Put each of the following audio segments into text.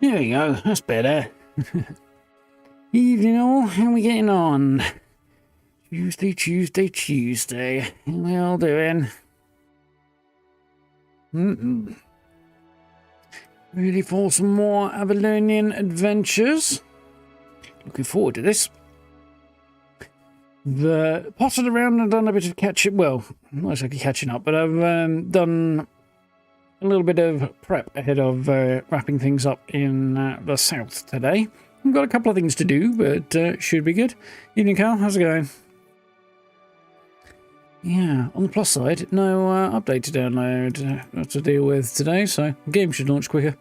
There we go, that's better. Evening all, how are we getting on? Tuesday. How are we all doing? Ready for some more Avalonian adventures? Looking forward to this. I've potted around and done a bit of catching. Well, not exactly catching up, but I've done a little bit of prep ahead of wrapping things up in the south today. I've got a couple of things to do, but should be good. Evening, Carl. How's it going? Yeah, on the plus side, no update to download to deal with today, so the game should launch quicker.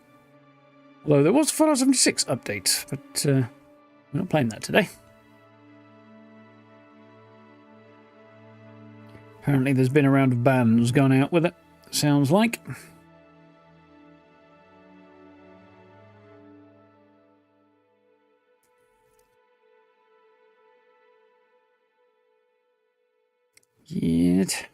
Although there was a Fallout 76 update, but we're not playing that today. Apparently there's been a round of bans gone out with it, sounds like. Yet.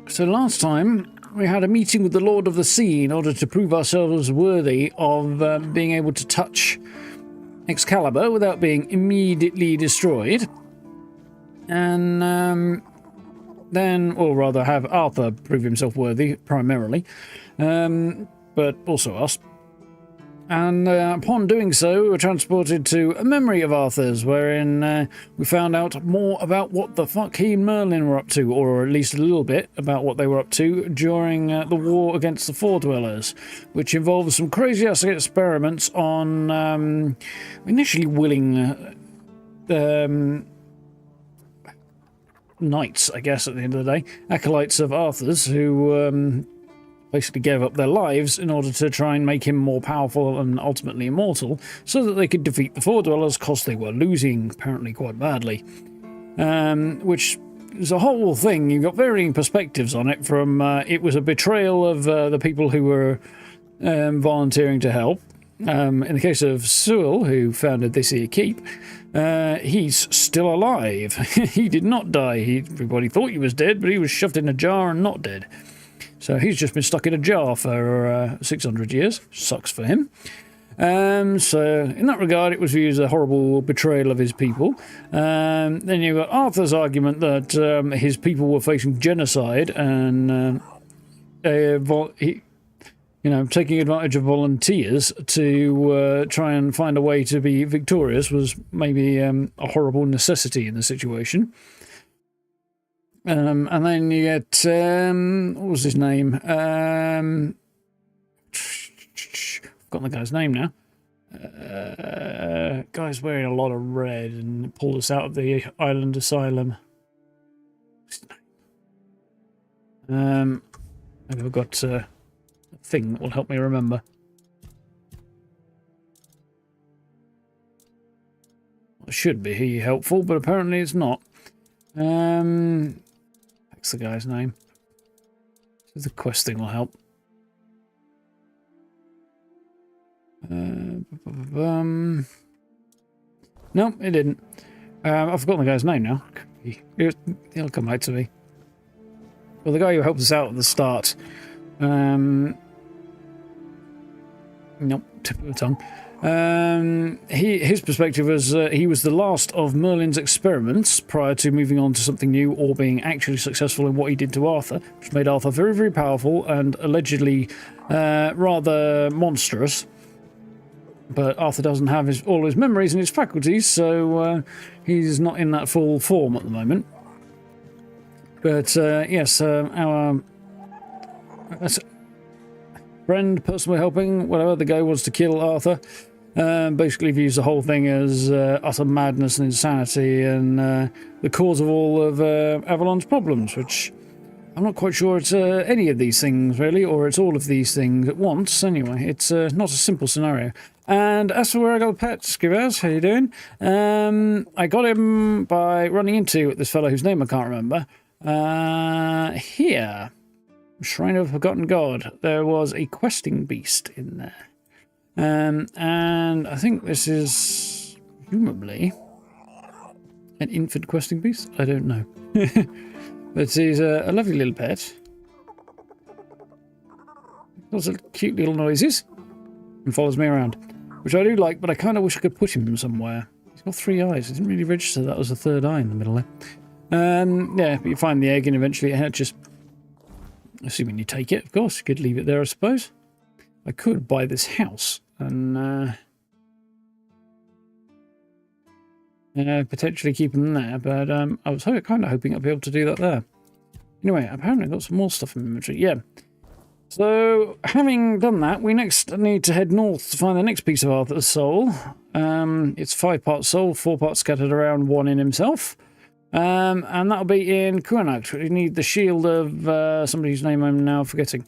So last time we had a meeting with the Lord of the Sea in order to prove ourselves worthy of being able to touch Excalibur without being immediately destroyed. And then, or rather have Arthur prove himself worthy, primarily, but also us. And upon doing so, we were transported to a memory of Arthur's, wherein we found out more about what the fuck he and Merlin were up to, or at least a little bit about what they were up to during the war against the Fore-Dwellers, which involved some crazy-ass experiments on initially willing knights, I guess, at the end of the day, acolytes of Arthur's, who basically gave up their lives in order to try and make him more powerful and ultimately immortal, so that they could defeat the Fore-Dwellers, because they were losing apparently quite badly. Which is a whole thing. You've got varying perspectives on it, from it was a betrayal of the people who were volunteering to help. In the case of Sewell, who founded this here keep, he's still alive. He did not die. Everybody thought he was dead, but he was shoved in a jar and not dead. So he's just been stuck in a jar for 600 years. Sucks for him. So in that regard, it was viewed as a horrible betrayal of his people. Then you've got Arthur's argument that his people were facing genocide and taking advantage of volunteers to try and find a way to be victorious was maybe a horrible necessity in the situation. And then you get, what was his name? I've forgotten the guy's name now. Guy's wearing a lot of red and pulled us out of the island asylum. Maybe I've got a thing that will help me remember. It should be helpful, but apparently it's not. That's the guy's name. So the quest thing will help. No, it didn't. I've forgotten the guy's name now. He'll come back to me. Well, the guy who helped us out at the start. Nope, tip of the tongue. His perspective was he was the last of Merlin's experiments prior to moving on to something new or being actually successful in what he did to Arthur, which made Arthur very, very powerful and allegedly rather monstrous. But Arthur doesn't have all his memories and his faculties, so he's not in that full form at the moment. But yes, our friend, person we're helping, whatever, the guy wants to kill Arthur. Basically views the whole thing as utter madness and insanity and the cause of all of Avalon's problems, which I'm not quite sure it's any of these things, really, or it's all of these things at once. Anyway, it's not a simple scenario. And as for where I got the pet, Skivers, how you doing? I got him by running into this fellow whose name I can't remember. Here. Shrine of Forgotten God. There was a questing beast in there. And I think this is presumably an infant questing beast. I don't know. But he's a lovely little pet. Does cute little noises and follows me around, which I do like, but I kind of wish I could put him somewhere. He's got 3 eyes. I didn't really register that was a 3rd eye in the middle there. Yeah, but you find the egg and eventually it hatches. Assuming you take it, of course. You could leave it there, I suppose. I could buy this house and potentially keep them there, but I was kind of hoping I'd be able to do that there. Anyway, apparently I've got some more stuff in inventory. Yeah. So, having done that, we next need to head north to find the next piece of Arthur's soul. It's 5 parts soul, 4 parts scattered around, 1 in himself. And that'll be in Kuanakt. We need the shield of somebody whose name I'm now forgetting.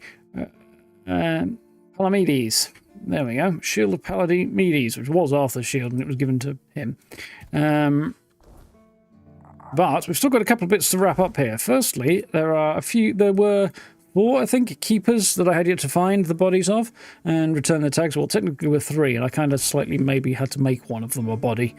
Palamedes. There we go. Shield of Palamedes, which was Arthur's shield, and it was given to him. But we've still got a couple of bits to wrap up here. Firstly, there were 4, I think, keepers that I had yet to find the bodies of and return their tags. Well, technically we're 3, and I kind of slightly maybe had to make one of them a body.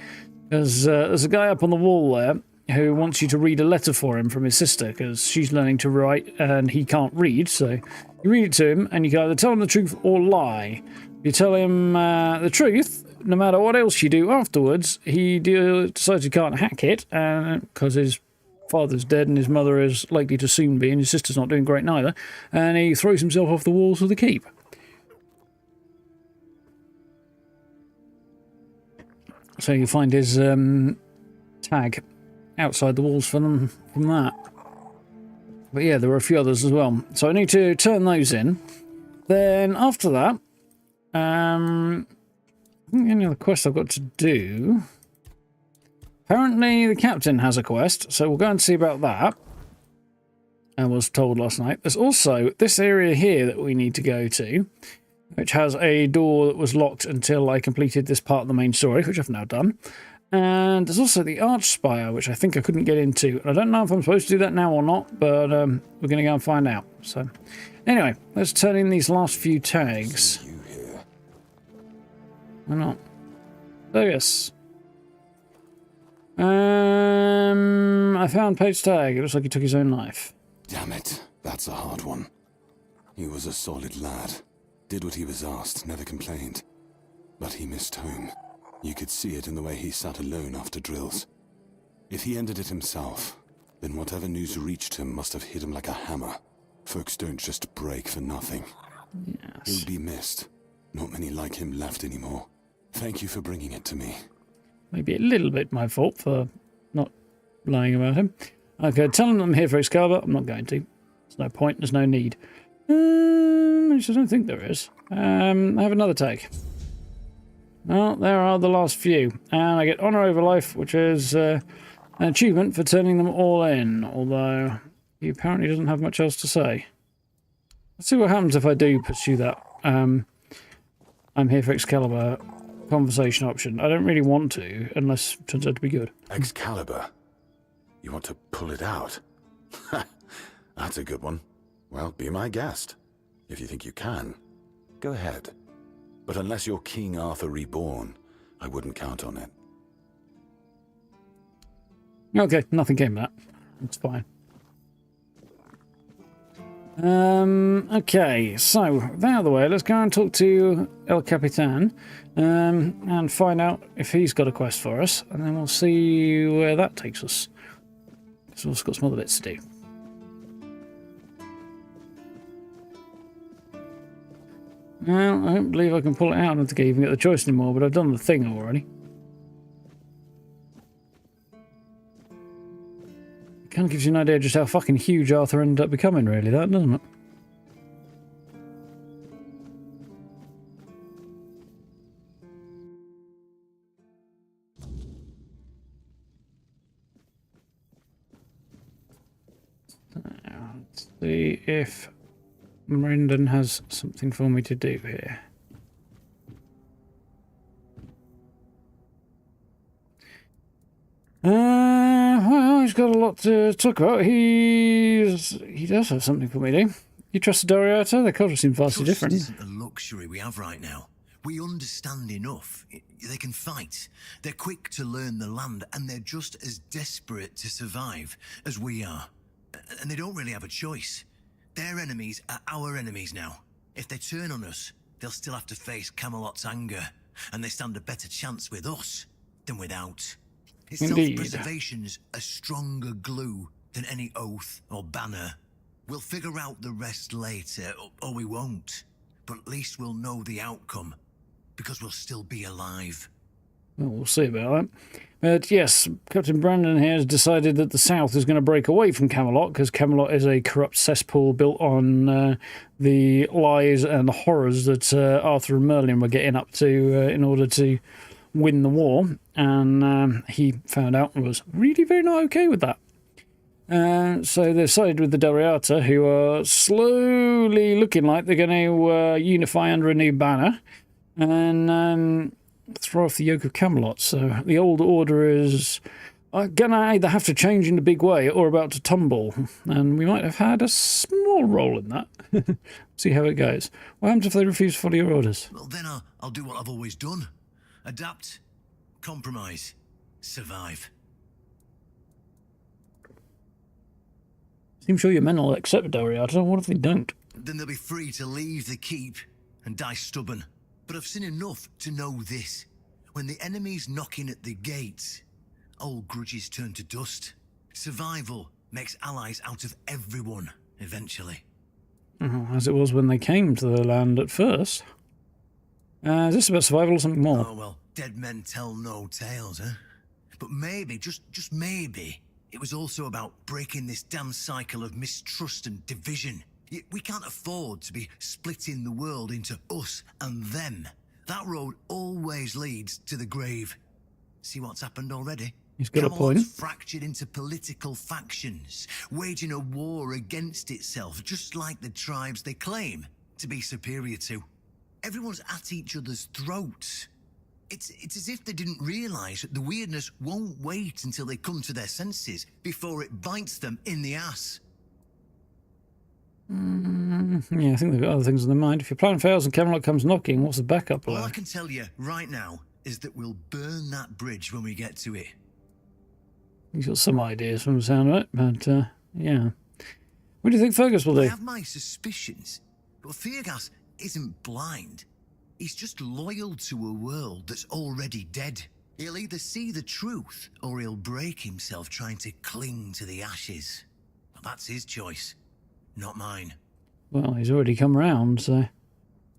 Because there's a guy up on the wall there who wants you to read a letter for him from his sister, because she's learning to write and he can't read. So you read it to him, and you can either tell him the truth or lie. You tell him the truth, no matter what else you do afterwards, he decides he can't hack it, because his father's dead and his mother is likely to soon be, and his sister's not doing great neither, and he throws himself off the walls of the keep. So you find his tag outside the walls from that. But yeah, there were a few others as well. So I need to turn those in. Then after that, I think the only other quest I've got to do... Apparently the captain has a quest, so we'll go and see about that. I was told last night. There's also this area here that we need to go to, which has a door that was locked until I completed this part of the main story, which I've now done. And there's also the Arch Spire, which I think I couldn't get into. And I don't know if I'm supposed to do that now or not, but we're going to go and find out. So, anyway, let's turn in these last few tags. Why not? So, yes. I found Page's tag. It looks like he took his own life. Damn it, that's a hard one. He was a solid lad. Did what he was asked, never complained. But he missed home. You could see it in the way he sat alone after drills. If he ended it himself, then whatever news reached him must have hit him like a hammer. Folks don't just break for nothing. Yes. He'll be missed. Not many like him left anymore. Thank you for bringing it to me. Maybe a little bit my fault for not lying about him. Okay, tell him I'm here for Excalibur. I'm not going to. There's no point. There's no need. I don't think there is. I have another tag. Well, there are the last few. And I get Honour Over Life, which is an achievement for turning them all in. Although, he apparently doesn't have much else to say. Let's see what happens if I do pursue that. I'm here for Excalibur conversation option. I don't really want to, unless it turns out to be good. Excalibur? You want to pull it out? That's a good one. Well, be my guest. If you think you can, go ahead. But unless you're King Arthur reborn, I wouldn't count on it. Okay, nothing came of that. It's fine. Okay, so, that out of the way, let's go and talk to El Capitan and find out if he's got a quest for us, and then we'll see where that takes us. So we've also got some other bits to do. Well, I don't believe I can pull it out. I don't think I even get the choice anymore, but I've done the thing already. It kind of gives you an idea just how fucking huge Arthur ended up becoming, really, that, doesn't it? See if Ridden has something for me to do here. Well, he's got a lot to talk about. He does have something for me to do. You trust the Doriata? Their culture seems vastly different. Trust isn't a luxury we have right now. We understand enough. They can fight. They're quick to learn the land, and they're just as desperate to survive as we are. And they don't really have a choice. Their enemies are our enemies now. If they turn on us, they'll still have to face Kamelot's anger, and they stand a better chance with us than without. His self-preservation's a stronger glue than any oath or banner. We'll figure out the rest later, or we won't. But at least we'll know the outcome, because we'll still be alive. Well, we'll see about that. But yes, Captain Brandon here has decided that the South is going to break away from Kamelot, because Kamelot is a corrupt cesspool built on the lies and the horrors that Arthur and Merlin were getting up to in order to win the war. And he found out and was really very not okay with that. So they've sided with the Doriata, who are slowly looking like they're going to unify under a new banner and throw off the yoke of Kamelot. So the old order is going to either have to change in a big way or about to tumble. And we might have had a small role in that. See how it goes. What happens if they refuse to follow your orders? Well, then I'll do what I've always done. Adapt, compromise, survive. Seems sure your men will accept Doriata. What if they don't? Then they'll be free to leave the keep and die stubborn. But I've seen enough to know this. When the enemy's knocking at the gates, old grudges turn to dust. Survival makes allies out of everyone, eventually. As it was when they came to the land at first. Is this about survival or something more? Oh, well, dead men tell no tales, huh? But maybe, just maybe, it was also about breaking this damn cycle of mistrust and division. We can't afford to be splitting the world into us and them. That road always leads to the grave. See what's happened already? He's got a point. Camelot's fractured into political factions, waging a war against itself, just like the tribes they claim to be superior to. Everyone's at each other's throats. It's as if they didn't realize that the Wyrdness won't wait until they come to their senses before it bites them in the ass. Yeah, I think they've got other things in their mind. If your plan fails and Kamelot comes knocking, what's the backup plan? All I can tell you right now is that we'll burn that bridge when we get to it. He's got some ideas from the sound of it, but yeah. What do you think Fergus will do? I have my suspicions, but Fergus isn't blind. He's just loyal to a world that's already dead. He'll either see the truth or he'll break himself trying to cling to the ashes. But that's his choice, not mine. Well, he's already come round, so...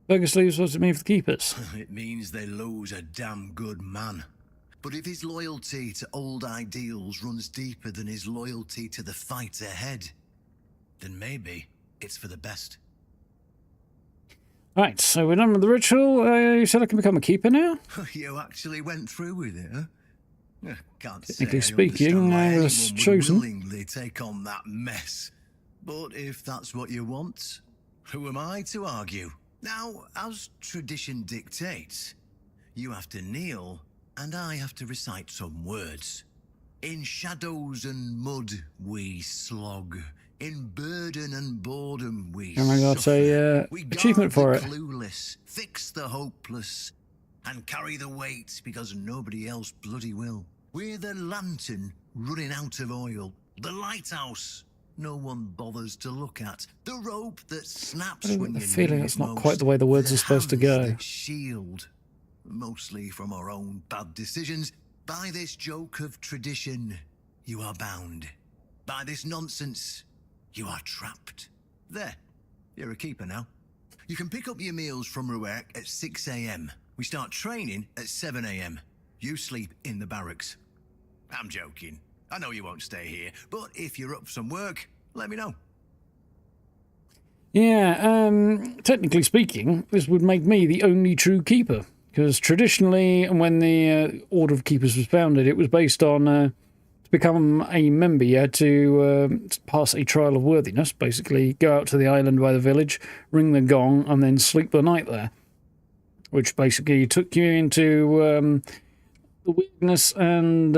Fergus leaves, what's it mean for the keepers? It means they lose a damn good man. But if his loyalty to old ideals runs deeper than his loyalty to the fight ahead, then maybe it's for the best. Right, so we're done with the ritual. You said I can become a keeper now? You actually went through with it, huh? Can't Technically say speaking, I was chosen. Willingly take on that mess. But if that's what you want, who am I to argue? Now, as tradition dictates, you have to kneel and I have to recite some words. In shadows and mud we slog. In burden and boredom we Oh my God, suffer. say achievement for it. Clueless, fix the hopeless, and carry the weight because nobody else bloody will. We're the lantern running out of oil, the lighthouse no one bothers to look at, the rope that snaps I when get you the feeling need it's it not most, quite the way the words are supposed to hands go. that shield, mostly from our own bad decisions. By this joke of tradition, you are bound. By this nonsense, you are trapped. There, you're a keeper now. You can pick up your meals from work at 6 AM. We start training at 7 AM. You sleep in the barracks. I'm joking. I know you won't stay here, but if you're up for some work, let me know. Yeah, technically speaking, this would make me the only true keeper. Because traditionally, when the Order of Keepers was founded, it was based on To become a member, you had to pass a trial of worthiness. Basically, go out to the island by the village, ring the gong, and then sleep the night there. Which basically took you into the Wyrdness and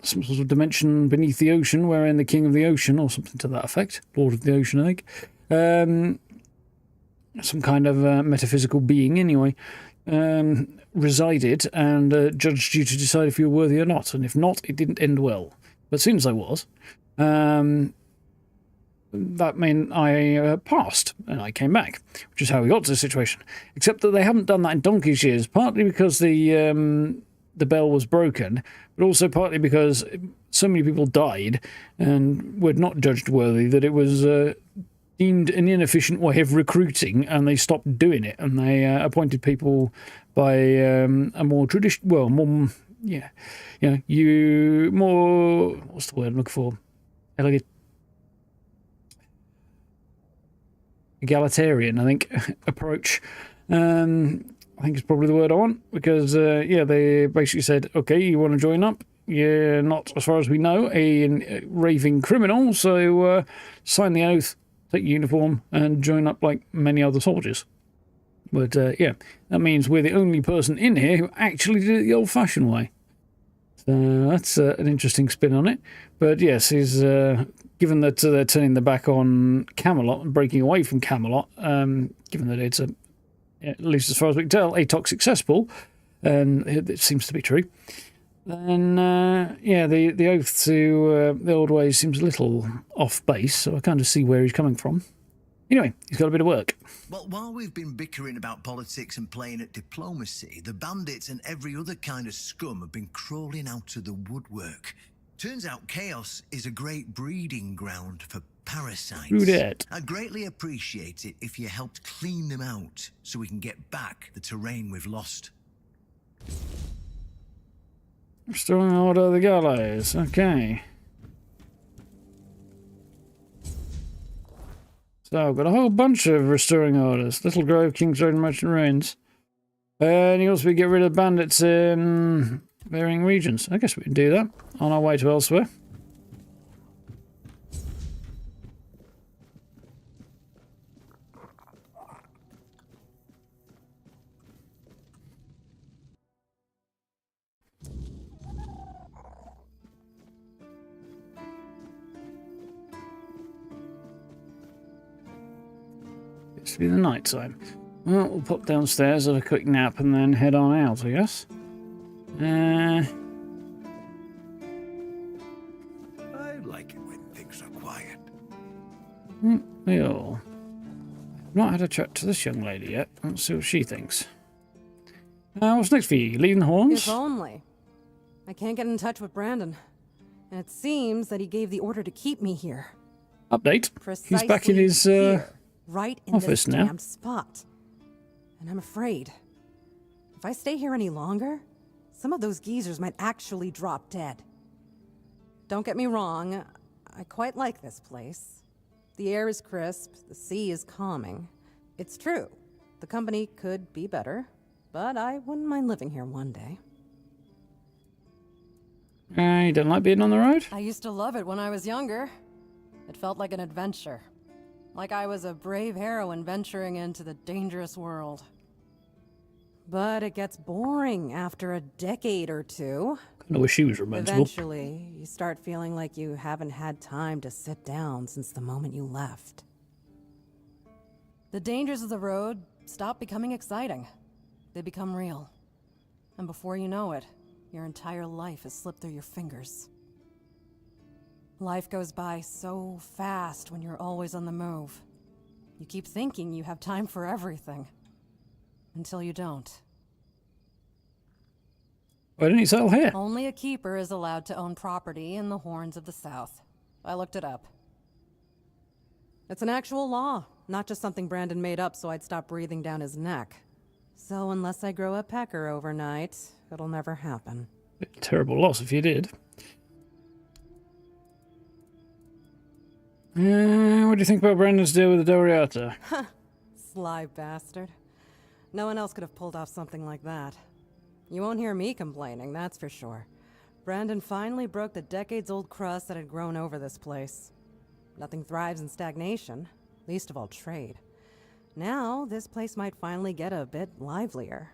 some sort of dimension beneath the ocean, wherein the King of the Ocean, or something to that effect, Lord of the Ocean, I think, some kind of metaphysical being, anyway, resided and judged you to decide if you were worthy or not. And if not, it didn't end well. But as soon as I was, that meant I passed, and I came back, which is how we got to the situation. Except that they haven't done that in donkey's years, partly because the bell was broken, but also partly because so many people died and were not judged worthy that it was deemed an inefficient way of recruiting, and they stopped doing it, and they appointed people by a more traditional, well, more, yeah, more, what's the word I'm looking for? Egalitarian, I think, approach. I think it's probably the word I want, because, they basically said, okay, you want to join up? You're not, as far as we know, a raving criminal, so sign the oath, take your uniform, and join up like many other soldiers. But, that means we're the only person in here who actually did it the old-fashioned way. So that's an interesting spin on it. But, yes, he's, given that they're turning their back on Kamelot and breaking away from Kamelot, given that it's at least as far as we can tell, a toxic cesspool, and it seems to be true, then, the oath to the old ways seems a little off base, so I kind of see where he's coming from. Anyway, he's got a bit of work. Well, while we've been bickering about politics and playing at diplomacy, the bandits and every other kind of scum have been crawling out of the woodwork. Turns out chaos is a great breeding ground for parasites. True that. I'd greatly appreciate it if you helped clean them out so we can get back the terrain we've lost. Restoring order of the gallows. Okay. So I've got a whole bunch of restoring orders. Little Grove, King's Road, and Merchant Ruins. And you also get rid of bandits in varying regions. I guess we can do that on our way to elsewhere. It's to be the night time. Well, we'll pop downstairs, have a quick nap, and then head on out, I guess. I like it when things are quiet. Well, I've not had a chat to this young lady yet. Let's see what she thinks. What's next for you? Leading the horns? If only. I can't get in touch with Brandon. And it seems that he gave the order to keep me here. Update. Precisely He's back in his here, right in office this now. damn spot. And I'm afraid, if I stay here any longer, some of those geezers might actually drop dead. Don't get me wrong, I quite like this place. The air is crisp, the sea is calming. It's true, the company could be better, but I wouldn't mind living here one day. You don't like being on the road? I used to love it when I was younger. It felt like an adventure. Like I was a brave heroine venturing into the dangerous world. But it gets boring after a decade or two. I wish she was romantic. Eventually, you start feeling like you haven't had time to sit down since the moment you left. The dangers of the road stop becoming exciting. They become real. And before you know it, your entire life has slipped through your fingers. Life goes by so fast when you're always on the move. You keep thinking you have time for everything. Until you don't. Why didn't he settle here? Only a keeper is allowed to own property in the Horns of the South. I looked it up. It's an actual law, not just something Brandon made up so I'd stop breathing down his neck. So unless I grow a pecker overnight, it'll never happen. Terrible loss if you did. What do you think about Brandon's deal with the Doriata? Sly bastard. No one else could have pulled off something like that. You won't hear me complaining, that's for sure. Brandon finally broke the decades-old crust that had grown over this place. Nothing thrives in stagnation, least of all trade. Now, this place might finally get a bit livelier.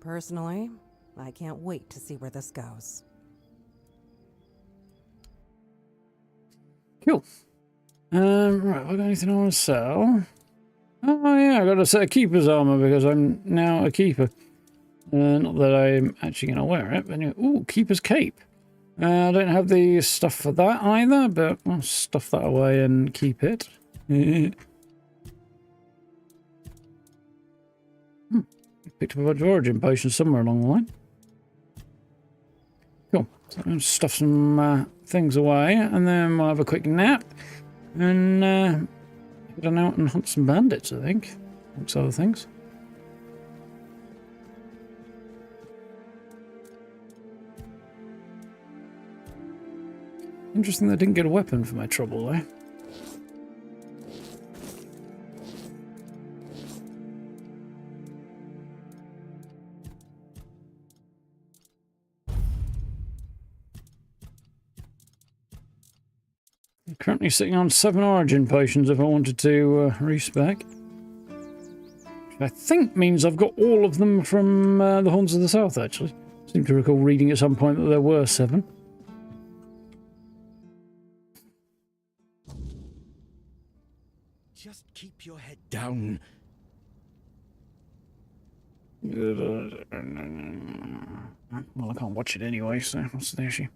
Personally, I can't wait to see where this goes. Cool. Right, have I got anything I want to sell? Oh yeah, I got a set of keeper's armor because I'm now a keeper. Not that I'm actually going to wear it, but anyway. Ooh, keeper's cape. I don't have the stuff for that either, but I'll stuff that away and keep it. Picked up a bunch of origin potions somewhere along the line. Cool. So I'll stuff some things away, and then we'll have a quick nap, and head on out and hunt some bandits, I think, amongst other things. Interesting that I didn't get a weapon for my trouble, though. I'm currently sitting on 7 origin potions if I wanted to respec. Which I think means I've got all of them from the Horns of the South, actually. I seem to recall reading at some point that there were 7. Just keep your head down. Well, I can't watch it anyway, so what's the issue?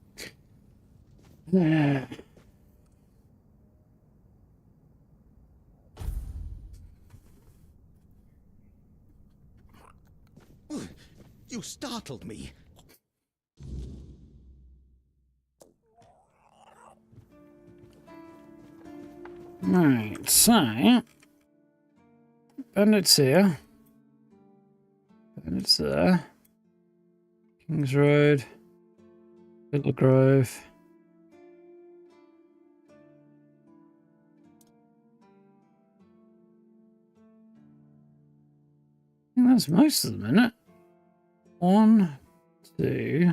You startled me. Right, so bandits here, bandits there, King's Road, Little Grove. I think that's most of them, isn't it? 1, 2,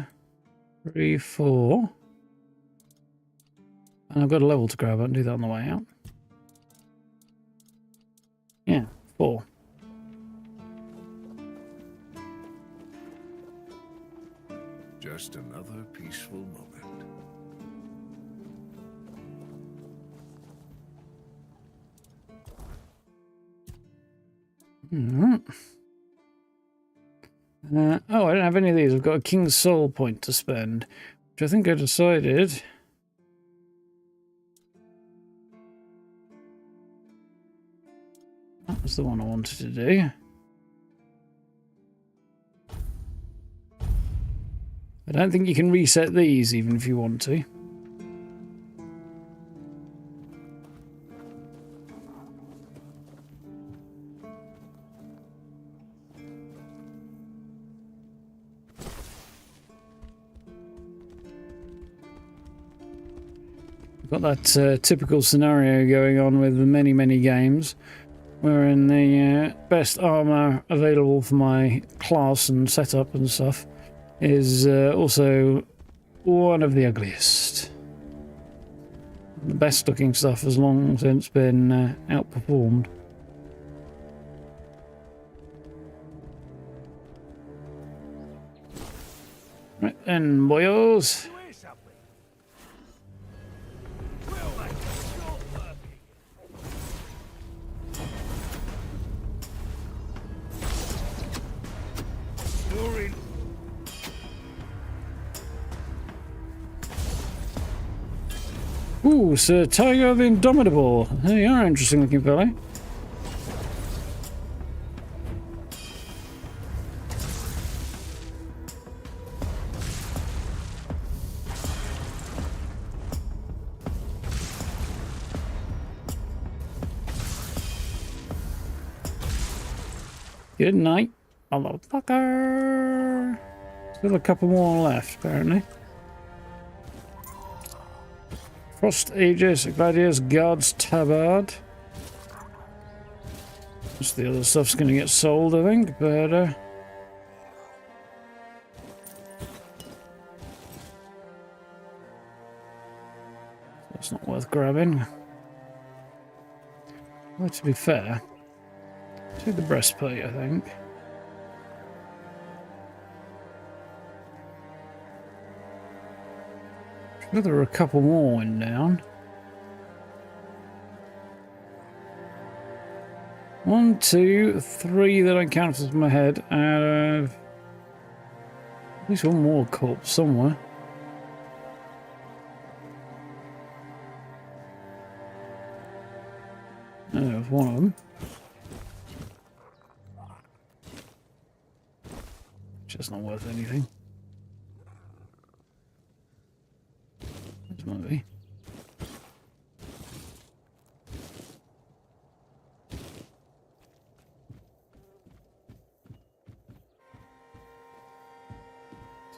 3, 4. And I've got a level to grab. I can do that on the way out. Yeah, 4. Just another peaceful moment. Oh, I don't have any of these. I've got a King's Soul point to spend, which I think I decided. That was the one I wanted to do. I don't think you can reset these even if you want to. Got that typical scenario going on with the many games, wherein the best armor available for my class and setup and stuff is also one of the ugliest. The best looking stuff has long since been outperformed. Right then, boyos. Ooh, Sir Tiger the Indomitable. There you are, interesting looking fella. Good night, motherfucker. Still a couple more left, apparently. Frost Aegis, Gladius, Guard's Tabard. Most of the other stuff's going to get sold, I think, but It's not worth grabbing. Well, to be fair, take the breastplate, I think. I think there were a couple more went down. 1, 2, 3 that I count off my head out of at least one more corpse somewhere. There's one of them. Just not worth anything. This might be.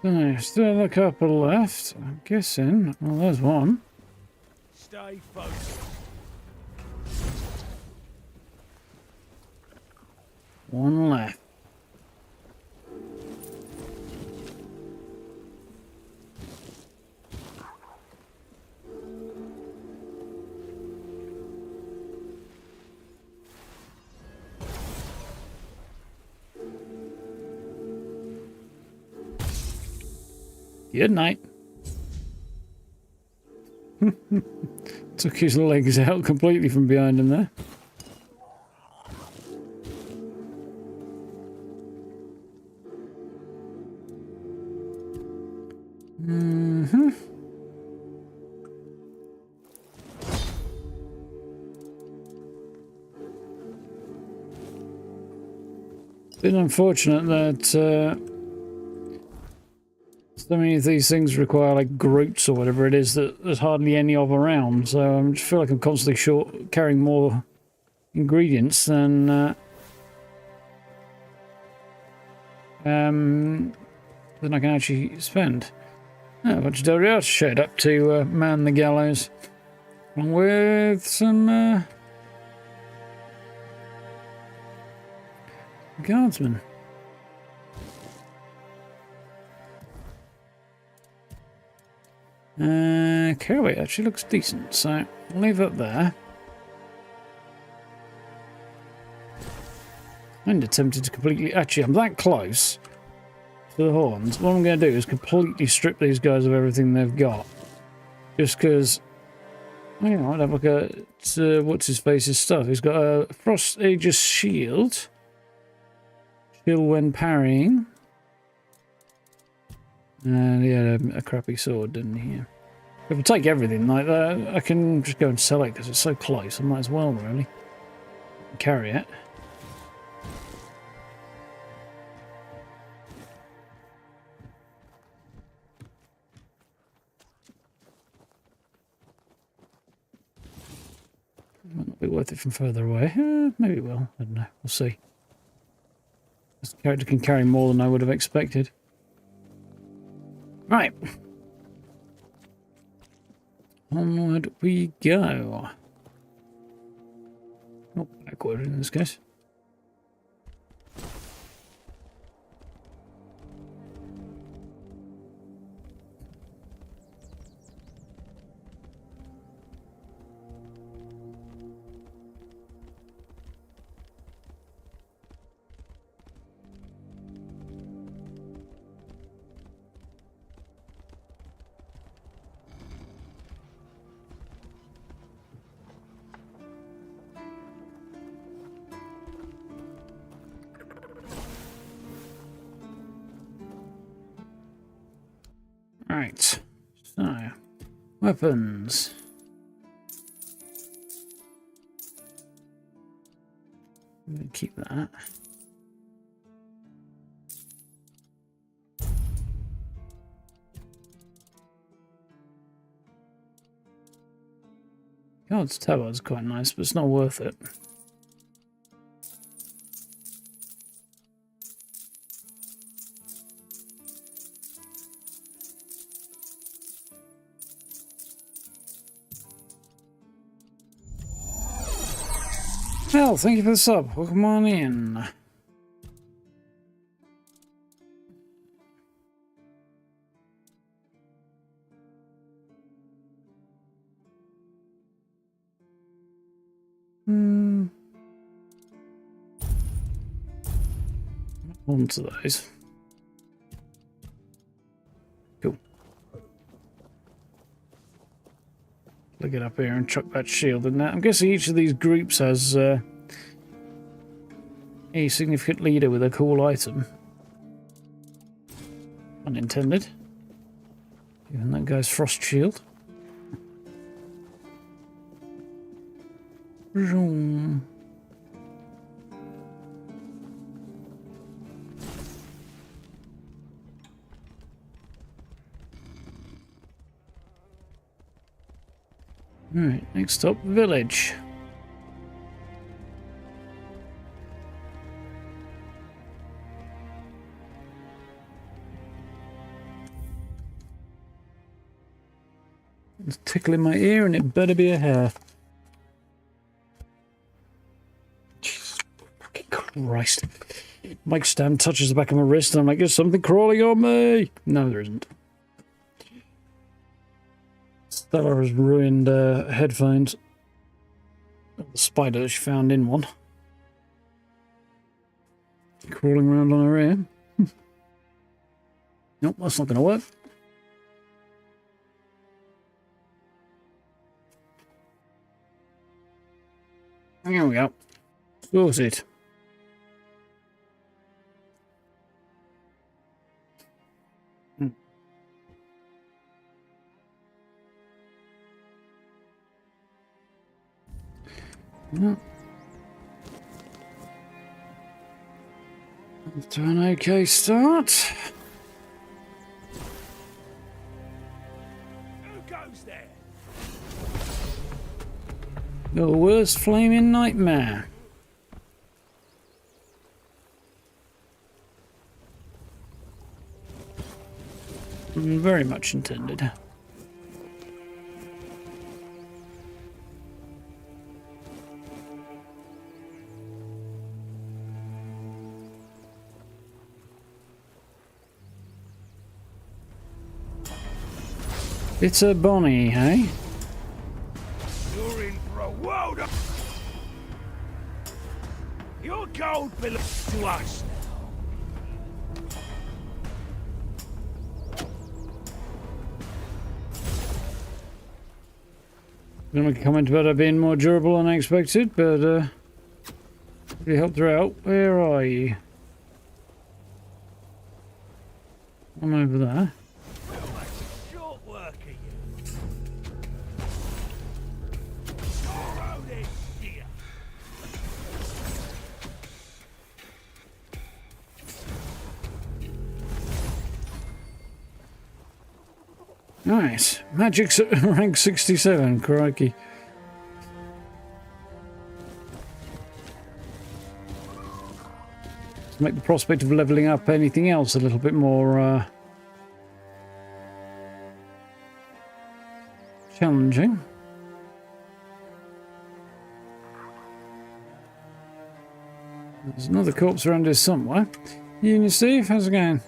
So, still a couple left. I'm guessing. Well, there's one. Stay focused. One left. Good night. Took his legs out completely from behind him there. Bit unfortunate that so many of these things require like Groots or whatever it is that there's hardly any of around. So I just feel like I'm constantly carrying more ingredients than I can actually spend. Oh, a bunch of Doriaths showed up to man the gallows, along with some guardsmen. Caraway actually looks decent, so I'll leave that there. I'm tempted to completely... Actually, I'm that close to the horns. What I'm going to do is completely strip these guys of everything they've got. Just because... You know, I'd have a look at what's-his-face's stuff. He's got a Frost Aegis shield. Chill when parrying. And he had a crappy sword, didn't he? Yeah. If I take everything like that, I can just go and sell it because it's so close. I might as well, really. Carry it. Might not be worth it from further away. Maybe it will. I don't know. We'll see. This character can carry more than I would have expected. Right. Onward we go. Not backward in this case. Right, so, weapons. I'm going to keep that. God's tabard's quite nice, but it's not worth it. Well, thank you for the sub. Welcome on in. onto those. Cool. Look it up here and chuck that shield in there. I'm guessing each of these groups has a significant leader with a cool item. Unintended. Even that guy's frost shield. Vroom. Alright, next up, village. It's tickling my ear and it better be a hare. Jesus fucking Christ. Mic stand touches the back of my wrist and I'm like, there's something crawling on me! No, there isn't. Stella has ruined headphones. The spider that she found in one. Crawling around on her ear. Nope, that's not going to work. There we go. Sorted. Yeah. To an okay start. Who goes there? Your worst flaming nightmare. Very much intended. It's a Bonnie, hey? You're in for a world of... Your gold belongs to us now. I'm going to comment about her being more durable than I expected, but you helped her out. Where are you? I'm over there. Well, that's a short work of you. Oh, this dear. Nice. Magic's at rank 67, crikey. To make the prospect of levelling up anything else a little bit more challenging. There's another corpse around here somewhere. You and your Steve, how's it going?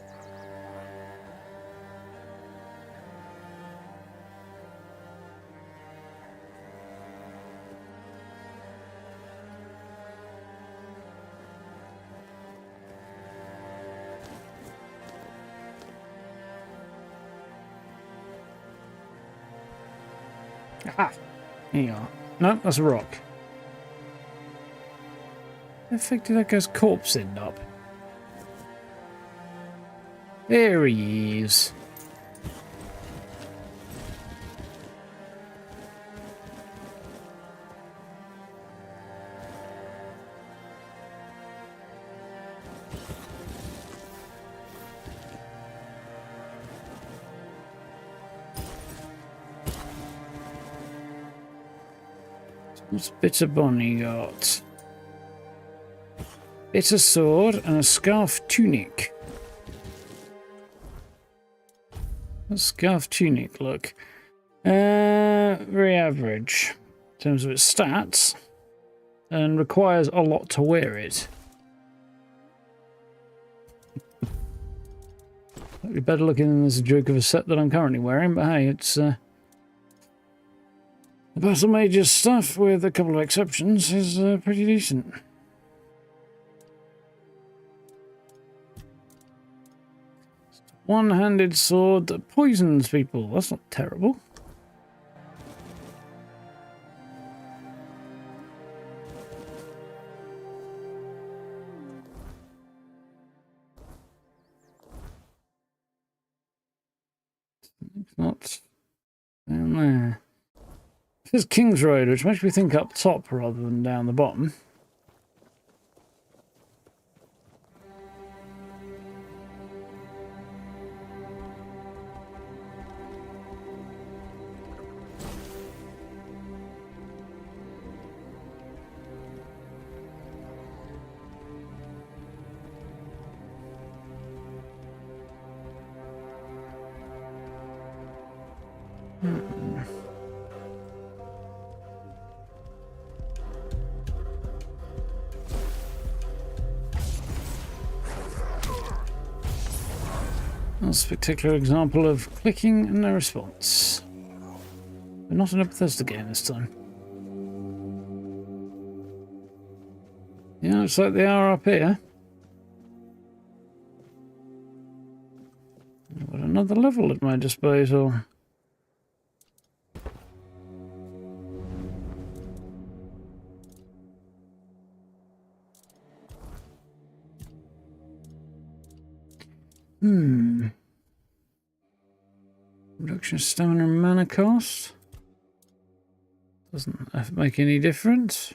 Ah, here you are. No, that's a rock. Where the fuck did that guy's corpse end up? There he is. What's Bitter Bonnie got? Bitter sword and a scarf tunic. What's scarf tunic look? Very average in terms of its stats, and requires a lot to wear it. Might be better looking than this joke of a set that I'm currently wearing, but hey, it's the Battle Mage's stuff, with a couple of exceptions, is pretty decent. One-handed sword that poisons people. That's not terrible. It's not down there. This is King's Road, which makes me think up top rather than down the bottom. That's a spectacular example of clicking and no response. But not in a Bethesda game this time. Yeah, looks like they are up here. I've got another level at my disposal. Reduction of stamina and mana cost. Doesn't make any difference.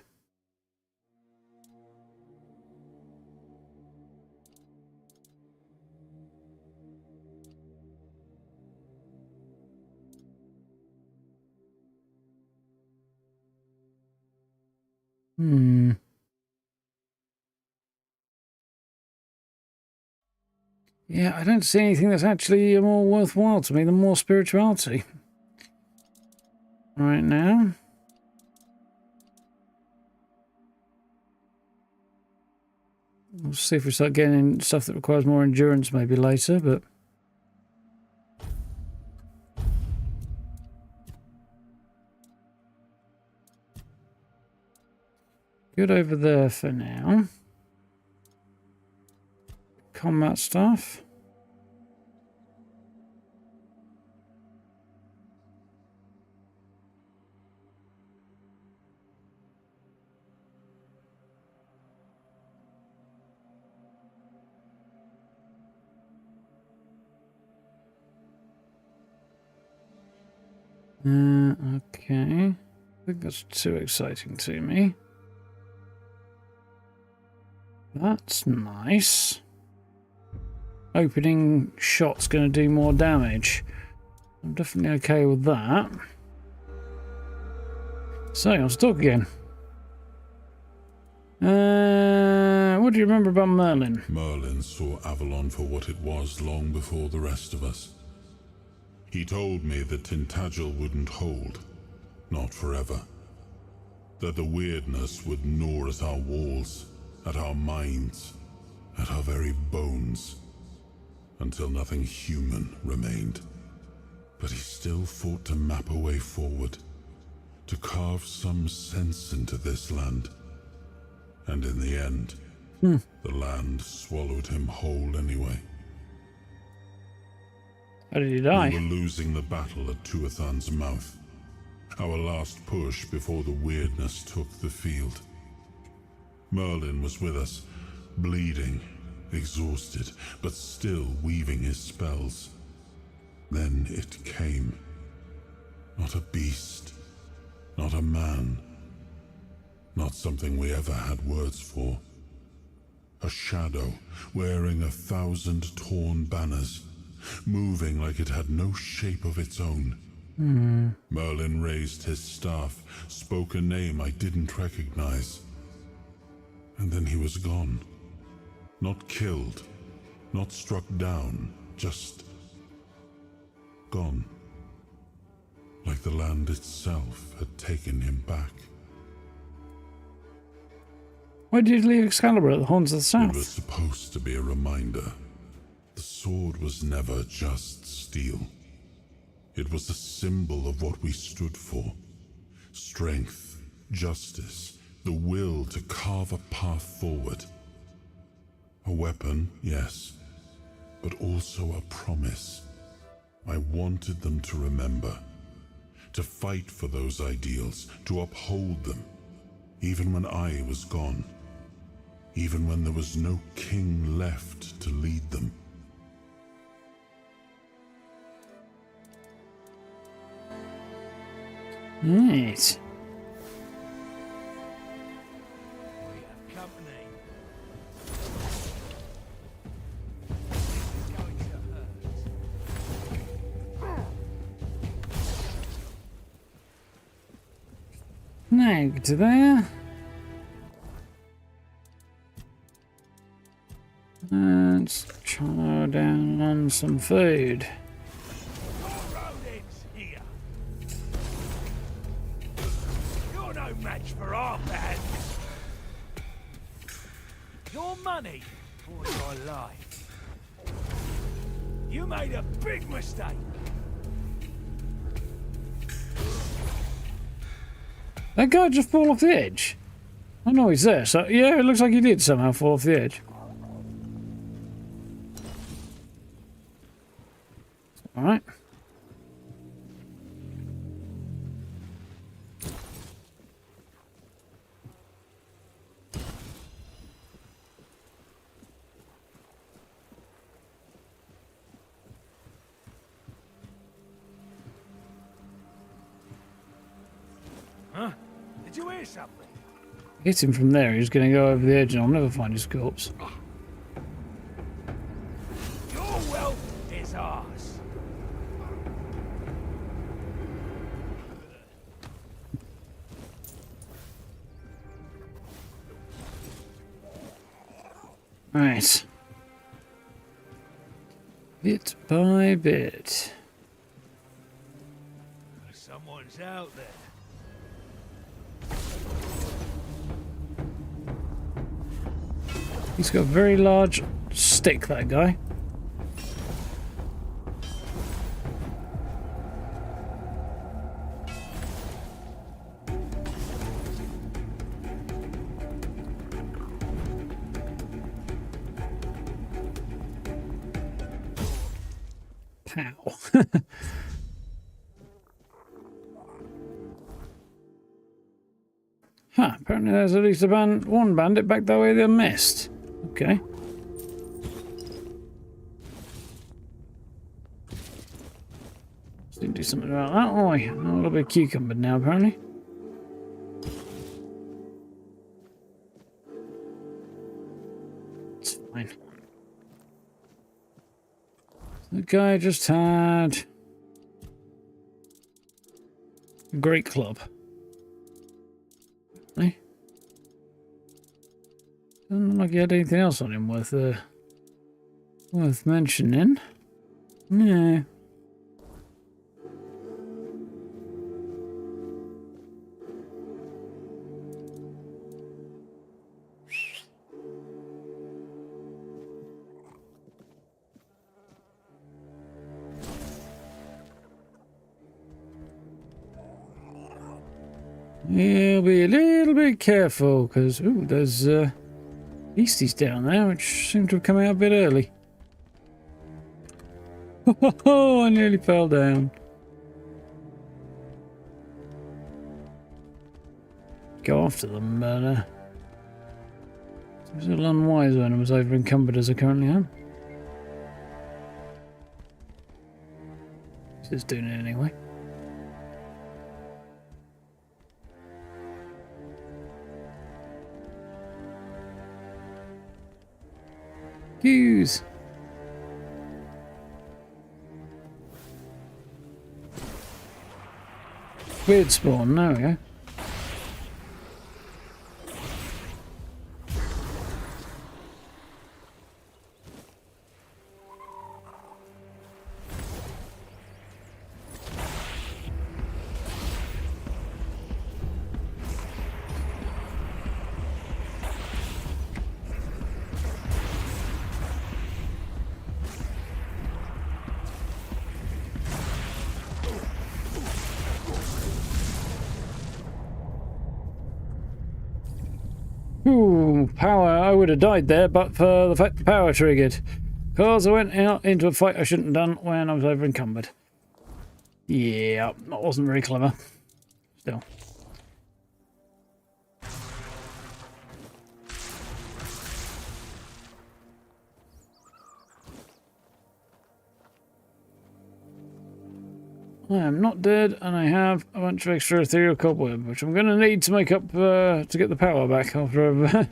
Yeah, I don't see anything that's actually more worthwhile to me than more spirituality. Right now. We'll see if we start getting stuff that requires more endurance maybe later, but... Good over there for now. Combat stuff. Okay. I think that's too exciting to me. That's nice. Opening shot's going to do more damage. I'm definitely okay with that. So, let's talk again. What do you remember about Merlin? Merlin saw Avalon for what it was long before the rest of us. He told me that Tintagel wouldn't hold, not forever. That the Wyrdness would gnaw at our walls, at our minds, at our very bones, until nothing human remained. But he still fought to map a way forward, to carve some sense into this land. And in the end, the land swallowed him whole anyway. How did he die? We were losing the battle at Tuathan's mouth. Our last push before the Wyrdness took the field. Merlin was with us, bleeding, exhausted, but still weaving his spells. Then it came. Not a beast, not a man, not something we ever had words for. A shadow wearing 1,000 torn banners, moving like it had no shape of its own. Merlin raised his staff, spoke a name I didn't recognize. And then he was gone. Not killed, not struck down, just gone. Like the land itself had taken him back. Why did you leave Excalibur at the Horns of the It was South? supposed to be a reminder. The sword was never just steel. It was a symbol of what we stood for. Strength, justice, the will to carve a path forward. A weapon, yes, but also a promise. I wanted them to remember, to fight for those ideals, to uphold them, even when I was gone, even when there was no king left to lead them. Right. We have company. Now, get to there. Let's chow down on some food. Rodents here. You're no match for our band. Your money or your life. You made a big mistake. That guy just fall off the edge. I know he's there, so yeah, it looks like he did somehow fall off the edge. Alright. Huh? Did you hear something? Hit him from there, he's going to go over the edge and I'll never find his corpse. Your wealth is ours. Right. Bit by bit. Someone's out there. He's got a very large stick, that guy. Pow. Huh, apparently there's at least one bandit back that way they missed. Okay. Let's do something about that, oh, a little bit cucumbered now, apparently. It's fine. The guy just had a great club. Hey? Doesn't look like he had anything else on him worth mentioning. No. He'll be a little bit careful, because, ooh, there's beasties down there, which seem to have come out a bit early. Oh, I nearly fell down. Go after them, but seems a little unwise when I'm as over encumbered as I currently am. Just doing it anyway. Use. Weird spawn, there we go. Ooh, power. I would have died there, but for the fact the power triggered. Because I went out into a fight I shouldn't have done when I was over encumbered. Yeah, that wasn't very clever. Still. I am not dead, and I have a bunch of extra ethereal cobweb, which I'm going to need to make up to get the power back after I've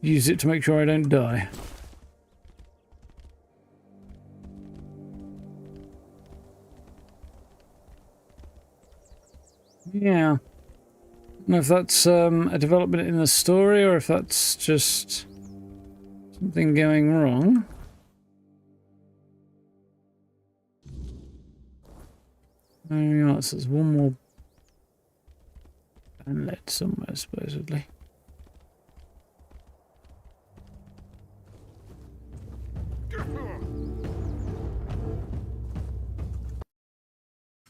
used it to make sure I don't die. Yeah. I don't know if that's a development in the story or if that's just something going wrong. Oh, so there's one more inlet somewhere, supposedly.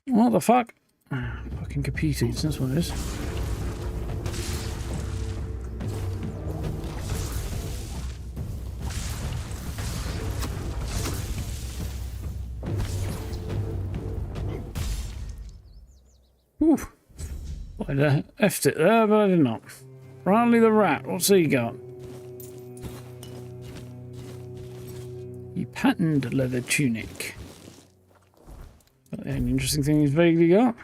What the fuck? Fucking computers, that's what it is. Ooh. I'd effed it there, but I did not. Riley the rat, what's he got? He patterned leather tunic. That's the only interesting thing he's vaguely got.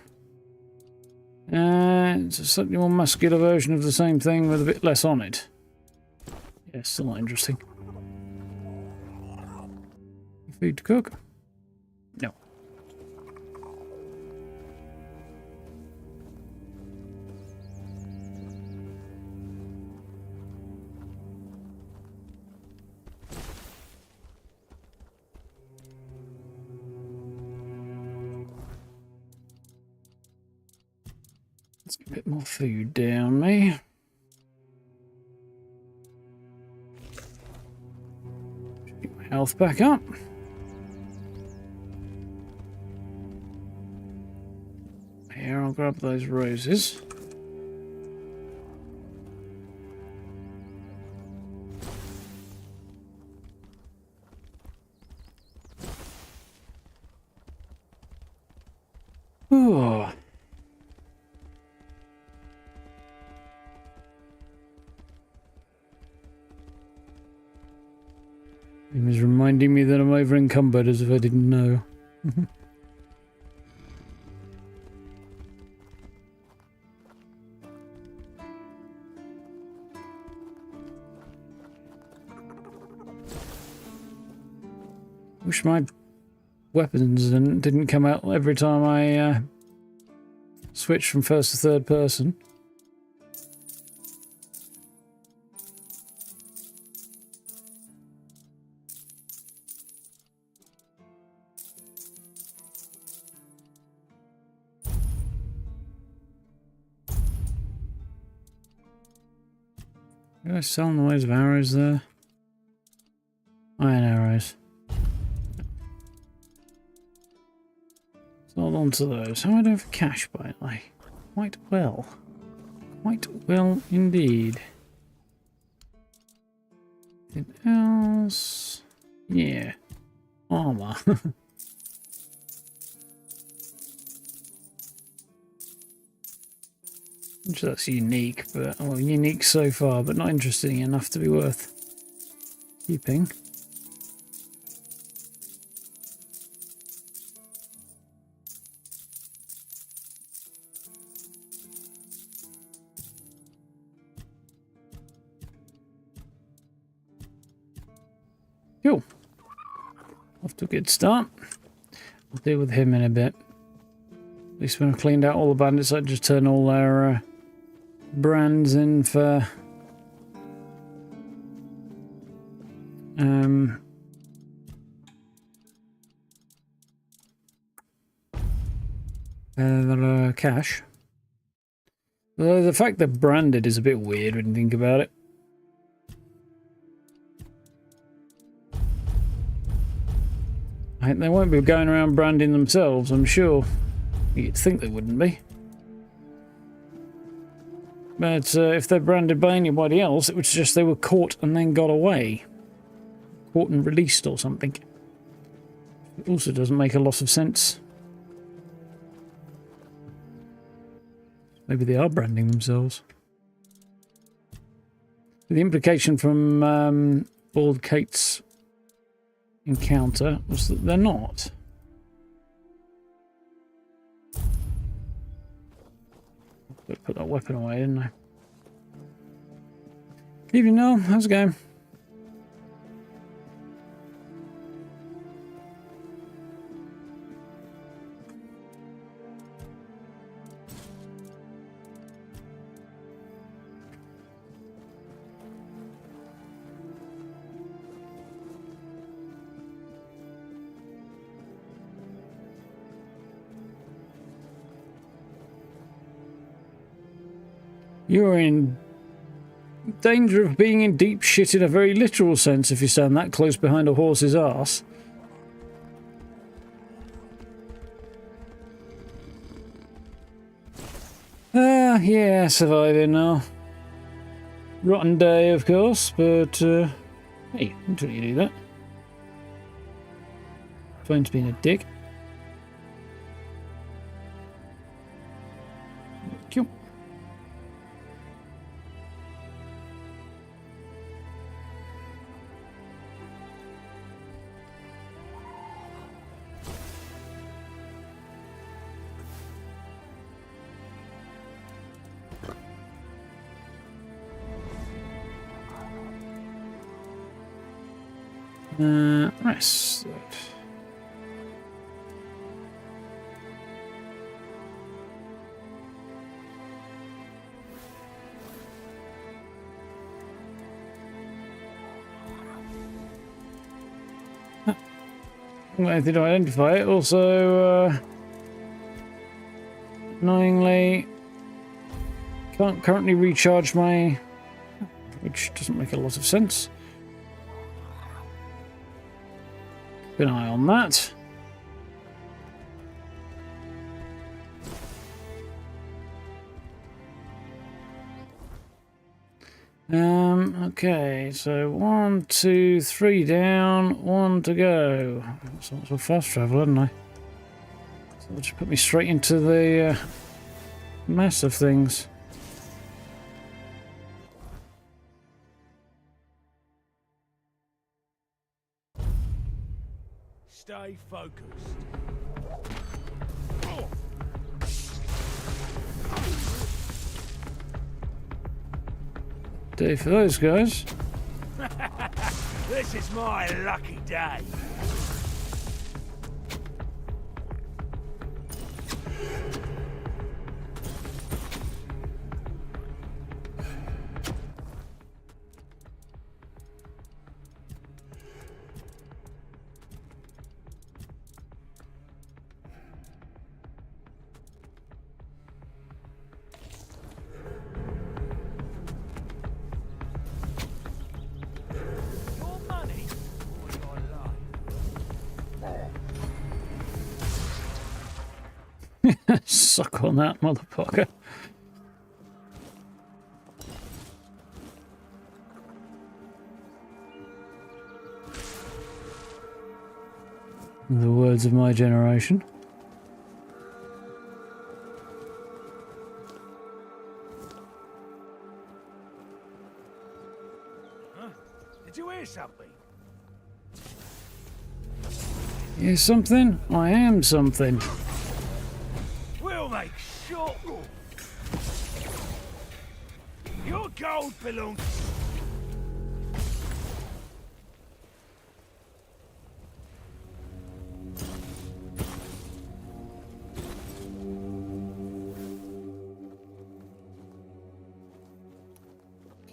It's a slightly more muscular version of the same thing with a bit less on it. Yeah, still not interesting. Food to cook? No. Let's get a bit more food down me. Get my health back up. Here, I'll grab those roses. Ooh. He was reminding me that I'm over encumbered as if I didn't know. Wish my weapons didn't come out every time I switch from first to third person. Did I sell the ways of arrows there? Iron arrows. Hold on to those. How am I doing for cash, by the way? Quite well. Quite well indeed. Anything else? Yeah. Armor. Which that's unique, but well, unique so far, but not interesting enough to be worth keeping. Cool. Off to a good start. I'll deal with him in a bit. At least when I've cleaned out all the bandits, I just turn all their brands in for cash. Although the fact that branded is a bit weird when you think about it. They won't be going around branding themselves, I'm sure. You'd think they wouldn't be. But if they're branded by anybody else, it would suggest they were caught and then got away. caught and released or something. It also doesn't make a lot of sense. Maybe they are branding themselves. The implication from Bald Kate's encounter was that they're not. Better put that weapon away, didn't I? Evening, Noel. How's it going? You're in danger of being in deep shit in a very literal sense if you stand that close behind a horse's arse. Yeah, surviving now. Rotten day, of course, but hey, until you do that. Phone's being a dick. Thank you. Rest. Anything to identify it. Also, annoyingly, can't currently recharge my, which doesn't make a lot of sense. Keep an eye on that. Okay, so 1, 2, 3 down, 1 to go. That's not so fast travel, hadn't I? So that'll just put me straight into the mess of things. Stay focused. Day for those guys. This is my lucky day. Suck on that, motherfucker. In the words of my generation. Huh? Did you hear something? Hear something? I am something. We'll make sure. Your gold belongs.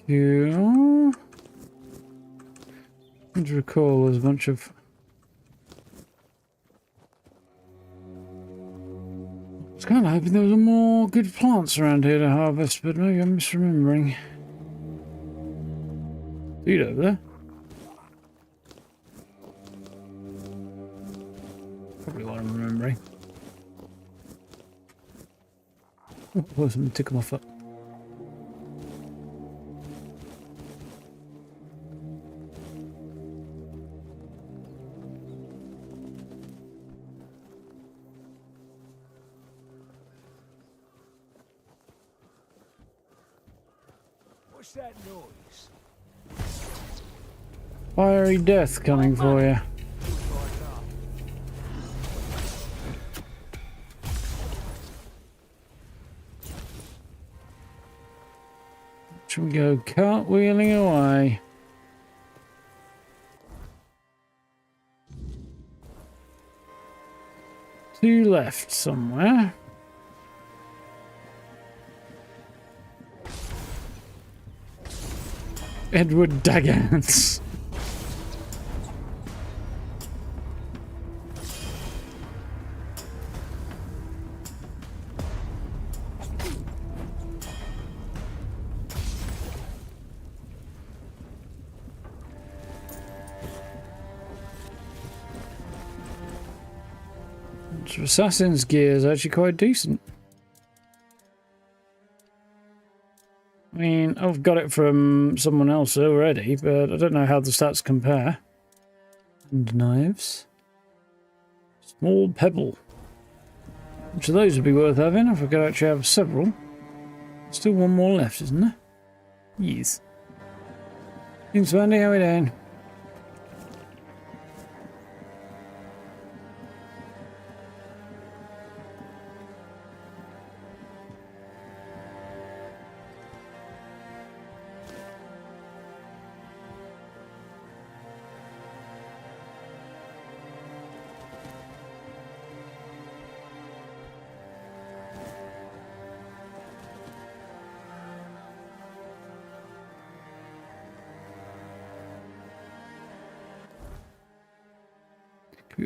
You. I recall there's a bunch of. I was kind of hoping there was more good plants around here to harvest, but maybe I'm misremembering. Dude over there. Probably what I'm remembering. Oh, something tickle my foot. What's that noise? Fiery death coming for you. Should we go cartwheeling away? Two left somewhere. Edward Daggans. Assassin's gear is actually quite decent. I mean, I've got it from someone else already, but I don't know how the stats compare. And knives. Small pebble. Which of those would be worth having if I could actually have several. Still one more left, isn't there? Yes. Thanks, Andy. How are we doing?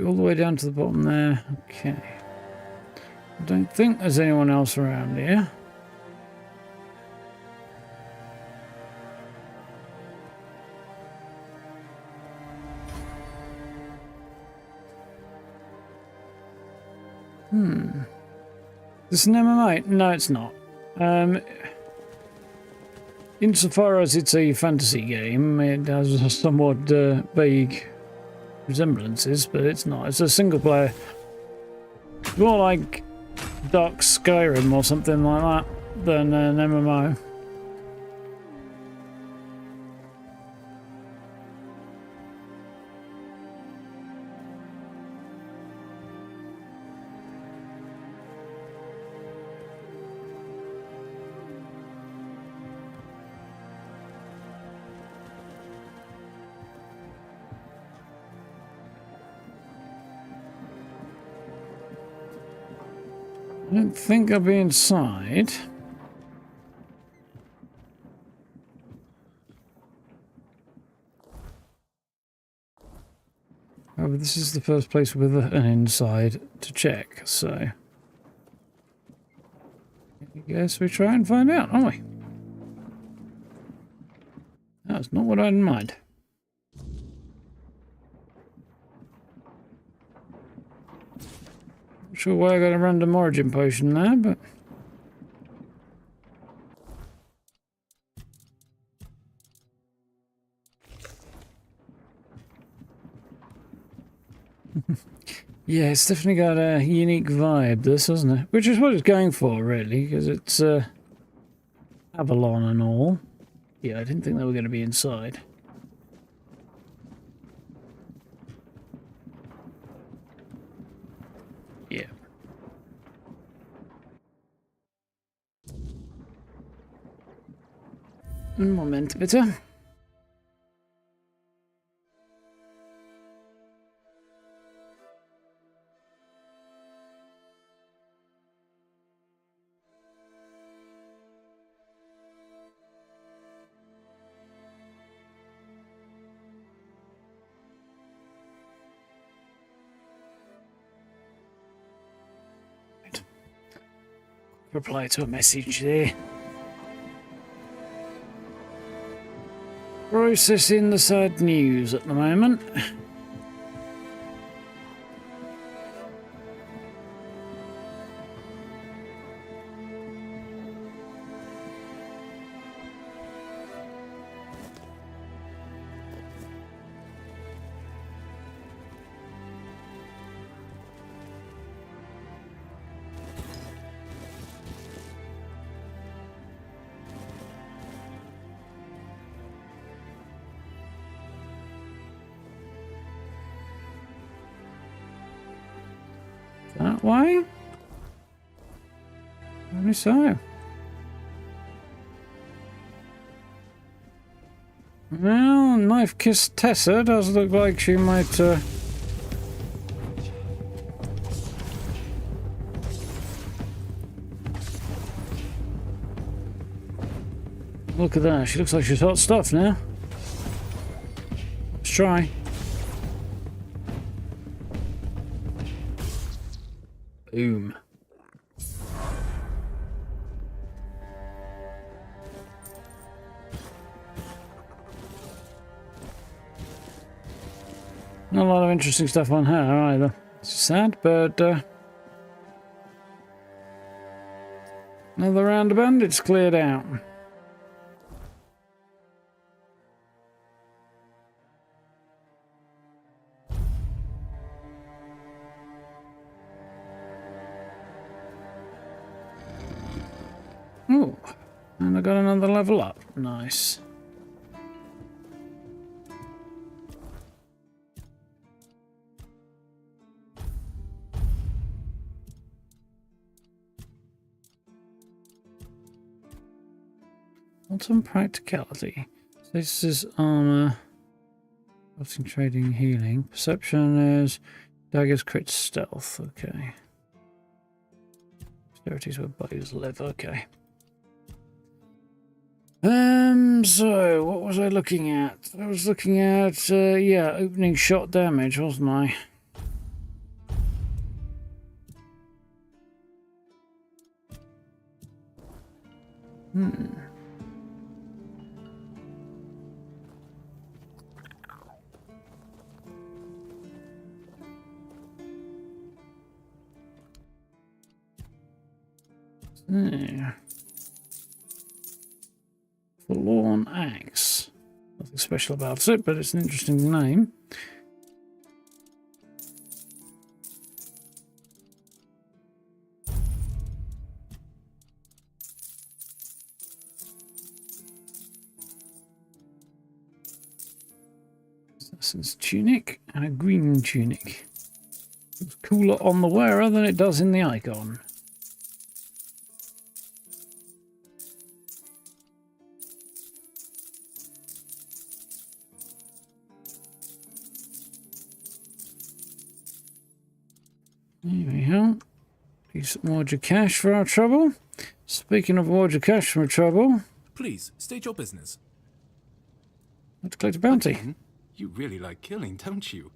All the way down to the bottom there. Okay. I don't think there's anyone else around here. This is an MMA? No, it's not. Insofar as it's a fantasy game, it has somewhat vague resemblances, but it's not. It's a single player. More like Dark Skyrim or something like that than an MMO. I don't think I'll be inside. Oh, but this is the first place with an inside to check, so I guess we try and find out, aren't we? That's not what I had in mind. Not sure why I got a random origin potion there, but yeah, it's definitely got a unique vibe, this, hasn't it? Which is what it's going for, really, because it's Avalon and all. Yeah, I didn't think they were going to be inside. Yeah. Un moment, bitte. Reply to a message there. Processing the sad news at the moment. That way? Maybe so. Well, knife-kissed Tessa does look like she might, Look at that, she looks like she's hot stuff now. Let's try. Boom. Not a lot of interesting stuff on her either. It's sad, but another round of bandits cleared out. Oh, and I got another level up. Nice. Ultimate practicality. So this is armor. Crafting, trading, healing. Perception is daggers, crit, stealth. Okay. Dexterity is where bodies live. Okay. So what was I looking at? I was looking at, yeah, opening shot damage, wasn't I? There. Forlorn Axe. Nothing special about it, but it's an interesting name. Assassin's tunic and a green tunic. Looks cooler on the wearer than it does in the icon. There we go. Decent ward of cash for our trouble. Speaking of ward of cash for our trouble, Please, state your business. let's collect a bounty. Again? You really like killing, don't you?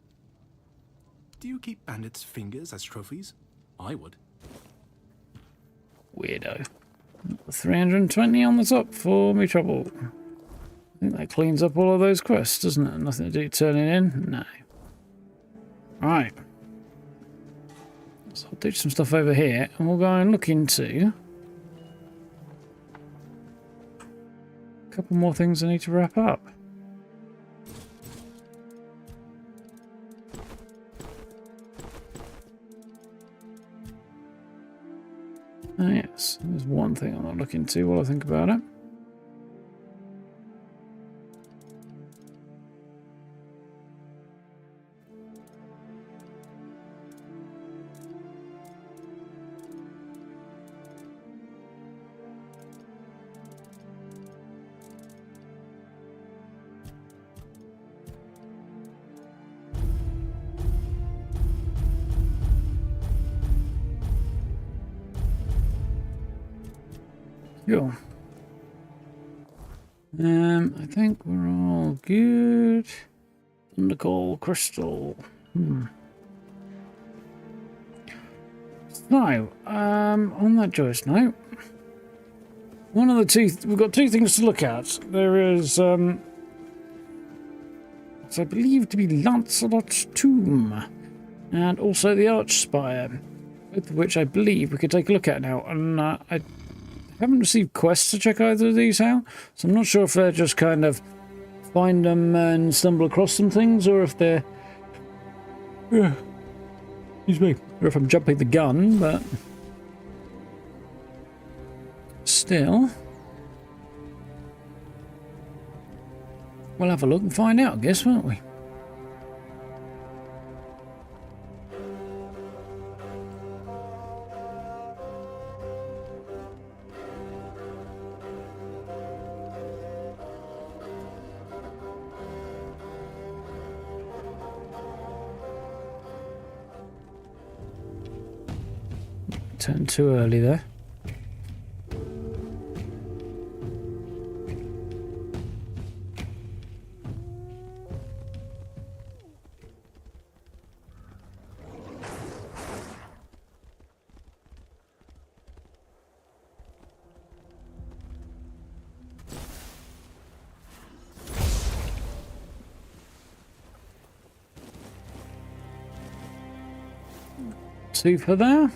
Do you keep bandits' fingers as trophies? I would. Weirdo. 320 on the top for me trouble. I think that cleans up all of those quests, doesn't it? Nothing to do turning in? No. Right. So I'll do some stuff over here and we'll go and look into a couple more things I need to wrap up. Oh yes, there's one thing I'm not looking into while I think about it. Cool. I think we're all good. Thundercall crystal. So, on that joyous note, one of the two, we've got two things to look at. There is, what I believe to be Lancelot's tomb, and also the Arch Spire, both of which I believe we could take a look at now. And I haven't received quests to check either of these out, so I'm not sure if they're just kind of find them and stumble across some things, or if they're, excuse me, or if I'm jumping the gun, but still, we'll have a look and find out, I guess, won't we? Turned too early there. Super there.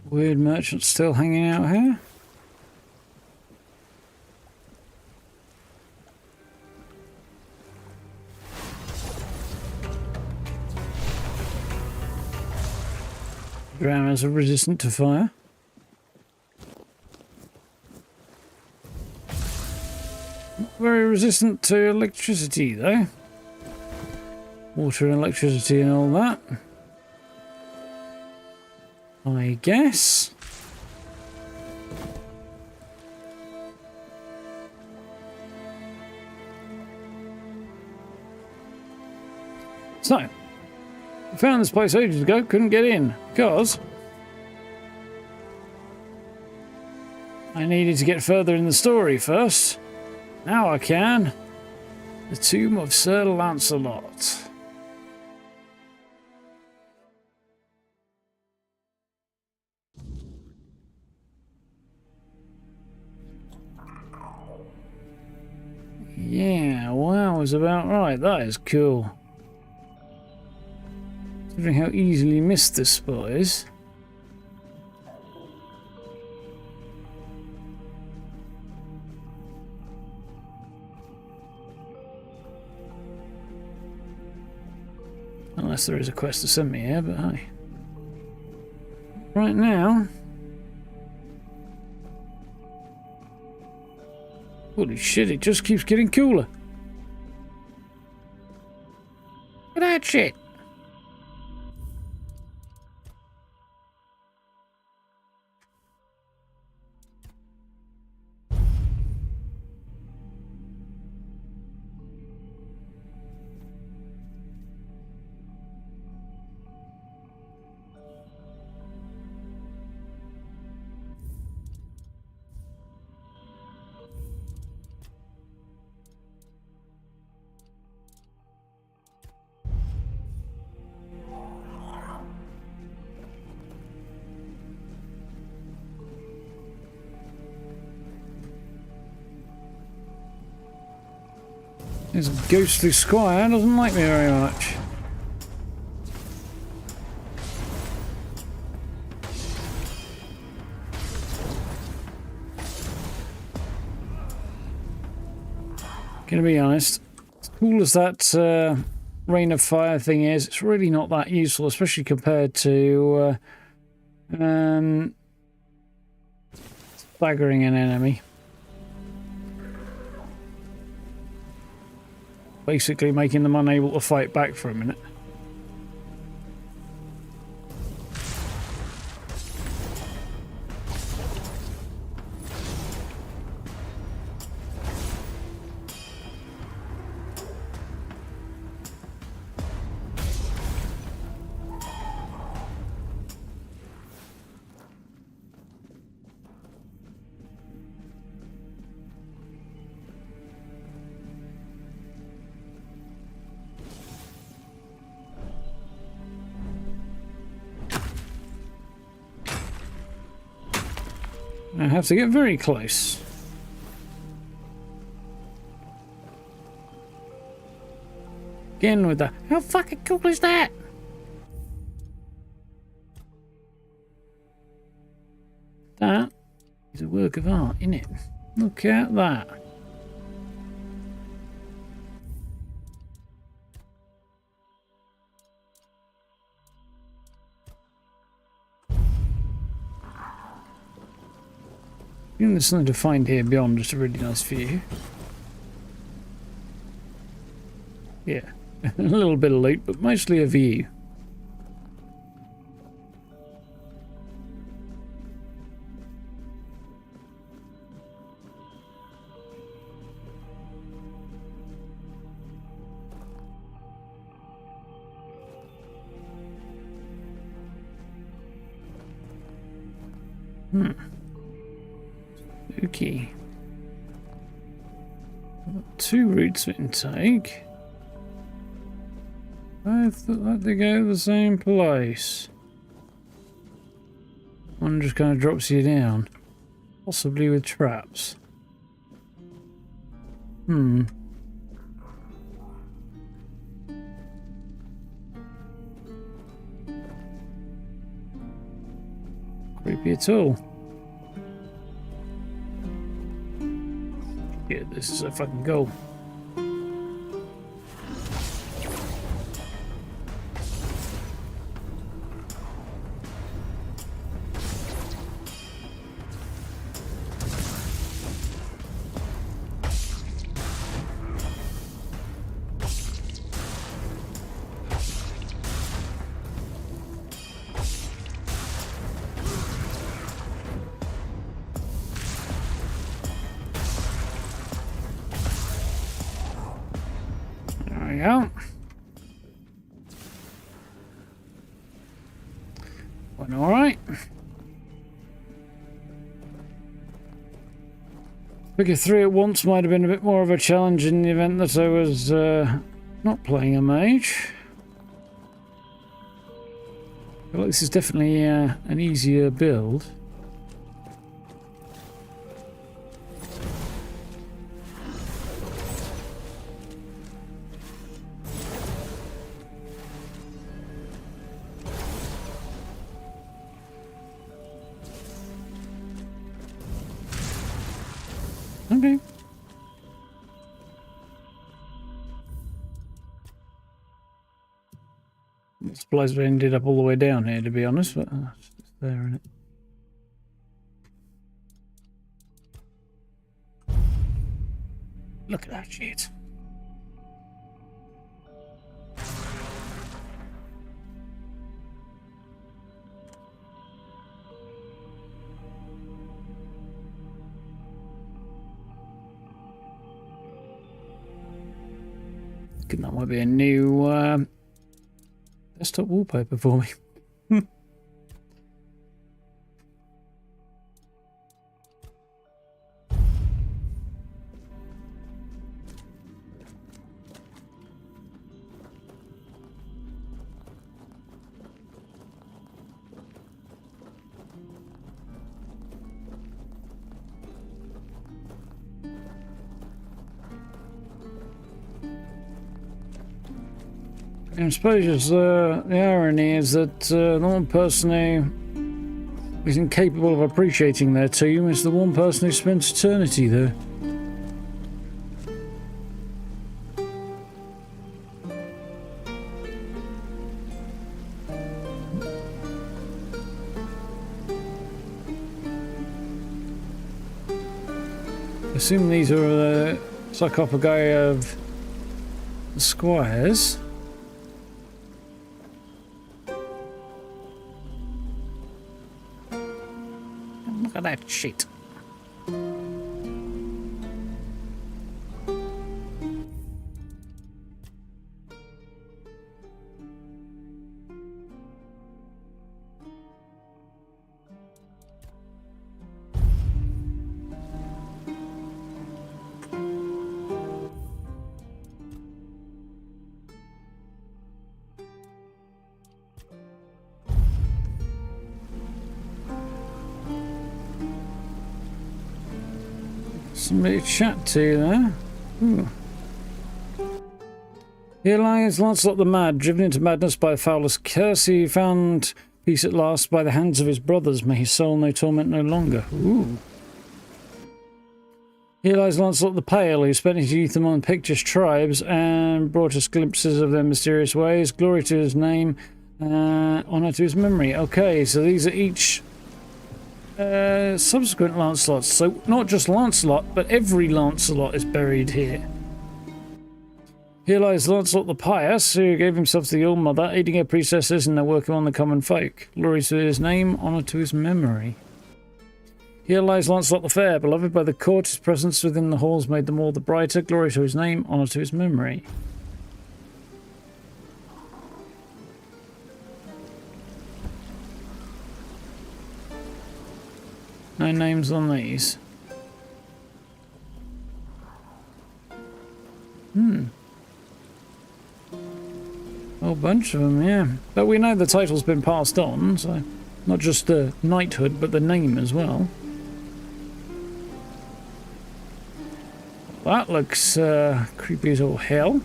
Weird merchant still hanging out here. Drowners are resistant to fire. Not very resistant to electricity though. Water and electricity and all that. I guess. So, I found this place ages ago, couldn't get in because I needed to get further in the story first. Now I can. The Tomb of Sir Lancelot. Yeah, wow, is about right. That is cool. Considering how easily missed this spot is. Unless there is a quest to send me here, but hey. Right now. Holy shit, it just keeps getting cooler. Look at that shit. This ghostly squire doesn't like me very much. Gonna be honest, as cool as that rain of fire thing is, it's really not that useful, especially compared to staggering an enemy. Basically making them unable to fight back for a minute. I have to get very close. Again with that. How fucking cool is that? That is a work of art, isn't it? Look at that. I think there's something to find here beyond just a really nice view. Yeah, a little bit of loot, but mostly a view. Okay. 2 routes of intake. I thought they go to the same place. One just kind of drops you down. Possibly with traps. Creepy at all. Yeah, this is a fucking goal. There we go. Went all right. Figure 3 at once might have been a bit more of a challenge in the event that I was not playing a mage. I feel like this is definitely an easier build. Okay. I'm surprised we ended up all the way down here, to be honest, but it's there, isn't it? Look at that shit. That might be a new desktop wallpaper for me. I suppose the irony is that the one person who is incapable of appreciating their tomb is the one person who spends eternity there. I assume these are the sarcophagi of the squires. Look at that shit. Somebody to chat to there. Ooh. Here lies Lancelot the Mad, driven into madness by the foulest curse. He found peace at last by the hands of his brothers. May his soul know torment no longer. Ooh. Here lies Lancelot the Pale, who spent his youth among pictish tribes and brought us glimpses of their mysterious ways. Glory to his name, honour to his memory. Okay, so these are each subsequent Lancelots. So not just Lancelot, but every Lancelot is buried here. Here lies Lancelot the Pious, who gave himself to the All Mother, aiding her priestesses in their work among the common folk. Glory to his name, honour to his memory. Here lies Lancelot the Fair, beloved by the court. His presence within the halls made them all the brighter. Glory to his name, honour to his memory. No names on these. A whole bunch of them, yeah. But we know the title's been passed on, so not just the knighthood, but the name as well. That looks creepy as all hell.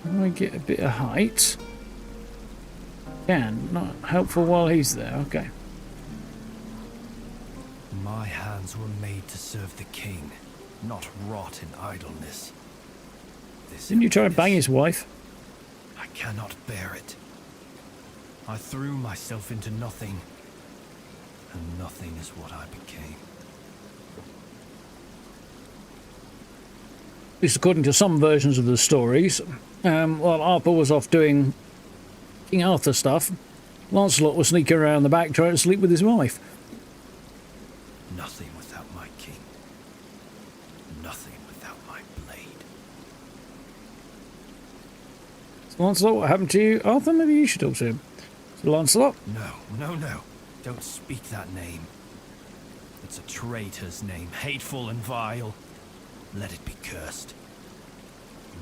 How do I get a bit of height? Can, not helpful while he's there, okay. My hands were made to serve the king, not rot in idleness. Didn't you try to bang his wife? I cannot bear it. I threw myself into nothing, and nothing is what I became. At least according to some versions of the stories, while Arthur was off doing King Arthur stuff, Lancelot was sneaking around the back trying to sleep with his wife. Nothing without my king. Nothing without my blade. So Lancelot, what happened to you? Arthur, maybe you should talk to him. So Lancelot? No. Don't speak that name. It's a traitor's name, hateful and vile. Let it be cursed.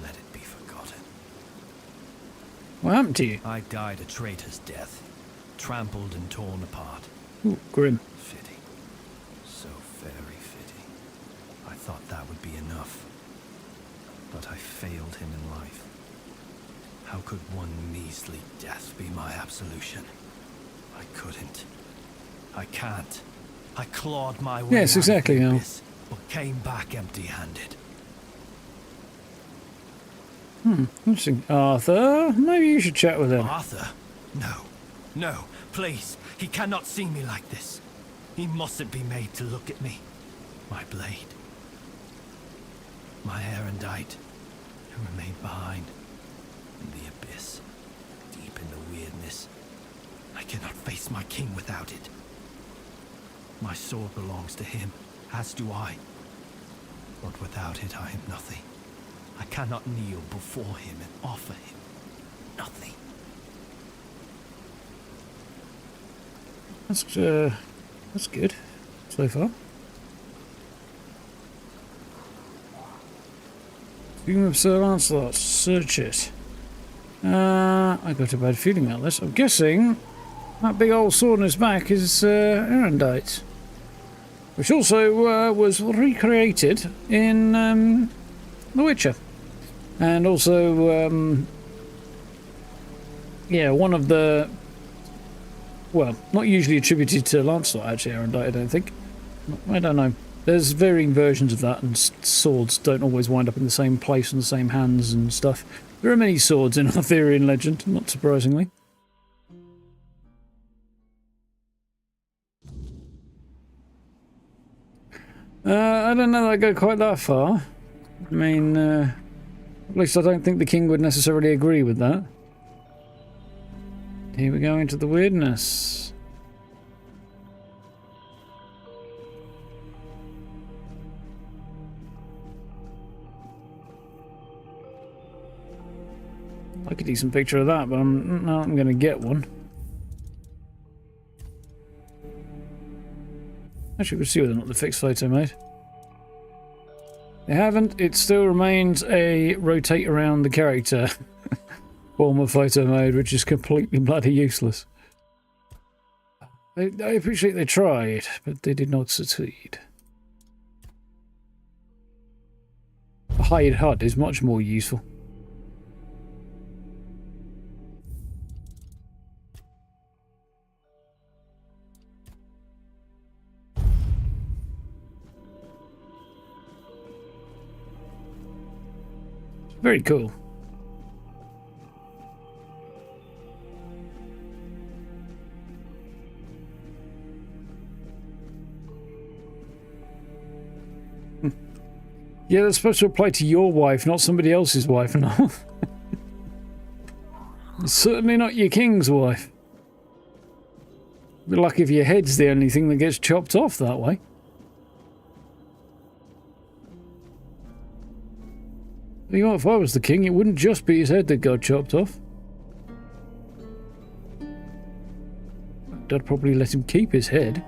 Let it be forgotten. What happened to you? I died a traitor's death, trampled and torn apart. Ooh, grim. Fitting. So very fitting. I thought that would be enough. But I failed him in life. How could one measly death be my absolution? I couldn't. I can't. I clawed my way Yes, exactly, out of the yeah. abyss, but came back empty-handed. Interesting. Arthur, maybe you should chat with him. Arthur? No, please. He cannot see me like this. He mustn't be made to look at me. My blade. My erendite, who remained behind. In the abyss. Deep in the weirdness. I cannot face my king without it. My sword belongs to him, as do I. But without it, I am nothing. I cannot kneel before him and offer him nothing. That's good so far. Tomb of Sir Lancelot, search it. I got a bad feeling about this. I'm guessing that big old sword on his back is erendite, which also was recreated in The Witcher, and also yeah, one of the, well, not usually attributed to Lancelot, actually, erendite, I don't think. I don't know. There's varying versions of that, and swords don't always wind up in the same place in the same hands and stuff. There are many swords in Arthurian legend, not surprisingly. I don't know that I go quite that far. I mean, at least I don't think the king would necessarily agree with that. Here we go into the Wyrdness. Like a decent picture of that, but I'm not going to get one. Actually, we'll see whether or not the fixed photo made. They haven't. It still remains a rotate around the character form of photo mode, which is completely bloody useless. I appreciate they tried, but they did not succeed. A hide HUD is much more useful. Very cool. Yeah, that's supposed to apply to your wife, not somebody else's wife. No. It's certainly not your king's wife. Be lucky if your head's the only thing that gets chopped off that way. You know, if I was the king, it wouldn't just be his head that got chopped off. I'd probably let him keep his head.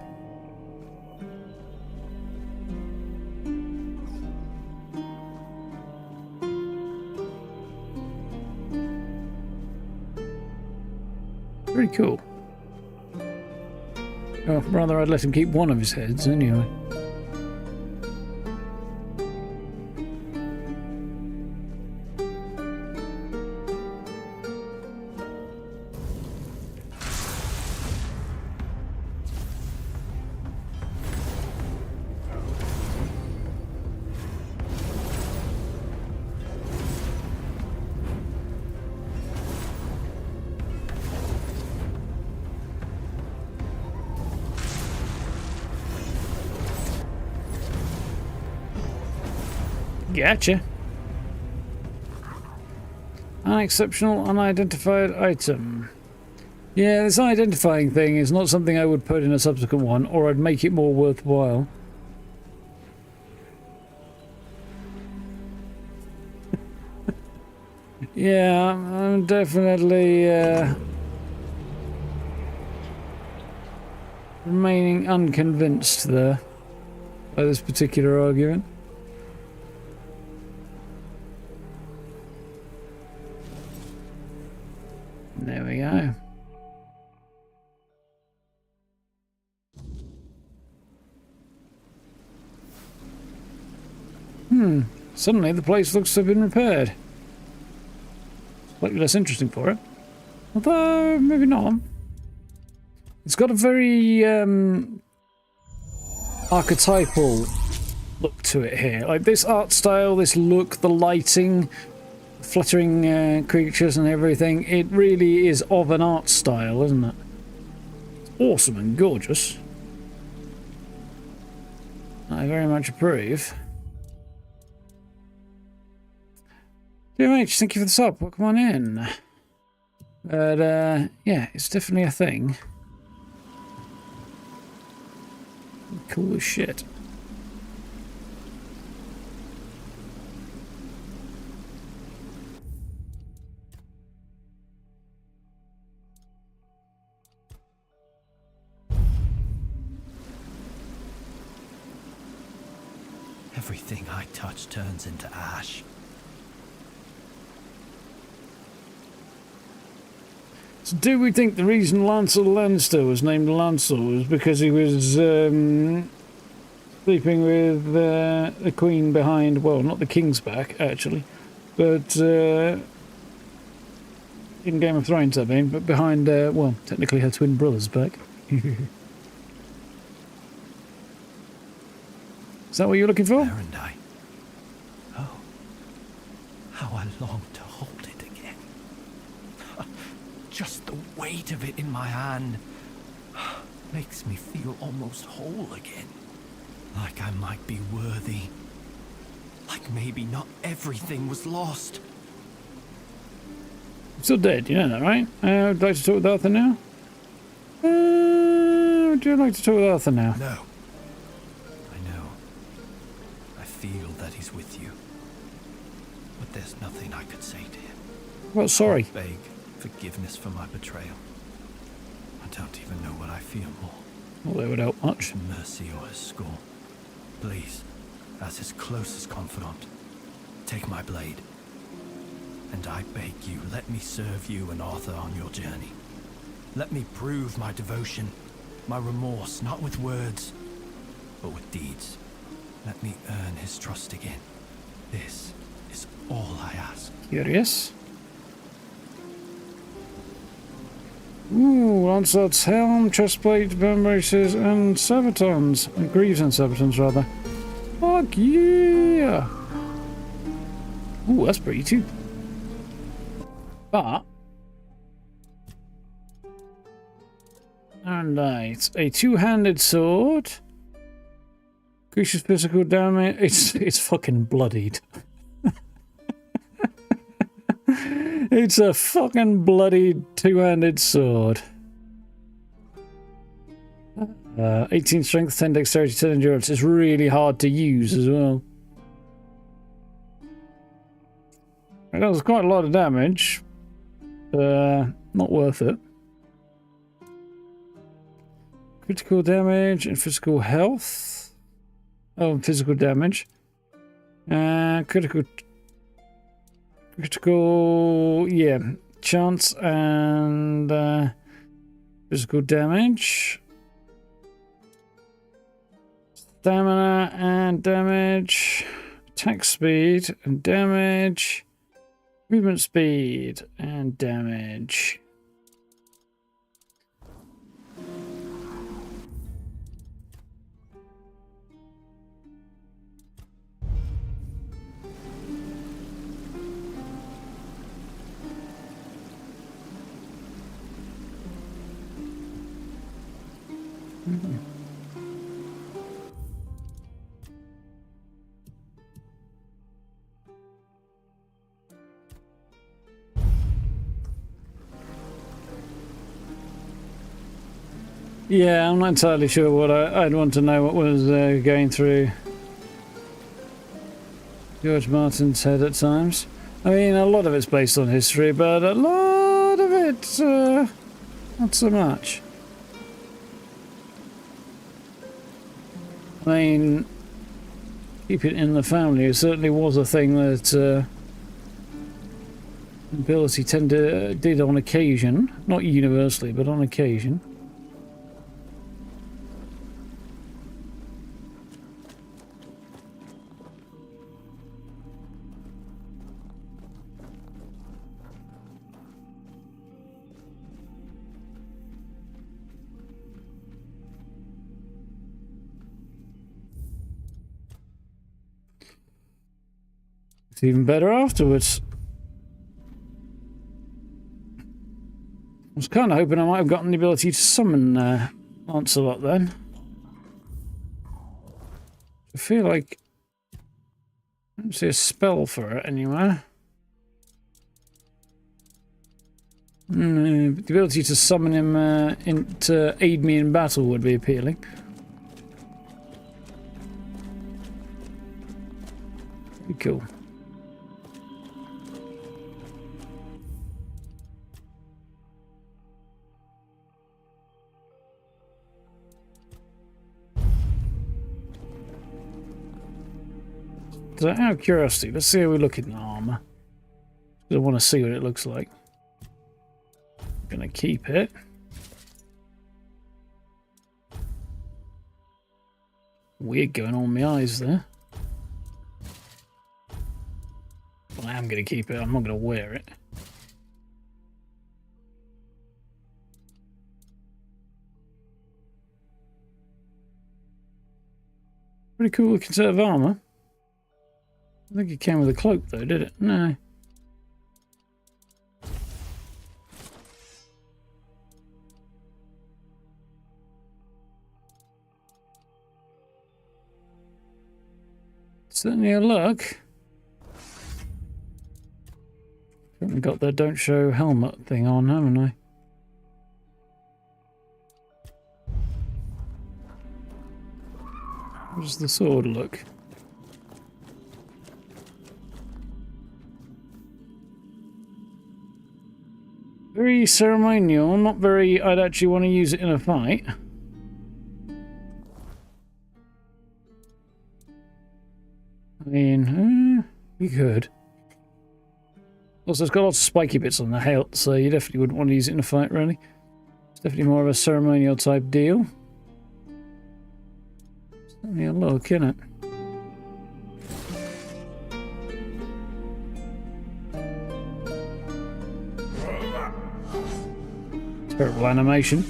Very cool. Oh, rather I'd let him keep one of his heads anyway. Gotcha. Unexceptional, unidentified item. Yeah, this identifying thing is not something I would put in a subsequent one, or I'd make it more worthwhile. Yeah, I'm definitely remaining unconvinced there by this particular argument. There we go. Suddenly the place looks to have been repaired. Slightly less interesting for it. Although, maybe not. It's got a very archetypal look to it here. Like this art style, this look, the lighting, fluttering creatures and everything. It really is of an art style, isn't it? It's awesome and gorgeous. I very much approve. DMH, thank you for the sub. Welcome on in. But yeah, it's definitely a thing. Cool as shit. Everything I touch turns into ash. So do we think the reason Lancel Lannister was named Lancel was because he was sleeping with the queen behind, well, not the king's back, actually, but in Game of Thrones, I mean, but behind, well, technically her twin brother's back. Is that what you're looking for? Where and I? Oh, how I long to hold it again. Just the weight of it in my hand makes me feel almost whole again. Like I might be worthy. Like maybe not everything was lost. I'm still dead, you know that, right? Would you like to talk with Arthur now? Would you like to talk with Arthur now? No. Feel that he's with you, but there's nothing I could say to him. Well, sorry. I beg forgiveness for my betrayal. I don't even know what I feel more. Well, that would help much. Mercy or his scorn. Please, as his closest confidant, take my blade. And I beg you, let me serve you and Arthur on your journey. Let me prove my devotion, my remorse, not with words, but with deeds. Let me earn his trust again. This is all I ask. Curious. Ooh, Lancelot's helm, chestplate, bone braces, and sabatons. And greaves and sabatons, rather. Fuck yeah! Ooh, that's pretty too. But... Alright, a two-handed sword. Increases physical damage. It's fucking bloodied. It's a fucking bloodied two-handed sword. 18 strength, 10 dexterity, 10 endurance. It's really hard to use as well. It does quite a lot of damage. Not worth it. Critical damage and physical health. Oh, physical damage. Critical, yeah, chance and physical damage. Stamina and damage. Attack speed and damage. Movement speed and damage. Yeah, I'm not entirely sure what I'd want to know what was going through George Martin's head at times. I mean, a lot of it's based on history, but a lot of it, not so much. I mean, keep it in the family. It certainly was a thing that nobility did on occasion. Not universally, but on occasion. It's even better afterwards. I was kind of hoping I might have gotten the ability to summon Lancelot then. I feel like I don't see a spell for it anywhere. The ability to summon him to aid me in battle would be appealing. Pretty cool. So out of curiosity, let's see how we look in armor. I want to see what it looks like. I'm gonna keep it. Weird going on my eyes there. Well, I am gonna keep it. I'm not gonna wear it. Pretty cool looking set of armor. I think it came with a cloak though, did it? No. Certainly a look. Haven't got the don't show helmet thing on, haven't I? How does the sword look? Very ceremonial, not very I'd actually want to use it in a fight. I mean, you could. Also, it's got lots of spiky bits on the hilt, so you definitely wouldn't want to use it in a fight, really. It's definitely more of a ceremonial type deal. Certainly a look, innit? Terrible animation.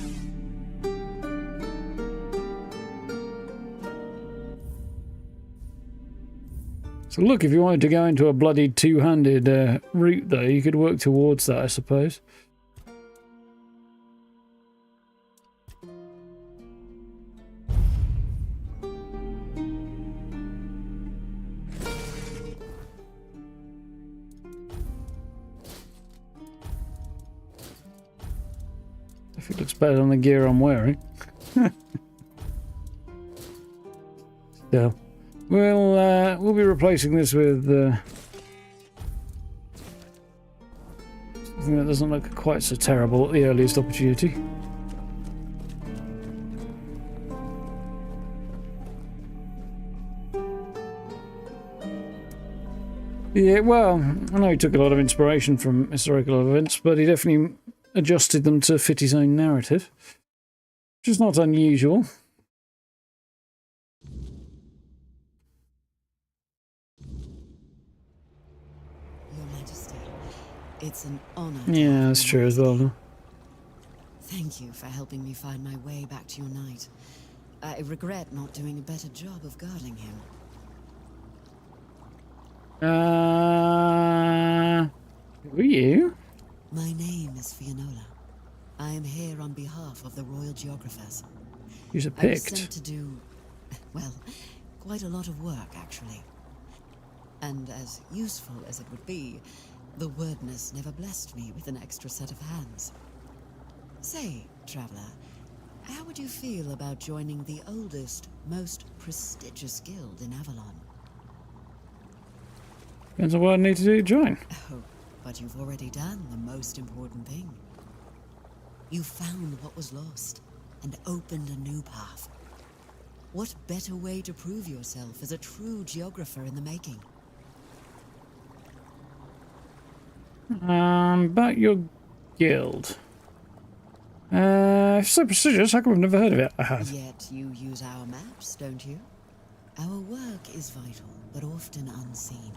So look, if you wanted to go into a bloody two-handed route though, you could work towards that, I suppose. If it looks better than the gear I'm wearing. So, we'll be replacing this with anything that doesn't look quite so terrible at the earliest opportunity. Yeah, well, I know he took a lot of inspiration from historical events, but he definitely adjusted them to fit his own narrative, which is not unusual. Your Majesty, it's an honor. Yeah, that's true as well. Huh? Thank you for helping me find my way back to your knight. I regret not doing a better job of guarding him. Who are you? My name is Fionola. I am here on behalf of the Royal Geographers. You're I was picked. sent to do, well, quite a lot of work, actually. And as useful as it would be, the Wyrdness never blessed me with an extra set of hands. Say, traveler, how would you feel about joining the oldest, most prestigious guild in Avalon? Depends on what I need to do to join. Oh, but you've already done the most important thing. You found what was lost and opened a new path. What better way to prove yourself as a true geographer in the making? About your guild. If so prestigious, how come I've never heard of it? I have. Yet you use our maps, don't you? Our work is vital, but often unseen.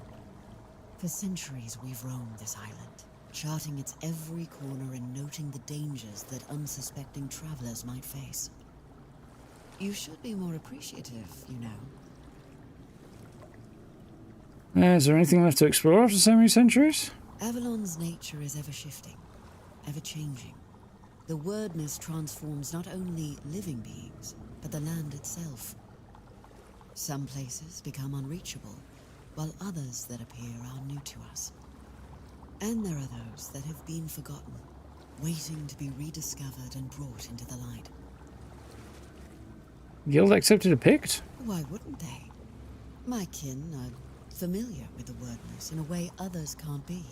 For centuries we've roamed this island, charting its every corner and noting the dangers that unsuspecting travelers might face. You should be more appreciative, you know. Is there anything left to explore after so many centuries? Avalon's nature is ever-shifting, ever-changing. The Wyrdness transforms not only living beings, but the land itself. Some places become unreachable, while others that appear are new to us. And there are those that have been forgotten, waiting to be rediscovered and brought into the light. Guild accepted a Pict? Why wouldn't they? My kin are familiar with the Wyrdness in a way others can't be.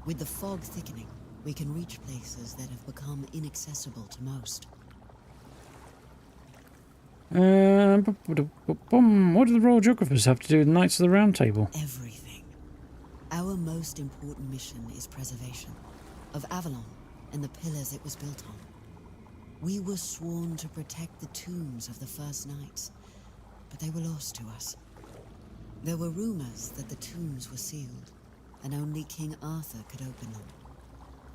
With the fog thickening, we can reach places that have become inaccessible to most. What do the Royal Geographers have to do with Knights of the Round Table? Everything. Our most important mission is preservation of Avalon and the pillars it was built on. We were sworn to protect the tombs of the first knights, but they were lost to us. There were rumors that the tombs were sealed, and only King Arthur could open them.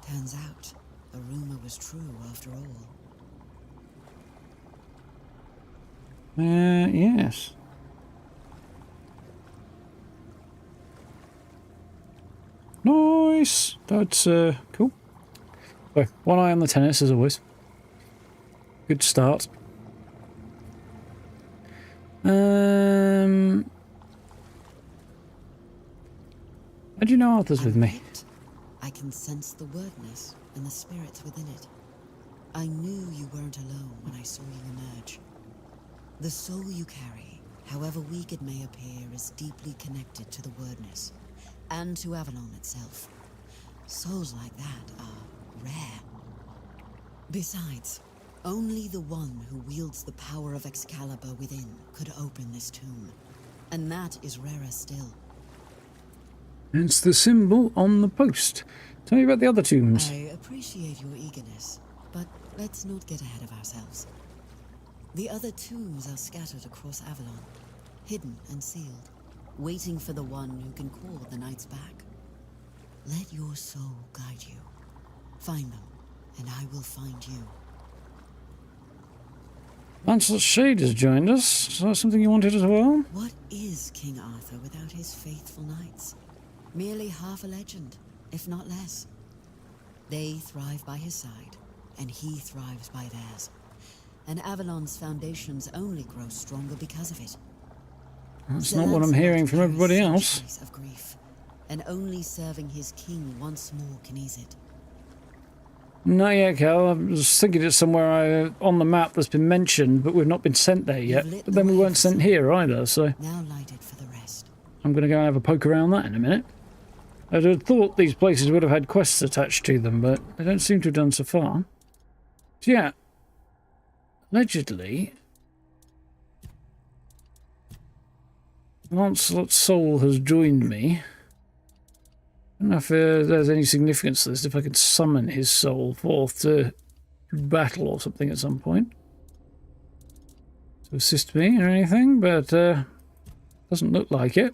Turns out, the rumor was true after all. Yes. Nice! That's, cool. So, one eye on the tennis, as always. Good start. How do you know Arthur's with me? I can sense the Wyrdness and the spirits within it. I knew you weren't alone when I saw you emerge. The soul you carry, however weak it may appear, is deeply connected to the Wyrdness, and to Avalon itself. Souls like that are rare. Besides, only the one who wields the power of Excalibur within could open this tomb, and that is rarer still. It's the symbol on the post. Tell me about the other tombs. I appreciate your eagerness, but let's not get ahead of ourselves. The other tombs are scattered across Avalon, hidden and sealed, waiting for the one who can call the knights back. Let your soul guide you. Find them, and I will find you. Lancelot Shade has joined us. Is that something you wanted as well? What is King Arthur without his faithful knights? Merely half a legend, if not less. They thrive by his side, and he thrives by theirs. And Avalon's foundations only grow stronger because of it. That's not what I'm hearing from everybody else. Of grief, and only serving his king once more can ease it. Not yet, Cal. I was thinking it's somewhere on the map that's been mentioned, but we've not been sent there yet. But then we weren't sent here either, so now lighted for the rest. I'm going to go and have a poke around that in a minute. I'd have thought these places would have had quests attached to them, but they don't seem to have done so far. So yeah, allegedly, Lancelot's soul has joined me. I don't know if there's any significance to this, if I can summon his soul forth to battle or something at some point. To assist me or anything, but doesn't look like it.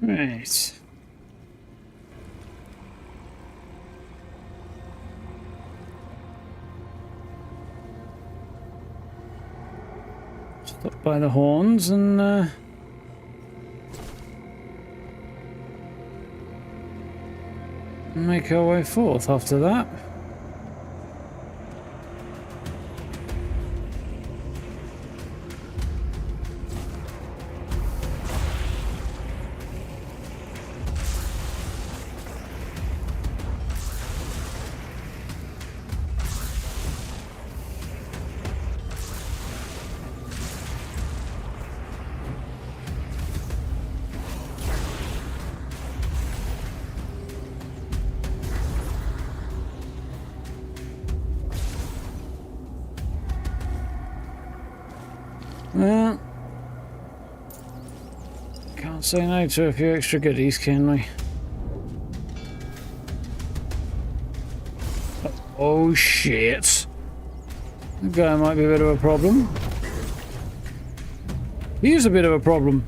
Right. Stop by the horns and make our way forth after that. Well, can't say no to a few extra goodies, can we? Oh shit. That guy might be a bit of a problem. He is a bit of a problem.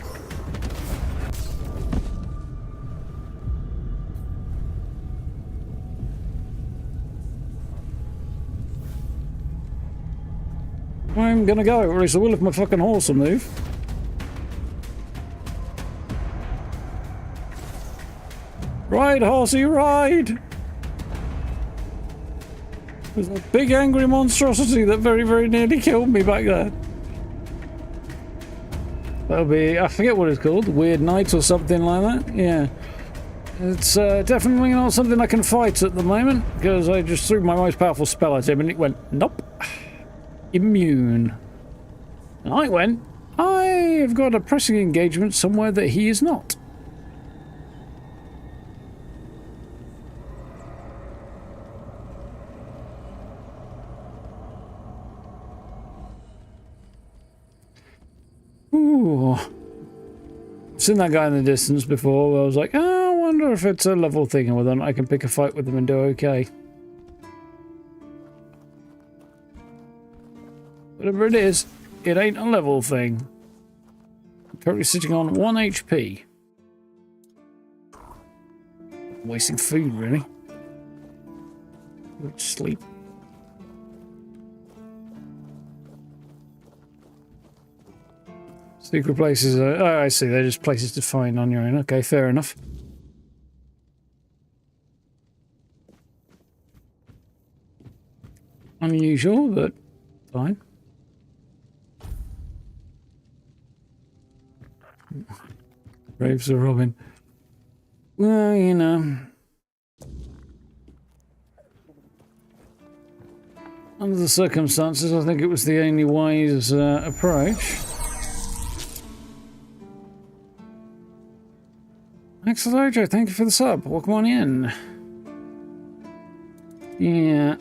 I'm gonna go, or at least I will if my fucking horse will move. Ride, horsey, ride! There's a big angry monstrosity that very, very nearly killed me back there. That'll be, I forget what it's called, Weird Night or something like that. Yeah. It's definitely not something I can fight at the moment, because I just threw my most powerful spell at him and it went, nope. Immune. And I went, I've got a pressing engagement somewhere that he is not. Ooh. Seen that guy in the distance before where I was like, oh, I wonder if it's a level thing or whether I can pick a fight with him and do okay. Whatever it is, it ain't a level thing. I'm currently sitting on 1 HP. I'm wasting food, really. Go to sleep. Secret places are... Oh, I see. They're just places to find on your own. Okay, fair enough. Unusual, but fine. Graves of Robin. Well, you know. Under the circumstances, I think it was the only wise approach. Axelojo, thank you for the sub. Welcome on in. Yeah.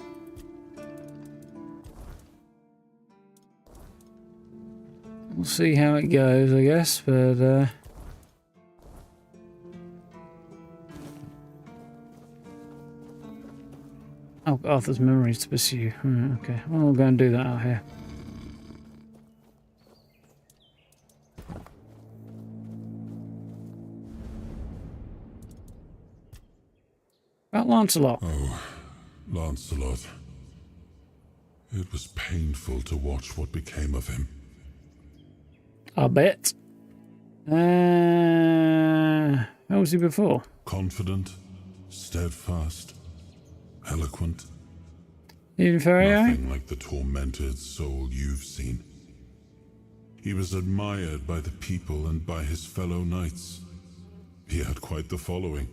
We'll see how it goes, I guess, but oh, Arthur's memories to pursue. Okay, well, we'll go and do that out here. About Lancelot. Oh, Lancelot. It was painful to watch what became of him. I bet. How was he before? Confident, steadfast, eloquent. Even Ferrier? Nothing like the tormented soul you've seen. He was admired by the people and by his fellow knights. He had quite the following,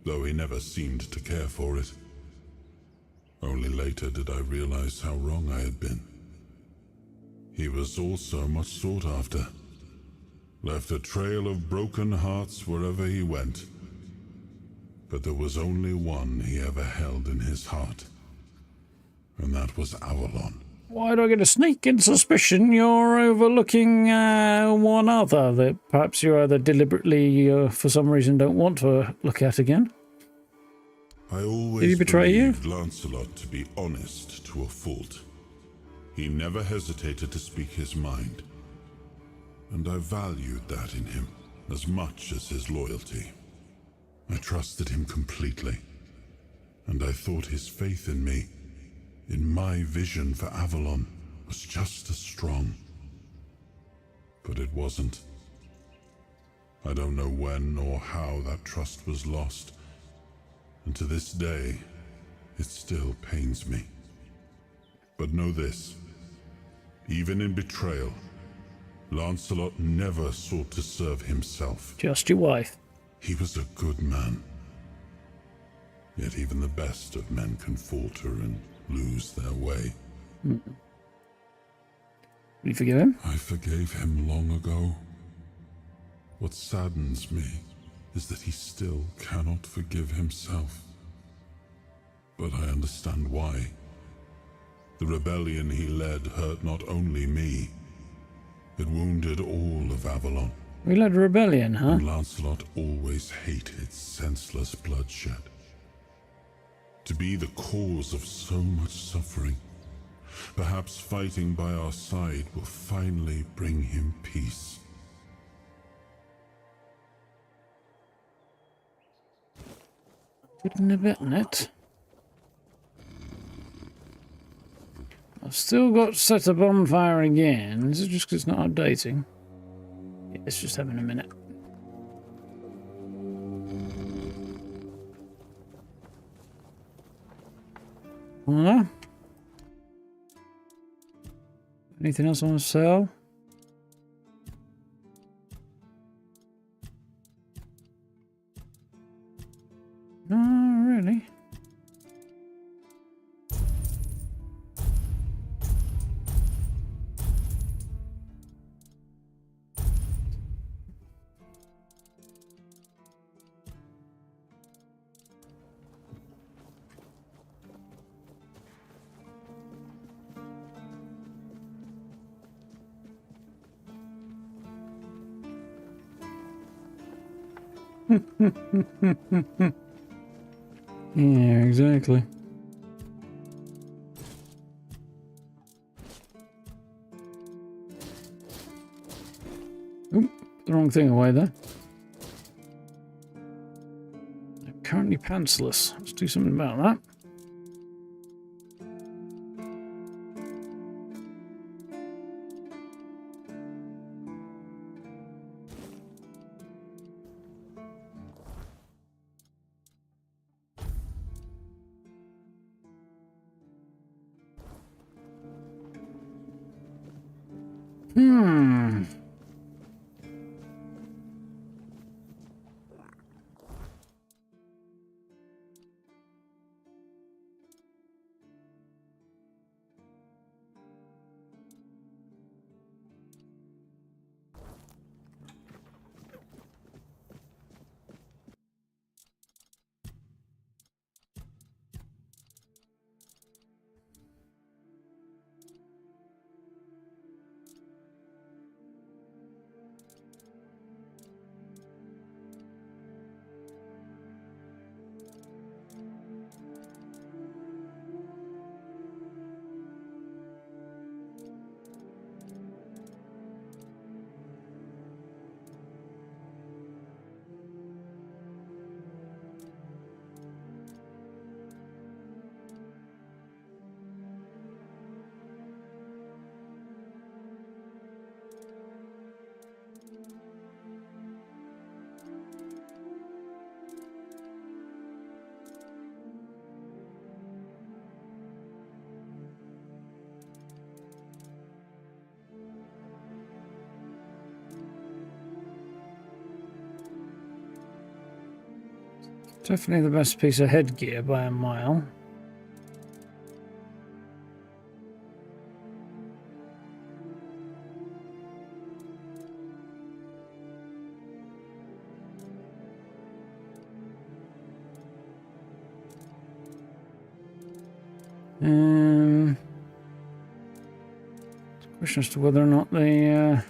though he never seemed to care for it. Only later did I realize how wrong I had been. He was also much sought after. Left a trail of broken hearts wherever he went. But there was only one he ever held in his heart. And that was Avalon. Why do I get a sneaking suspicion you're overlooking one other that perhaps you either deliberately for some reason don't want to look at again? I always Did he betray you? believed Lancelot to be honest to a fault. He never hesitated to speak his mind. And I valued that in him as much as his loyalty. I trusted him completely. And I thought his faith in me, in my vision for Avalon, was just as strong. But it wasn't. I don't know when or how that trust was lost. And to this day, it still pains me. But know this, even in betrayal, Lancelot never sought to serve himself. Just your wife. He was a good man. Yet even the best of men can falter and lose their way. Will you forgive him? I forgave him long ago. What saddens me is that he still cannot forgive himself. But I understand why. The rebellion he led hurt not only me, it wounded all of Avalon. We led a rebellion, huh? And Lancelot always hated senseless bloodshed. To be the cause of so much suffering, perhaps fighting by our side will finally bring him peace. Putting a bit on it. I've still got set a bonfire again. Is it just because it's not updating? Yeah, it's just having a minute. Voila. Anything else I want to sell? No, really. Yeah, exactly. Oop, the wrong thing away there. I'm currently pantsless. Let's do something about that. Definitely the best piece of headgear by a mile. Question as to whether or not the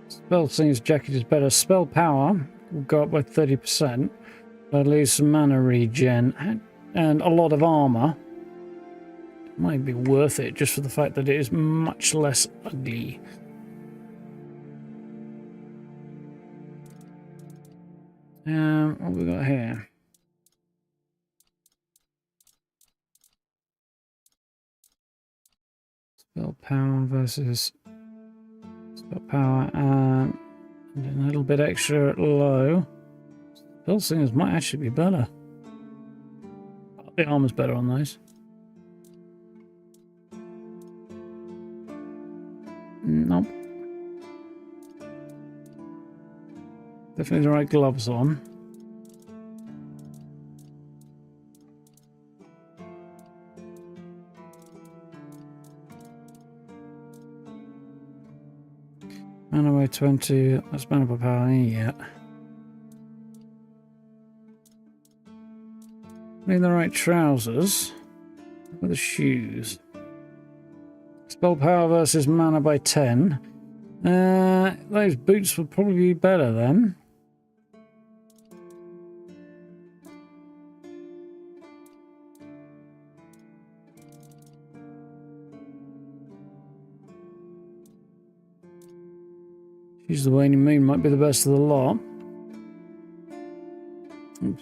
spell singer's jacket is better. Spell power will go up by 30%. But lose some mana regen and a lot of armor. It might be worth it just for the fact that it is much less ugly. What have we got here? Spell power versus spell power, and a little bit extra at low. Spell singers might actually be better. The armor's better on those. Nope. Definitely the right gloves on. Mana by 20, that's mana by power, yeah. Need the right trousers. What are the shoes? Spell power versus mana by 10. Those boots would probably be better then. Use the waning moon might be the best of the lot.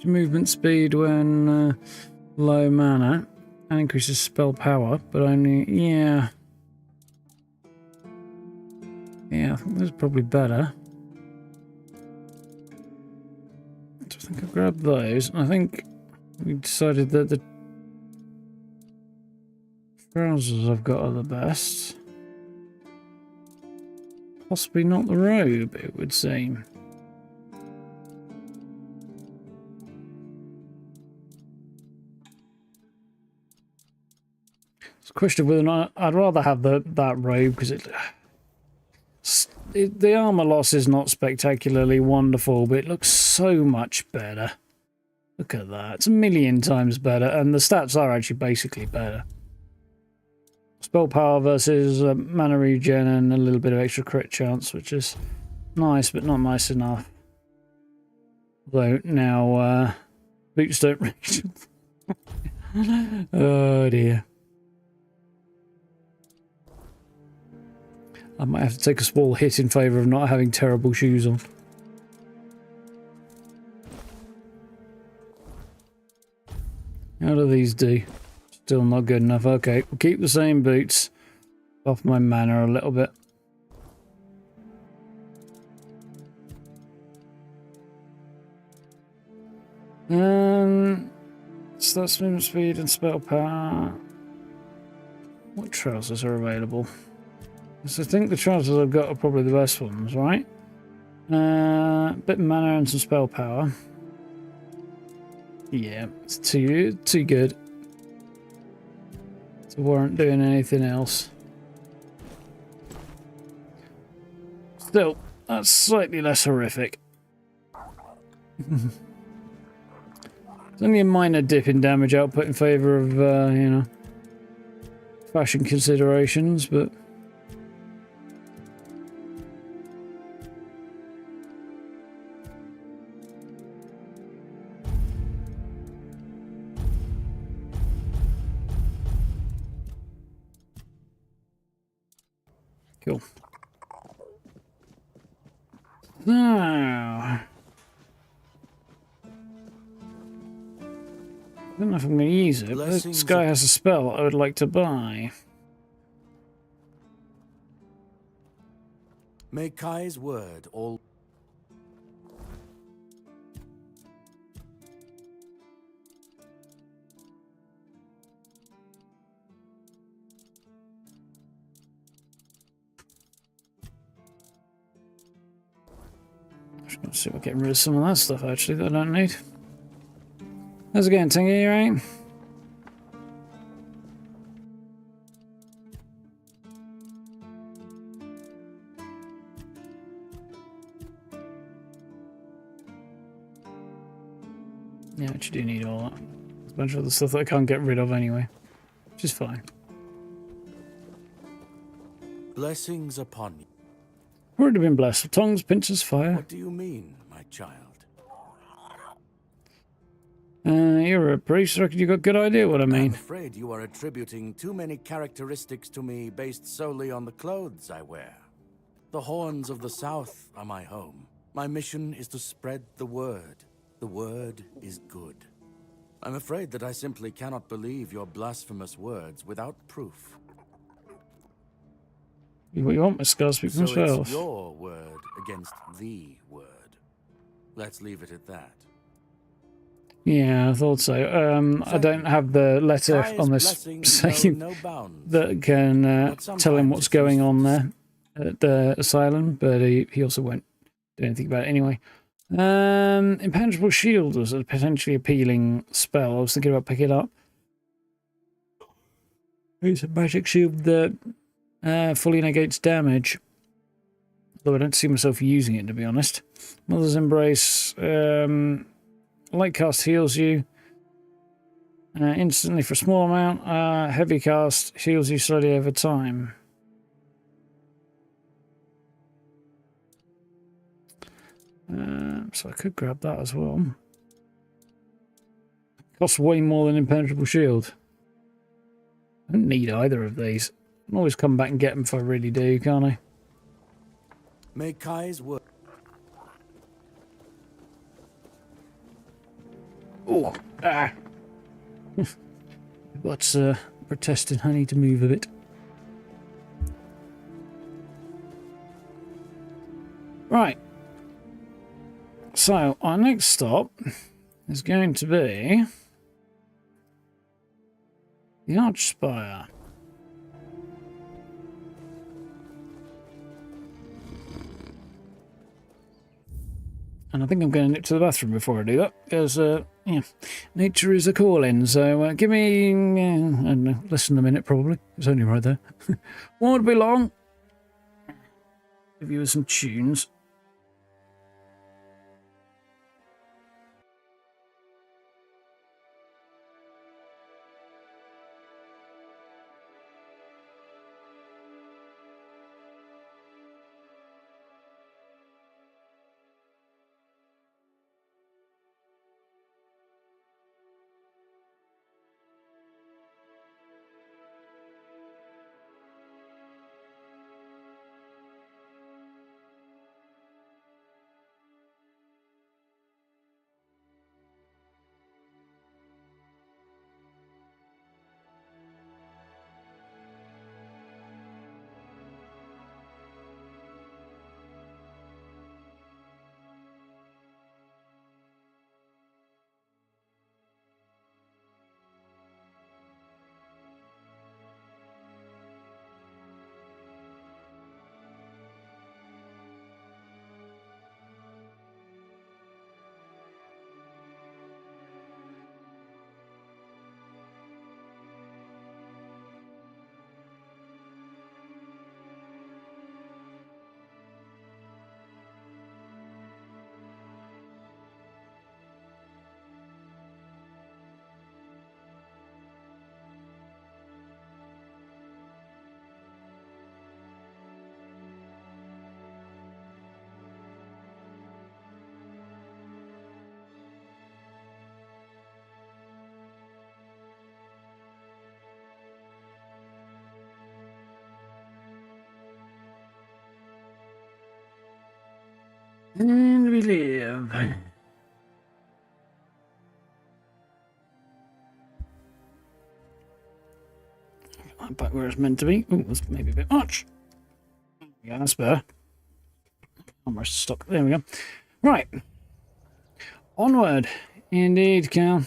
Movement speed when low mana and increases spell power, but only yeah, I think that's probably better. So I think I'll grab those. I think we decided that the trousers I've got are the best. Possibly not the robe, it would seem. It's a question of whether or not I'd rather have that robe because the armor loss is not spectacularly wonderful, but it looks so much better. Look at that. It's a million times better, and the stats are actually basically better. Spell power versus mana regen and a little bit of extra crit chance, which is nice, but not nice enough. Though now boots don't reach. Oh dear. I might have to take a small hit in favour of not having terrible shoes on. How do these do? Still not good enough. Okay, we'll keep the same boots. Off my mana a little bit. So that's movement speed and spell power. What trousers are available? So I think the trousers I've got are probably the best ones, right? Bit of mana and some spell power. Yeah, it's too good to warrant doing anything else. Still, that's slightly less horrific. It's only a minor dip in damage output in favour of, you know, fashion considerations, but... Cool. Now, I don't know if I'm going to use it, but this guy has a spell I would like to buy. May Kai's word all... Let's see if we're getting rid of some of that stuff actually that I don't need. How's it going, Tingy? You right? Yeah, but you do need all that. There's a bunch of other stuff that I can't get rid of anyway, which is fine. Blessings upon you. Already been blessed with tongues, pincers, fire. What do you mean, my child? You're a priest. I reckon you got a good idea what I I'm mean. afraid you are attributing too many characteristics to me based solely on the clothes I wear. The horns of the south are my home. My mission is to spread the word. The word is good. I'm afraid that I simply cannot believe your blasphemous words without proof. What you want, Miss Speak for So myself. it's your word against the word. Let's leave it at that. Yeah, I thought so. I don't have the letter on this saying that can tell him what's going on there at the asylum, but he also won't do anything about it anyway. Impenetrable shield was a potentially appealing spell. I was thinking about picking it up. It's a magic shield that fully negates damage. Though I don't see myself using it, to be honest. Mother's Embrace. Light cast heals you instantly for a small amount. Heavy cast heals you slowly over time. So I could grab that as well. Costs way more than Impenetrable Shield. I don't need either of these. I can always come back and get them if I really do, can't I? May Kai's word. Oh, ah. What's protesting? I need to move a bit. Right. So our next stop is going to be the Archspire. And I think I'm going to nip to the bathroom before I do that, because, yeah, nature is a calling. So give me, I don't know, less than a minute probably. It's only right there. Won't be long. Give you some tunes. And we live. I'm back where it's meant to be. Ooh, that's maybe a bit much. Yeah, that's better. Almost stuck. There we go. Right. Onward. Indeed, Cal.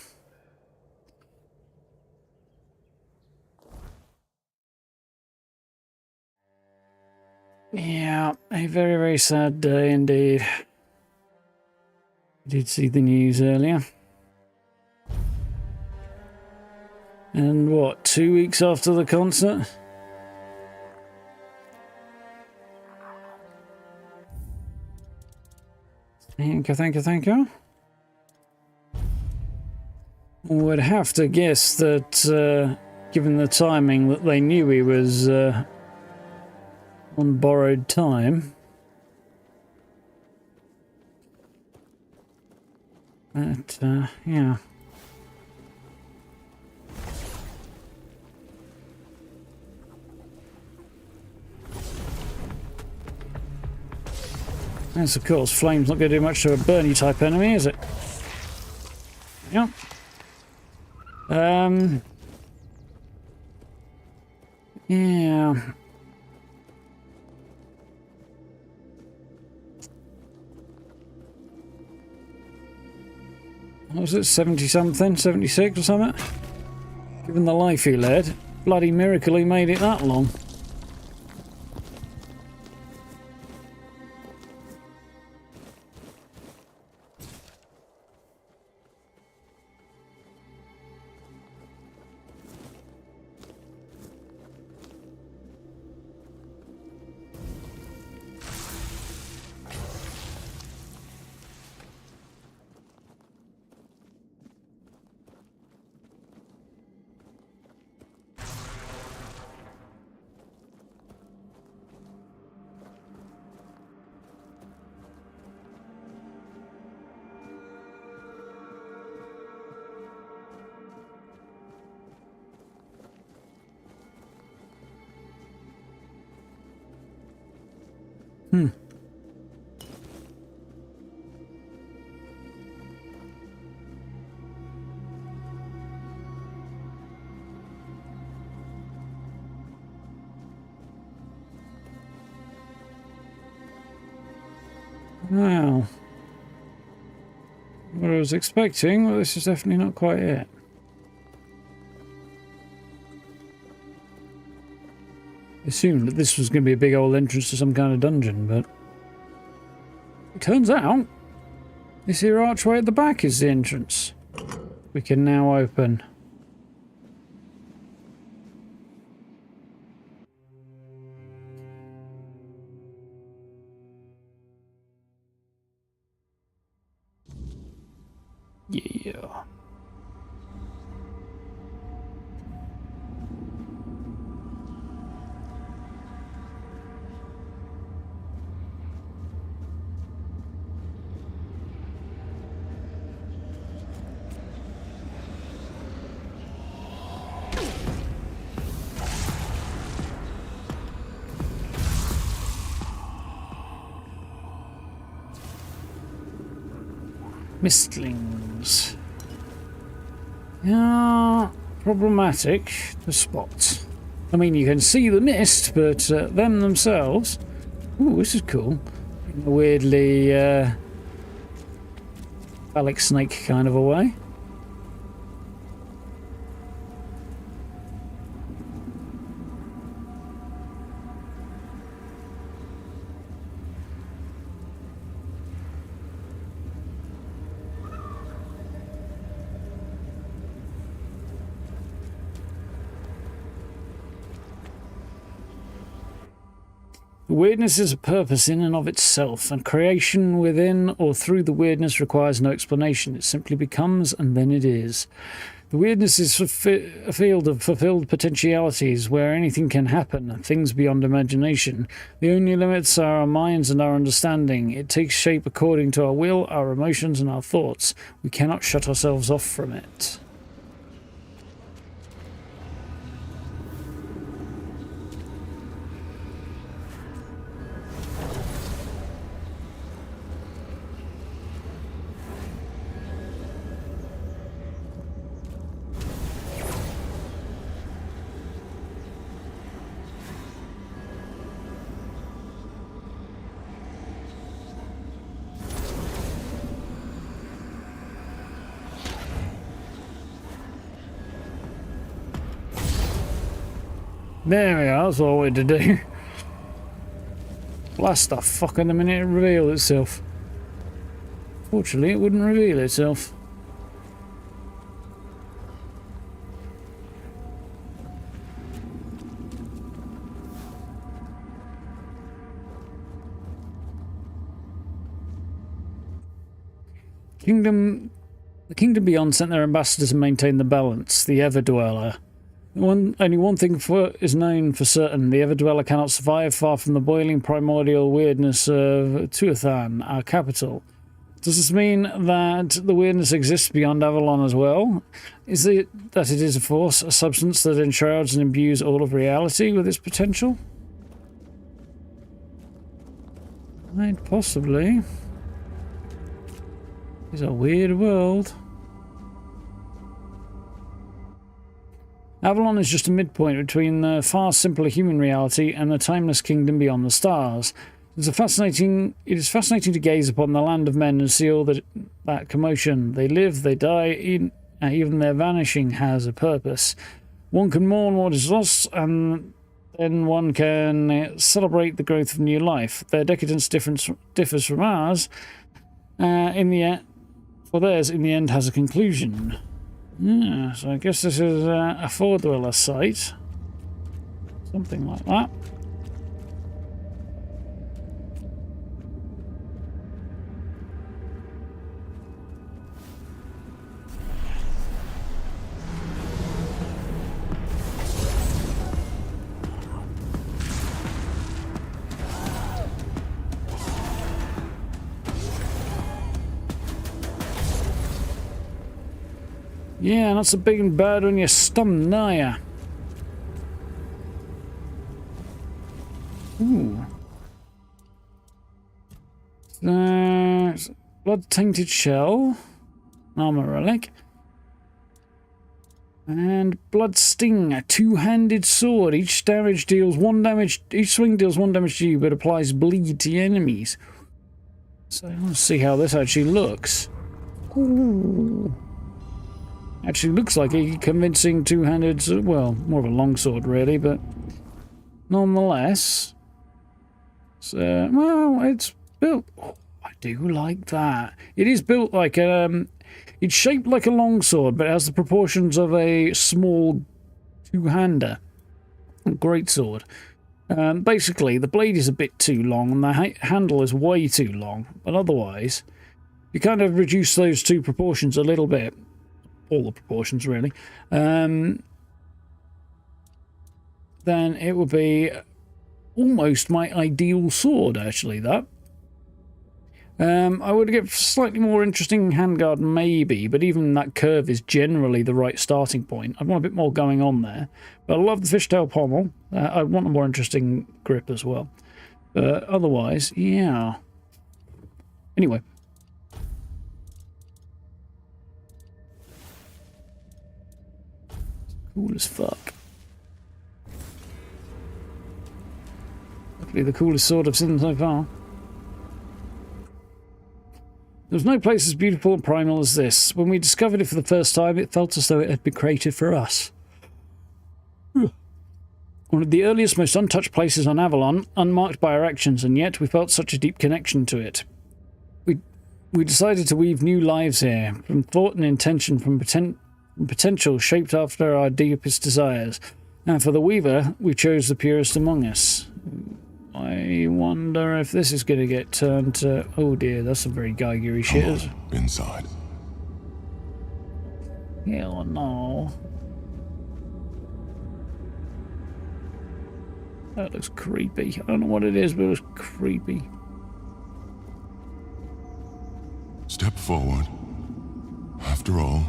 Yeah, a very, very sad day indeed. I did see the news earlier. And what, 2 weeks after the concert? Thank you, thank you, thank you. Would have to guess that, given the timing, that they knew he was on borrowed time. But, yeah. Yes, of course, flame's not going to do much to a burny type enemy, is it? Yep. Yeah. What was it, 70-something? 76 or something? Given the life he led, bloody miracle he made it that long. Wow. What I was expecting, well, this is definitely not quite it. I assumed that this was going to be a big old entrance to some kind of dungeon, but it turns out this here archway at the back is the entrance. We can now open. Yeah. Mistlings. Yeah, problematic to spot. I mean, you can see the mist, but them themselves... Ooh, this is cool. In a weirdly phallic snake kind of a way. Weirdness is a purpose in and of itself, and creation within or through the weirdness requires no explanation. It simply becomes, and then it is. The weirdness is a field of fulfilled potentialities where anything can happen, things beyond imagination. The only limits are our minds and our understanding. It takes shape according to our will, our emotions, and our thoughts. We cannot shut ourselves off from it. There we are, that's what I wanted to do. Blast the fuck in the minute it revealed itself. Fortunately, it wouldn't reveal itself. The kingdom beyond sent their ambassadors to maintain the balance. The Ever-Dweller. Only one thing is known for certain. The Ever-Dweller cannot survive far from the boiling primordial weirdness of Tuathan, our capital. Does this mean that the weirdness exists beyond Avalon as well? Is it that it is a force, a substance that enshrouds and imbues all of reality with its potential? Quite possibly. It's a weird world. Avalon is just a midpoint between the far simpler human reality and the timeless kingdom beyond the stars. It is fascinating to gaze upon the land of men and see all that commotion. They live, they die, even their vanishing has a purpose. One can mourn what is lost, and then one can celebrate the growth of new life. Their decadence differs from ours. For theirs, in the end, has a conclusion. Yeah, so I guess this is a Fore-Dweller site. Something like that. Yeah, not so big and bad when you're stunned, are ya? Ooh. Blood-tainted shell. Armor relic. And blood sting, a two-handed sword. Each swing deals 1 damage to you, but applies bleed to enemies. So let's see how this actually looks. Ooh. Actually looks like a convincing two-handed, well, more of a longsword really, but nonetheless. So, well, it's built. Oh, I do like that. It is built like it's shaped like a longsword, but it has the proportions of a small two-hander. Greatsword. Basically, the blade is a bit too long, and the handle is way too long. But otherwise, you kind of reduce those two proportions a little bit. All the proportions, really. Then it would be almost my ideal sword, actually, that. I would get slightly more interesting handguard, maybe, but even that curve is generally the right starting point. I want a bit more going on there. But I love the fishtail pommel. I want a more interesting grip as well. Otherwise, yeah. Anyway. Cool as fuck. Luckily the coolest sword I've seen so far. There's no place as beautiful and primal as this. When we discovered it for the first time, it felt as though it had been created for us. One of the earliest, most untouched places on Avalon, unmarked by our actions, and yet we felt such a deep connection to it. We decided to weave new lives here, from thought and intention, from potential shaped after our deepest desires. And for the Weaver, we chose the purest among us. I wonder if this is going to get turned to... Oh dear, that's some very Geigery shit. Inside. Hell no. That looks creepy. I don't know what it is, but it looks creepy. Step forward. After all,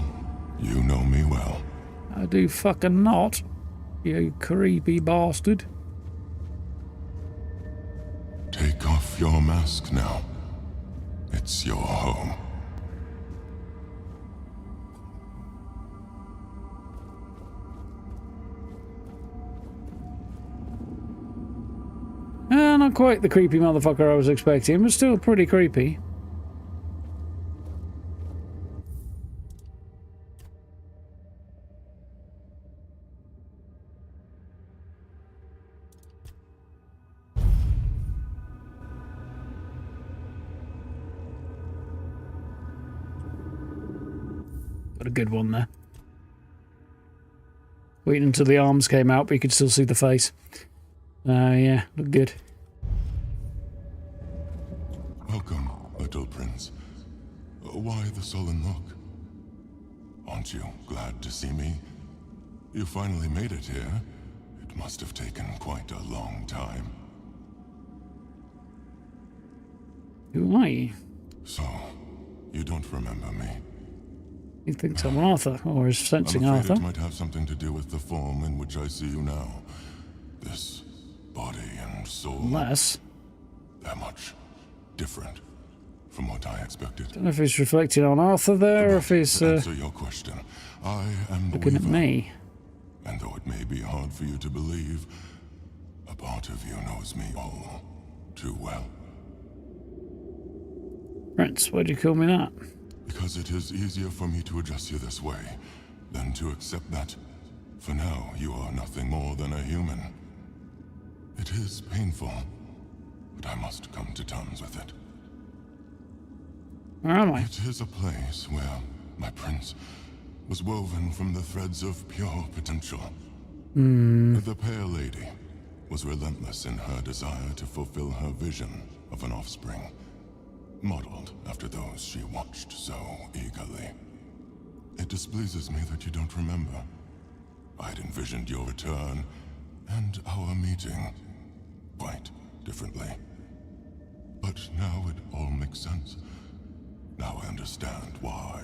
you know me well. I do fucking not, you creepy bastard. Take off your mask now. It's your home. Not quite the creepy motherfucker I was expecting, but still pretty creepy. Got a good one there. Waiting until the arms came out, but you could still see the face. Yeah, look good. Welcome, little prince. Why the sullen look? Aren't you glad to see me? You finally made it here. It must have taken quite a long time. Who are you? So, you don't remember me? He thinks I'm Arthur, or is sensing I'm afraid Arthur. it might have something to do with the form in which I see you now. This body and soul. Unless... They're much different from what I expected. I don't know if he's reflecting on Arthur there, or if he's To answer your question, I am the looking at Weaver. me. And though it may be hard for you to believe, a part of you knows me all too well. Prince, why do you call me that? Because it is easier for me to address you this way than to accept that, for now, you are nothing more than a human. It is painful, but I must come to terms with it. Where am I? It is a place where my prince was woven from the threads of pure potential. The Pale Lady was relentless in her desire to fulfill her vision of an offspring, modeled after those she watched so eagerly. It displeases me that you don't remember. I'd envisioned your return and our meeting quite differently. But now it all makes sense. Now I understand why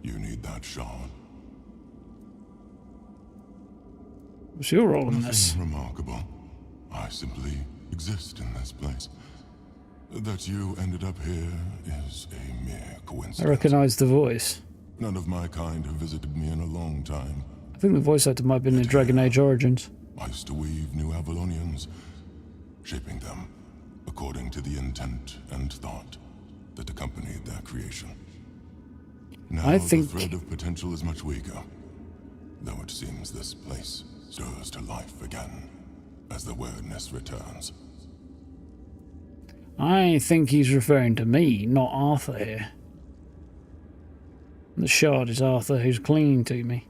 you need that shard. What's your role in this? Nothing remarkable. I simply exist in this place. That you ended up here is a mere coincidence. I recognise the voice. None of my kind have visited me in a long time. I think the voice actor might have been in Dragon Age Origins. I used to weave new Avalonians, shaping them according to the intent and thought that accompanied their creation. Now I think... the thread of potential is much weaker, though it seems this place stirs to life again as the Wyrdness returns. I think he's referring to me, not Arthur here. The shard is Arthur who's clinging to me.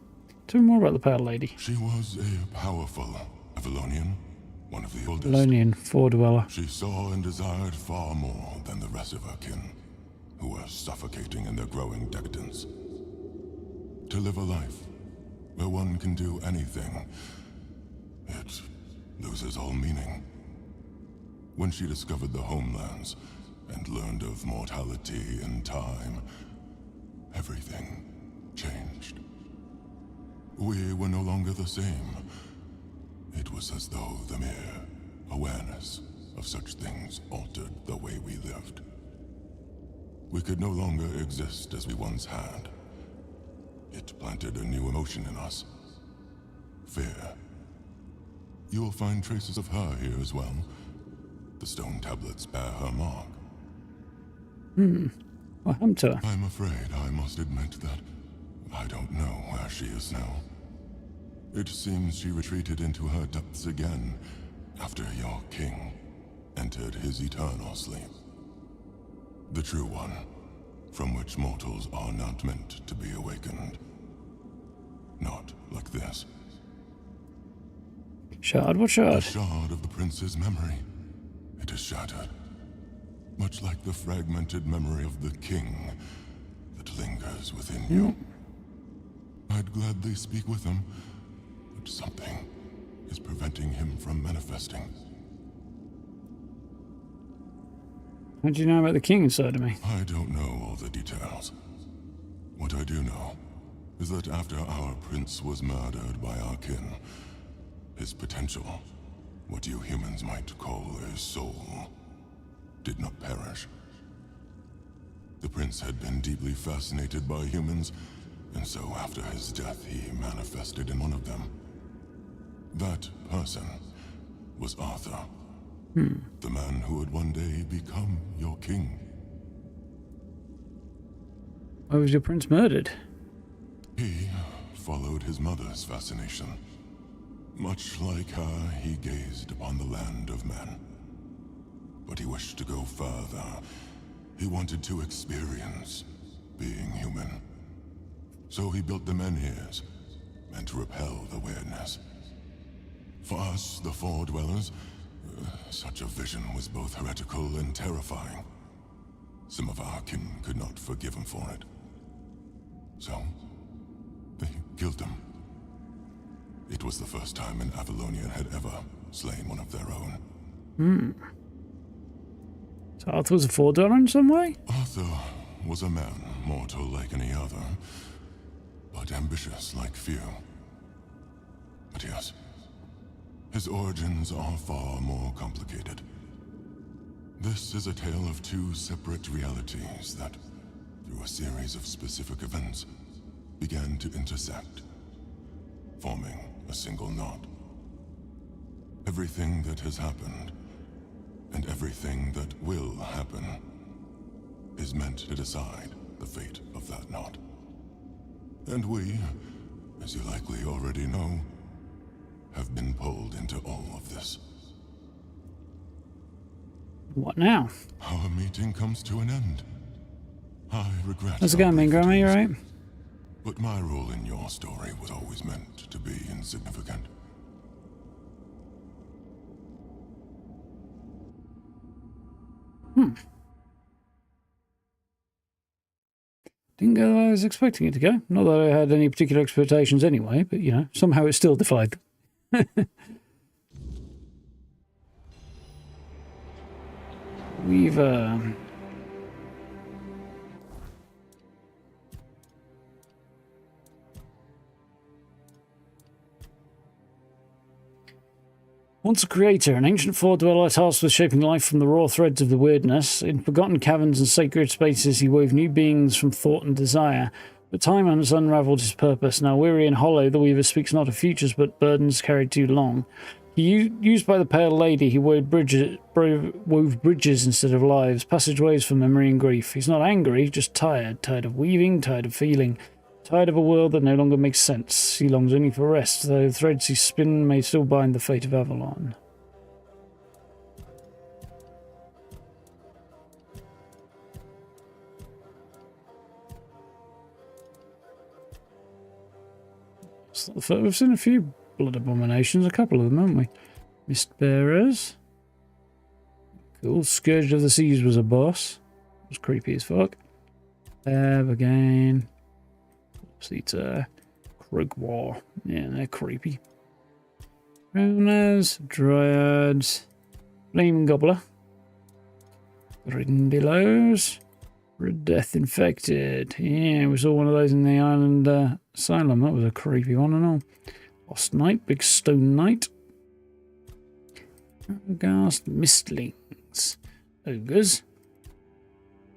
Tell me more about the Pale Lady. She was a powerful Avalonian, one of the oldest. Avalonian, Fore-Dweller. She saw and desired far more than the rest of her kin, who were suffocating in their growing decadence. To live a life where one can do anything, it loses all meaning. When she discovered the homelands and learned of mortality and time, everything changed. We were no longer the same. It was as though the mere awareness of such things altered the way we lived. We could no longer exist as we once had. It planted a new emotion in us. Fear. You will find traces of her here as well. The stone tablets bear her mark. What happened to her? I'm afraid I must admit that I don't know where she is now. It seems she retreated into her depths again after your king entered his eternal sleep. The true one, from which mortals are not meant to be awakened. Not like this. Shard? What The shard? shard of the prince's memory. It is shattered. Much like the fragmented memory of the king that lingers within you. I'd gladly speak with him, but something is preventing him from manifesting. How do you know about the king inside of me? I don't know all the details. What I do know is that after our prince was murdered by our kin, his potential, what you humans might call a soul, did not perish. The prince had been deeply fascinated by humans, and so after his death he manifested in one of them. That person was Arthur. The man who would one day become your king. Why was your prince murdered? He followed his mother's fascination. Much like her, he gazed upon the land of men. But he wished to go further. He wanted to experience being human. So he built the menhirs, meant to repel the Wyrdness. For us, the Fore-Dwellers, such a vision was both heretical and terrifying. Some of our kin could not forgive him for it. So, they killed him. It was the first time an Avalonian had ever slain one of their own. So Arthur was a Fore-Dweller in some way? Arthur was a man, mortal like any other, but ambitious like few. But yes, his origins are far more complicated. This is a tale of two separate realities that, through a series of specific events, began to intersect, forming a single knot. Everything that has happened, and everything that will happen, is meant to decide the fate of that knot. And we, as you likely already know, have been pulled into all of this. What now? Our meeting comes to an end. I regret. How's it going, Mean Grandma? You alright? But my role in your story was always meant to be insignificant. Didn't go the way I was expecting it to go. Not that I had any particular expectations anyway, but, you know, somehow it still defied them. We've, Once a creator, an ancient Fore-Dweller tasked with shaping life from the raw threads of the Wyrdness, in forgotten caverns and sacred spaces he wove new beings from thought and desire. But time has unravelled his purpose. Now weary and hollow, the weaver speaks not of futures, but burdens carried too long. Used by the pale lady, he wove bridges instead of lives, passageways for memory and grief. He's not angry, just tired. Tired of weaving, tired of feeling. Tired of a world that no longer makes sense. He longs only for rest, though the threads he spin may still bind the fate of Avalon. We've seen a few blood abominations, a couple of them, haven't we? Mist Bearers. Cool. Scourge of the Seas was a boss. It was creepy as fuck. Again. It's Krug War. Yeah, they're creepy. Drowners, Dryads, Flame Gobbler, Ridden Billows, Red Death Infected. Yeah, we saw one of those in the island asylum. That was a creepy one and all. Lost Knight, Big Stone Knight. Ghast Mistlings. Ogres.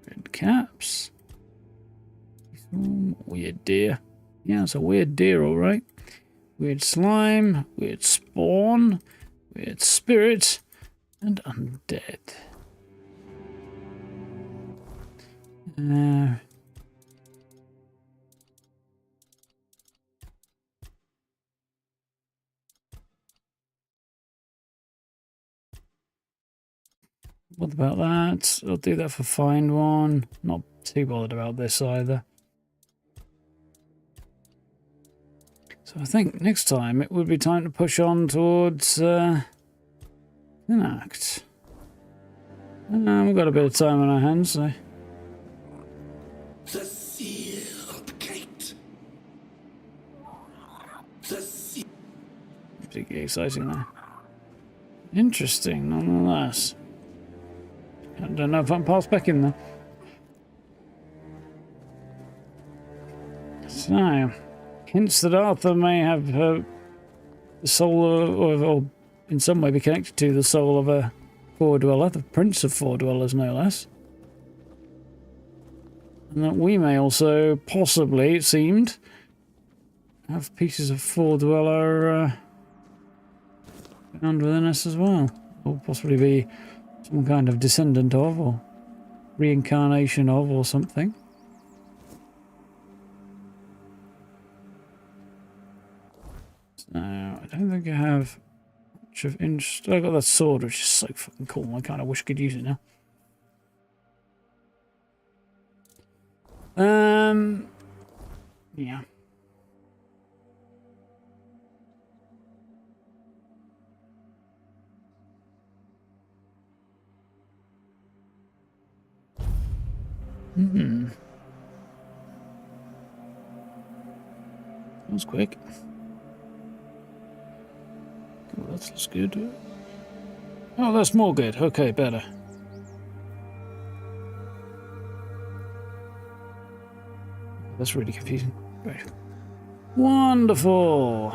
Red Caps. Weird deer. Yeah, it's a weird deer, alright. Weird slime, weird spawn, weird spirit, and undead. What about that? I'll do that for find one. Not too bothered about this either. So I think next time it would be time to push on towards Enact. We've got a bit of time on our hands, so. The sealed gate. The seal. Particularly exciting there. Interesting, nonetheless. I don't know if I can pass back in there. So. Hints that Arthur may have the soul or in some way be connected to the soul of a Fore-Dweller, the Prince of Fore-Dwellers, no less. And that we may also, possibly, it seemed, have pieces of Fore-Dweller found within us as well. Or possibly be some kind of descendant of, or reincarnation of, or something. No, I don't think I have much of interest. I got that sword, which is so fucking cool. I kind of wish I could use it now. Yeah. Hmm. That was quick. Oh, that looks good. Oh, that's more good. Okay, better. That's really confusing. Right. Wonderful.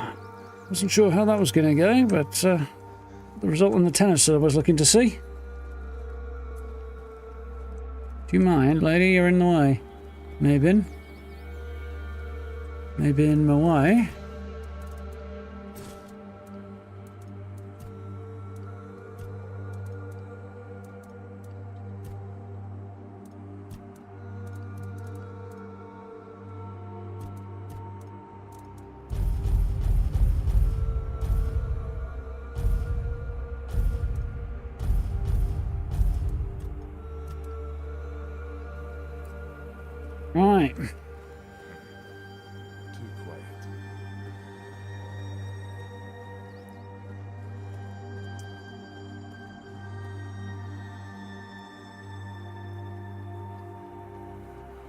Wasn't sure how that was going to go, but the result in the tennis I was looking to see. Do you mind, lady? You're in the way. Maybe. Maybe in my way. Right. Too quiet.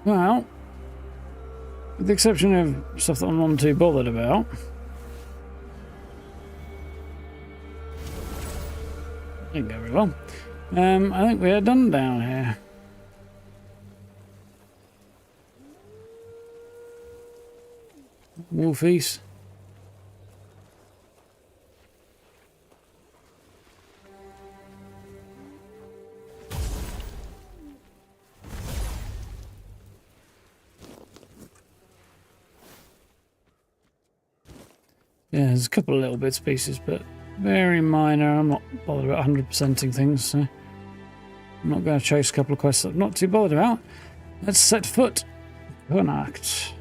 Well, with the exception of stuff that I'm not too bothered about. Didn't go very well. I think we are done down here. Wolfies. Yeah, there's a couple of little bits and pieces, but very minor. I'm not bothered about 100%ing things, so I'm not going to chase a couple of quests that I'm not too bothered about. Let's set foot to an act.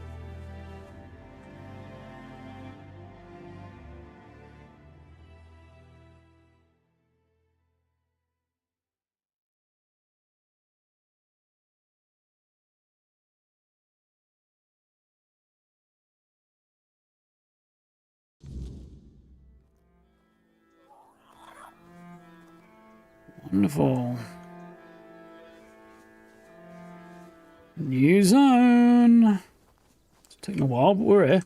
Wonderful. New zone. It's taking a while, but we're here.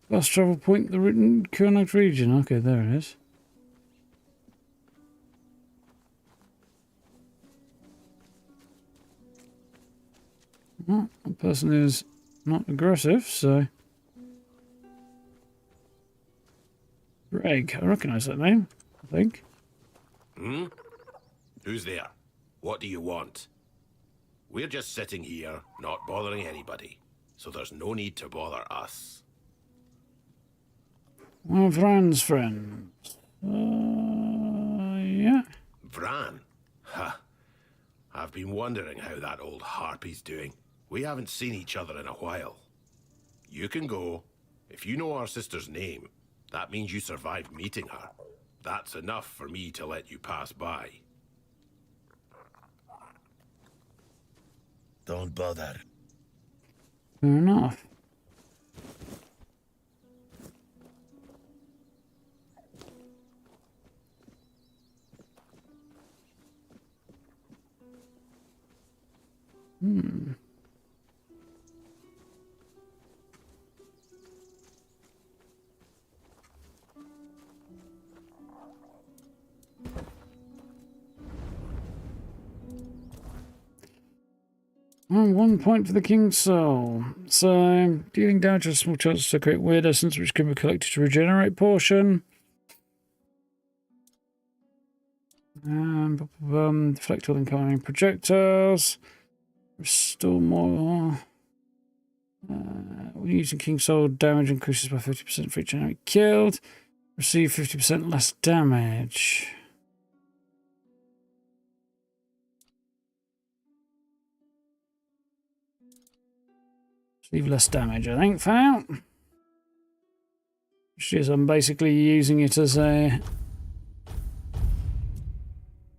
Fast travel point, the written Kamelot region. Okay, there it is. Well, the person is not aggressive, so. Greg, I recognise that name, I think. Hmm? Who's there? What do you want? We're just sitting here, not bothering anybody, so there's no need to bother us. One of Ran's friends. Yeah. Vran? Ha! I've been wondering how that old harpy's doing. We haven't seen each other in a while. You can go. If you know our sister's name, that means you survived meeting her. That's enough for me to let you pass by. Don't bother. Fair enough. Hmm. And 1 point for the King's Soul. So, dealing damage has a small chance to create weird essence which can be collected to regenerate portion. Deflect all incoming projectiles. Restore more. When using King's Soul, damage increases by 50% for each enemy killed. Receive 50% less damage. Receive less damage, I think, for now. Which is, I'm basically using it as a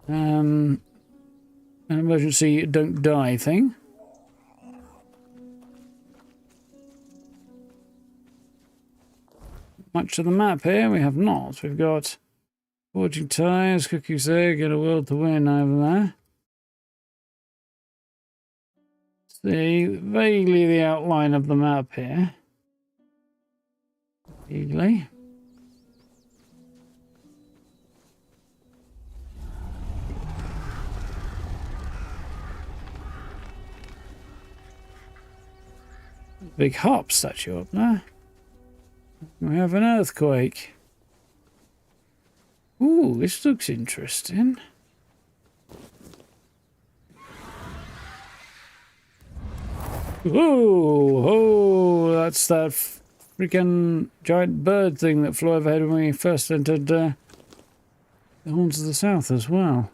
an emergency don't die thing. Much of the map here we have not. We've got Forging tires, cookies there, get a world to win over there. See vaguely the outline of the map here. Vaguely. Big harp statue up there. We have an earthquake. Ooh, this looks interesting. Ooh, oh, that's that freaking giant bird thing that flew overhead when we first entered the Horns of the South as well.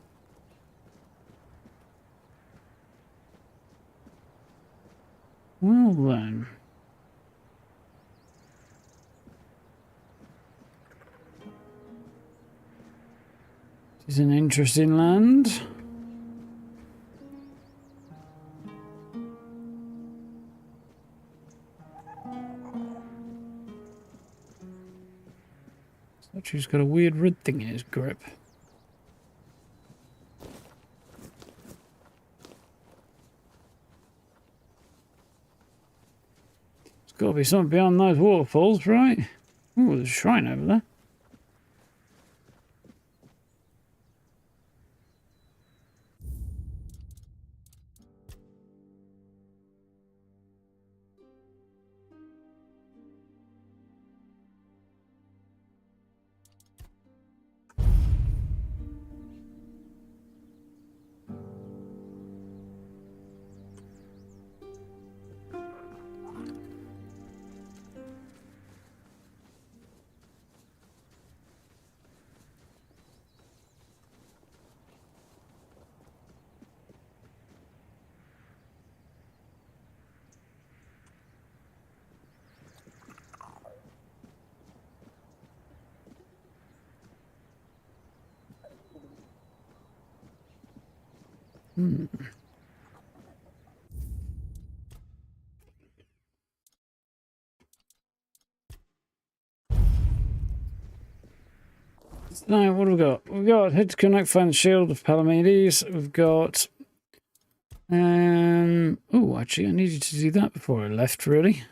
Well then. This is an interesting land. Statue's got a weird red thing in his grip. Got to be something beyond those waterfalls, right? Ooh, there's a shrine over there. Now, what have we got? We've got head to connect, find the shield of Palamedes. We've got... oh, actually, I needed to do that before I left, really.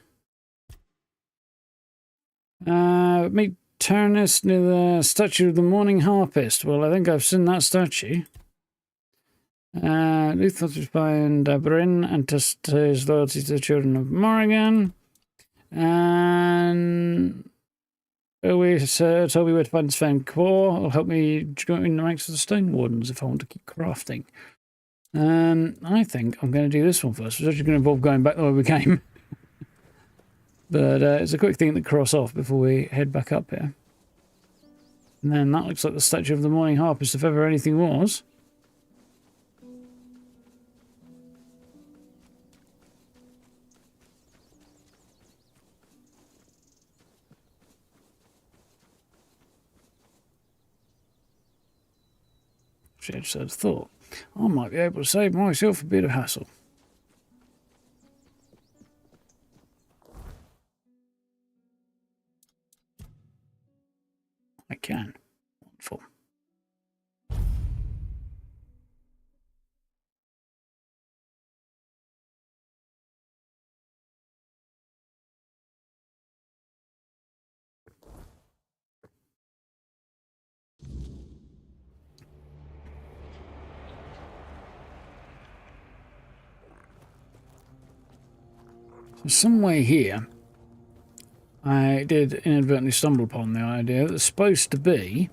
Meet Turnus near the statue of the Morning Harpist. Well, I think I've seen that statue. Luthor was buying Bryn and test his loyalty to the children of Morrigan. And... we told me where to find Sven Core. It'll help me join the ranks of the Stone Wardens if I want to keep crafting. I think I'm going to do this one first. It's actually going to involve going back the way we came. But it's a quick thing to cross off before we head back up here. And then that looks like the statue of the Morning Harpist, if ever anything was. I just had a thought. I might be able to save myself a bit of hassle. I can. Wonderful. So some way here, I did inadvertently stumble upon the idea that there's supposed to be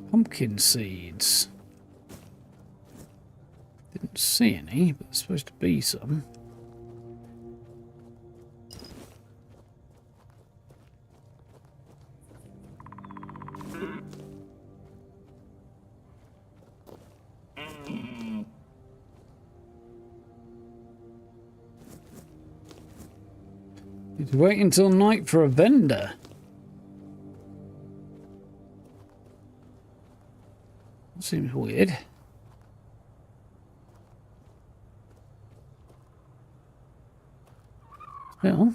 pumpkin seeds. Didn't see any, but there's supposed to be some. Need to wait until night for a vendor. That seems weird. Well.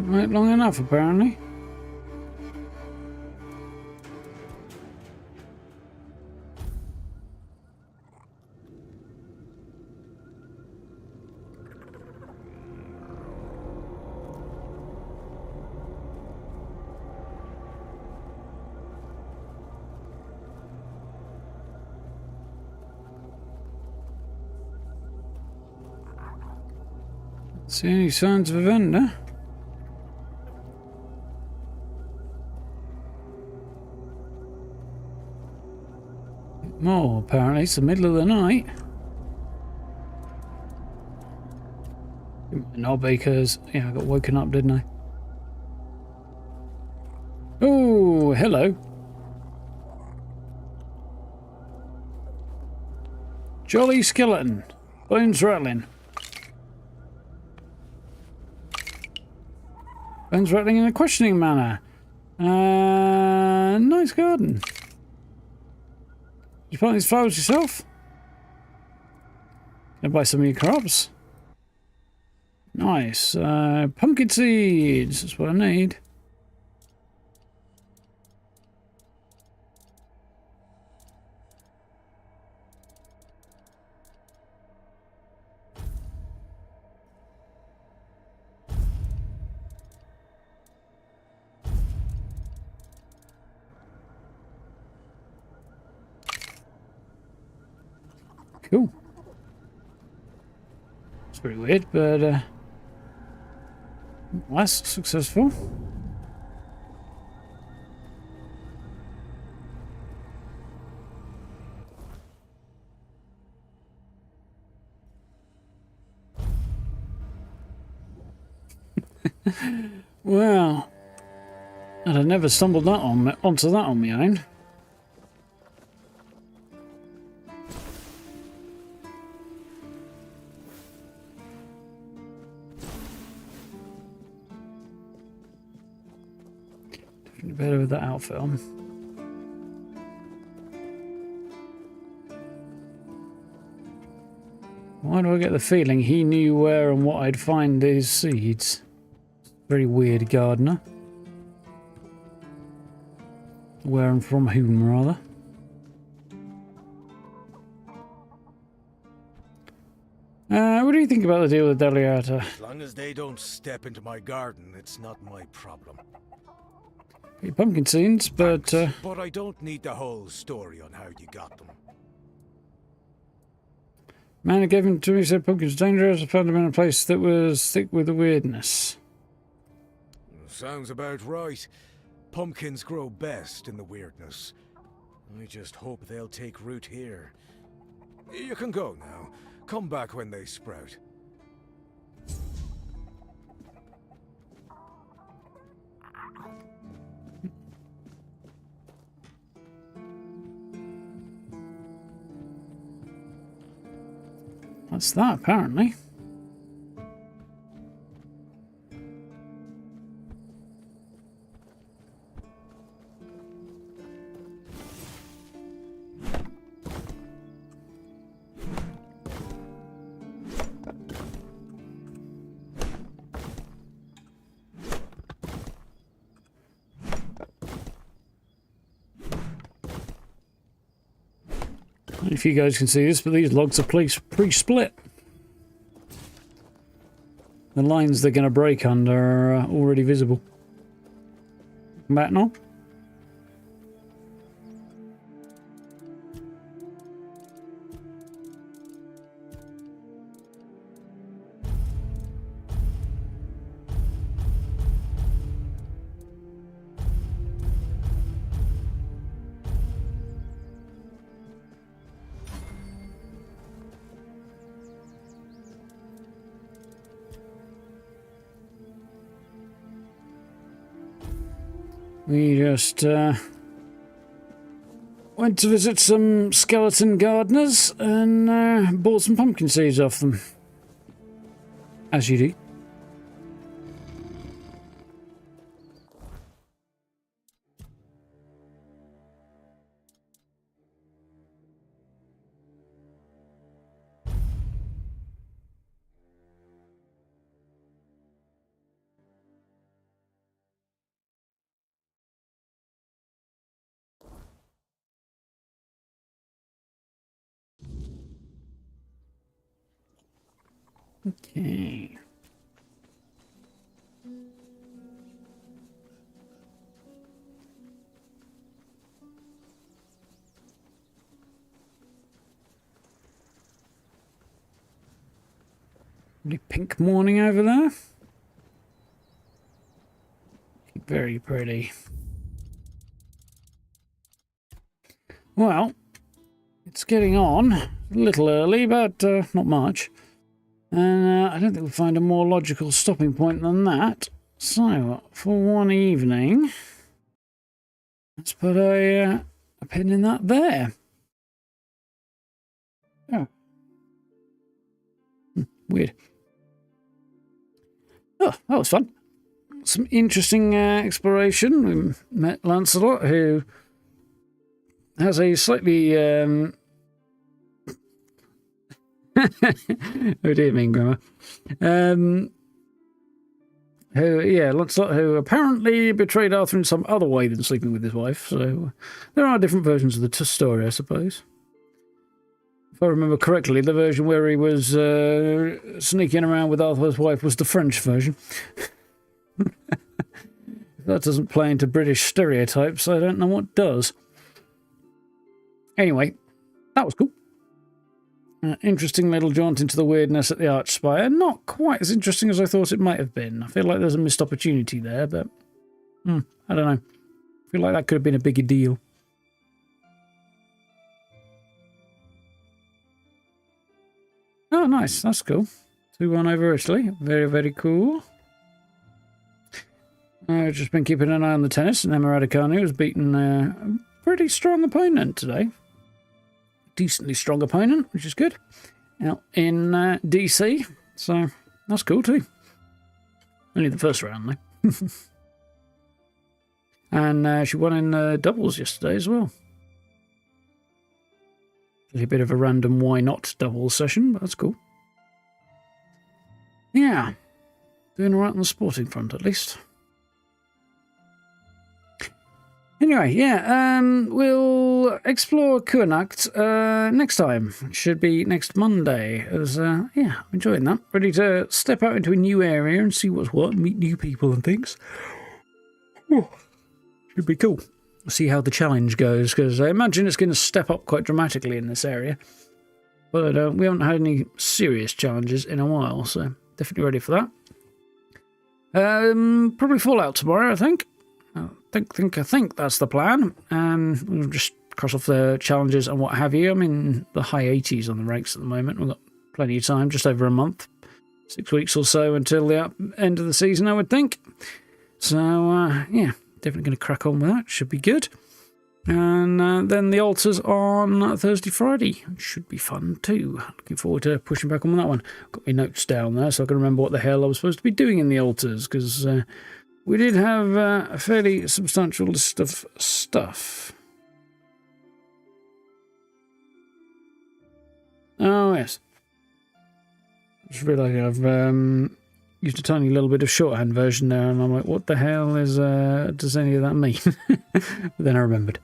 Right, long enough, apparently. See any signs of a vendor? More, apparently. It's the middle of the night. Not because, yeah, I got woken up, didn't I? Oh, hello. Jolly skeleton. Bones rattling. Bones rattling in a questioning manner. Nice garden. Did you plant these flowers yourself? Can I buy some of your crops? Nice. Pumpkin seeds. That's what I need. Cool. It's pretty weird, but less successful. Well, I'd have never stumbled onto that on my own. Better with that outfit on. Why do I get the feeling he knew where and what I'd find these seeds? Very weird gardener. Where and from whom, rather. What do you think about the deal with Deliata? As long as they don't step into my garden, it's not my problem. Pumpkin seeds, but But I don't need the whole story on how you got them. man who gave them to me said pumpkins were dangerous. I found them in a place that was thick with the weirdness. Sounds about right. Pumpkins grow best in the weirdness. I just hope they'll take root here. You can go now. Come back when they sprout. That's that, apparently. If you guys can see this, but these logs are pre-split. The lines they're going to break under are already visible. Back now. We just went to visit some skeleton gardeners and bought some pumpkin seeds off them. As you do. Okay. Really pink morning over there. Very pretty. Well, it's getting on. A little early, but not much. And I don't think we'll find a more logical stopping point than that. So, for one evening, let's put a pin in that there. Oh. Weird. Oh, that was fun. Some interesting exploration. We met Lancelot, who has a slightly... oh dear me, Grammar. Lancelot, who apparently betrayed Arthur in some other way than sleeping with his wife. So there are different versions of the story, I suppose. If I remember correctly, the version where he was sneaking around with Arthur's wife was the French version. If that doesn't play into British stereotypes, I don't know what does. Anyway, that was cool. Interesting little jaunt into the Wyrdness at the Archspire. Not quite as interesting as I thought it might have been. I feel like there's a missed opportunity there, but I don't know. I feel like that could have been a bigger deal. Oh, nice. That's cool. 2-1 over Italy. Very, very cool. I've just been keeping an eye on the tennis, and Emma Raducanu has beaten a pretty strong opponent today. Decently strong opponent, which is good. Out in DC, so that's cool too. Only the first round, though. And she won in doubles yesterday as well. A bit of a random why not doubles session, but that's cool. Yeah. Doing all right on the sporting front, at least. Anyway, yeah, we'll explore Kuanacht next time. It should be next Monday. As yeah, I'm enjoying that. Ready to step out into a new area and see what's what, meet new people and things. Oh, should be cool. See how the challenge goes, because I imagine it's going to step up quite dramatically in this area. But we haven't had any serious challenges in a while, so definitely ready for that. Probably Fallout tomorrow, I think. I think that's the plan. We'll just cross off the challenges and what have you. I'm in the high 80s on the ranks at the moment. We've got plenty of time, just over a month. 6 weeks or so until the end of the season, I would think. So, yeah, definitely going to crack on with that. Should be good. And then the altars on Thursday, Friday. Should be fun too. Looking forward to pushing back on that one. Got my notes down there so I can remember what the hell I was supposed to be doing in the altars, because we did have a fairly substantial list of stuff. Oh, yes. Just realising I've used a tiny little bit of shorthand version there, and I'm like, what the hell does any of that mean? But then I remembered.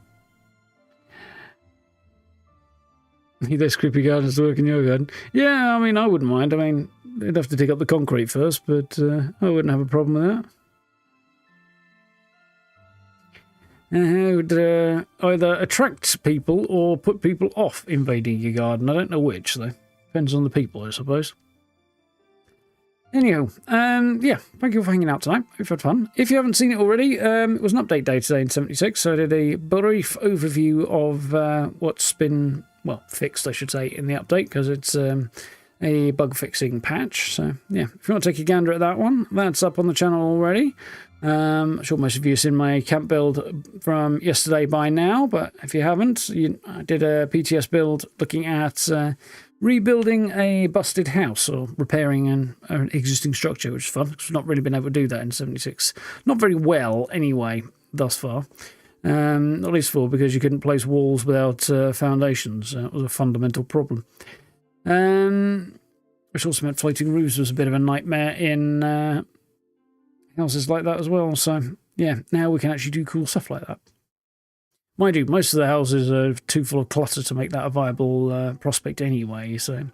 Need those creepy gardens to work in your garden? Yeah, I mean, I wouldn't mind. I mean, they'd have to dig up the concrete first, but I wouldn't have a problem with that. It would either attract people or put people off invading your garden. I don't know which, though. Depends on the people, I suppose. Anyhow, yeah, thank you for hanging out tonight. Hope you've had fun. If you haven't seen it already, it was an update day today in 76, so I did a brief overview of what's been, well, fixed, I should say, in the update, because it's a bug-fixing patch. So, yeah, if you want to take a gander at that one, that's up on the channel already. I'm sure most of you have seen my camp build from yesterday by now, but if you haven't, I did a PTS build looking at rebuilding a busted house or repairing an existing structure, which is fun. I've not really been able to do that in 76. Not very well, anyway, thus far. Not least for because you couldn't place walls without foundations. That was a fundamental problem. Which also meant floating roofs was a bit of a nightmare in houses like that as well. So, yeah, now we can actually do cool stuff like that. Mind you, most of the houses are too full of clutter to make that a viable prospect anyway, so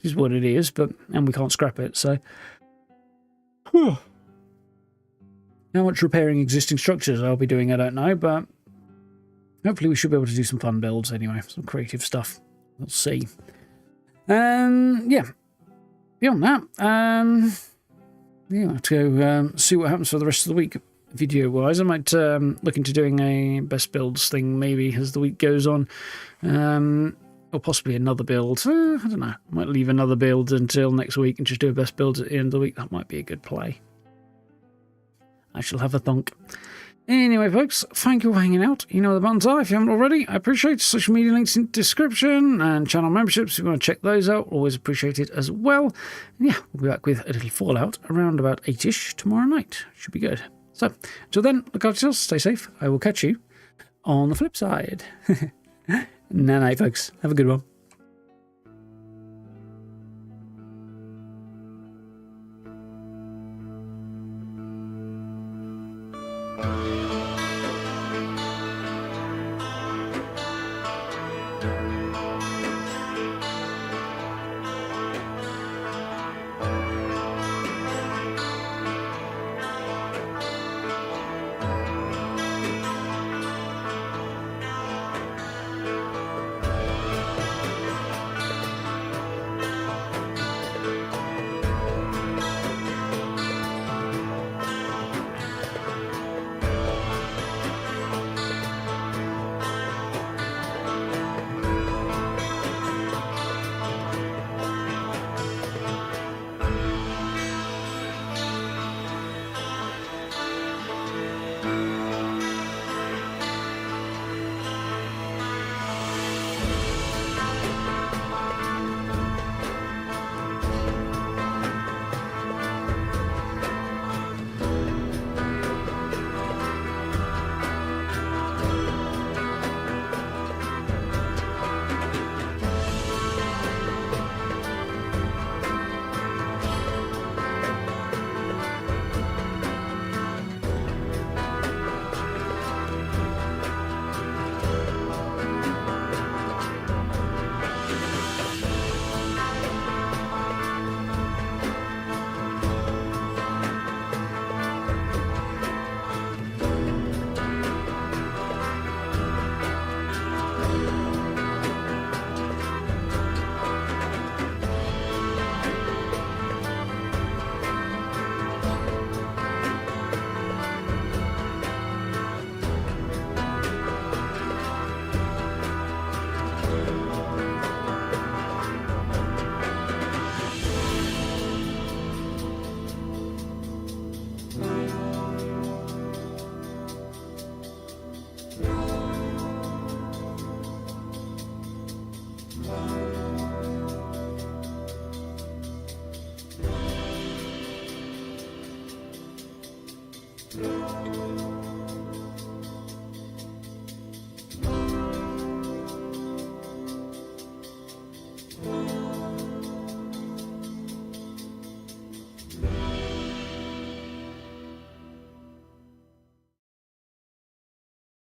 is what it is, and we can't scrap it, so... How much repairing existing structures I'll be doing, I don't know, but hopefully we should be able to do some fun builds anyway, some creative stuff. We'll see. Yeah. Beyond that, yeah, I'll have to go see what happens for the rest of the week, video-wise. I might look into doing a best builds thing maybe as the week goes on, or possibly another build. I don't know. I might leave another build until next week and just do a best build at the end of the week. That might be a good play. I shall have a thunk. Anyway, folks, thank you for hanging out. You know where the buttons are if you haven't already. I appreciate it. Social media links in the description and channel memberships if you want to check those out. Always appreciate it as well. And yeah, we'll be back with a little Fallout around about 8-ish tomorrow night. Should be good. So, until then, look after yourselves, stay safe. I will catch you on the flip side. Night, folks. Have a good one.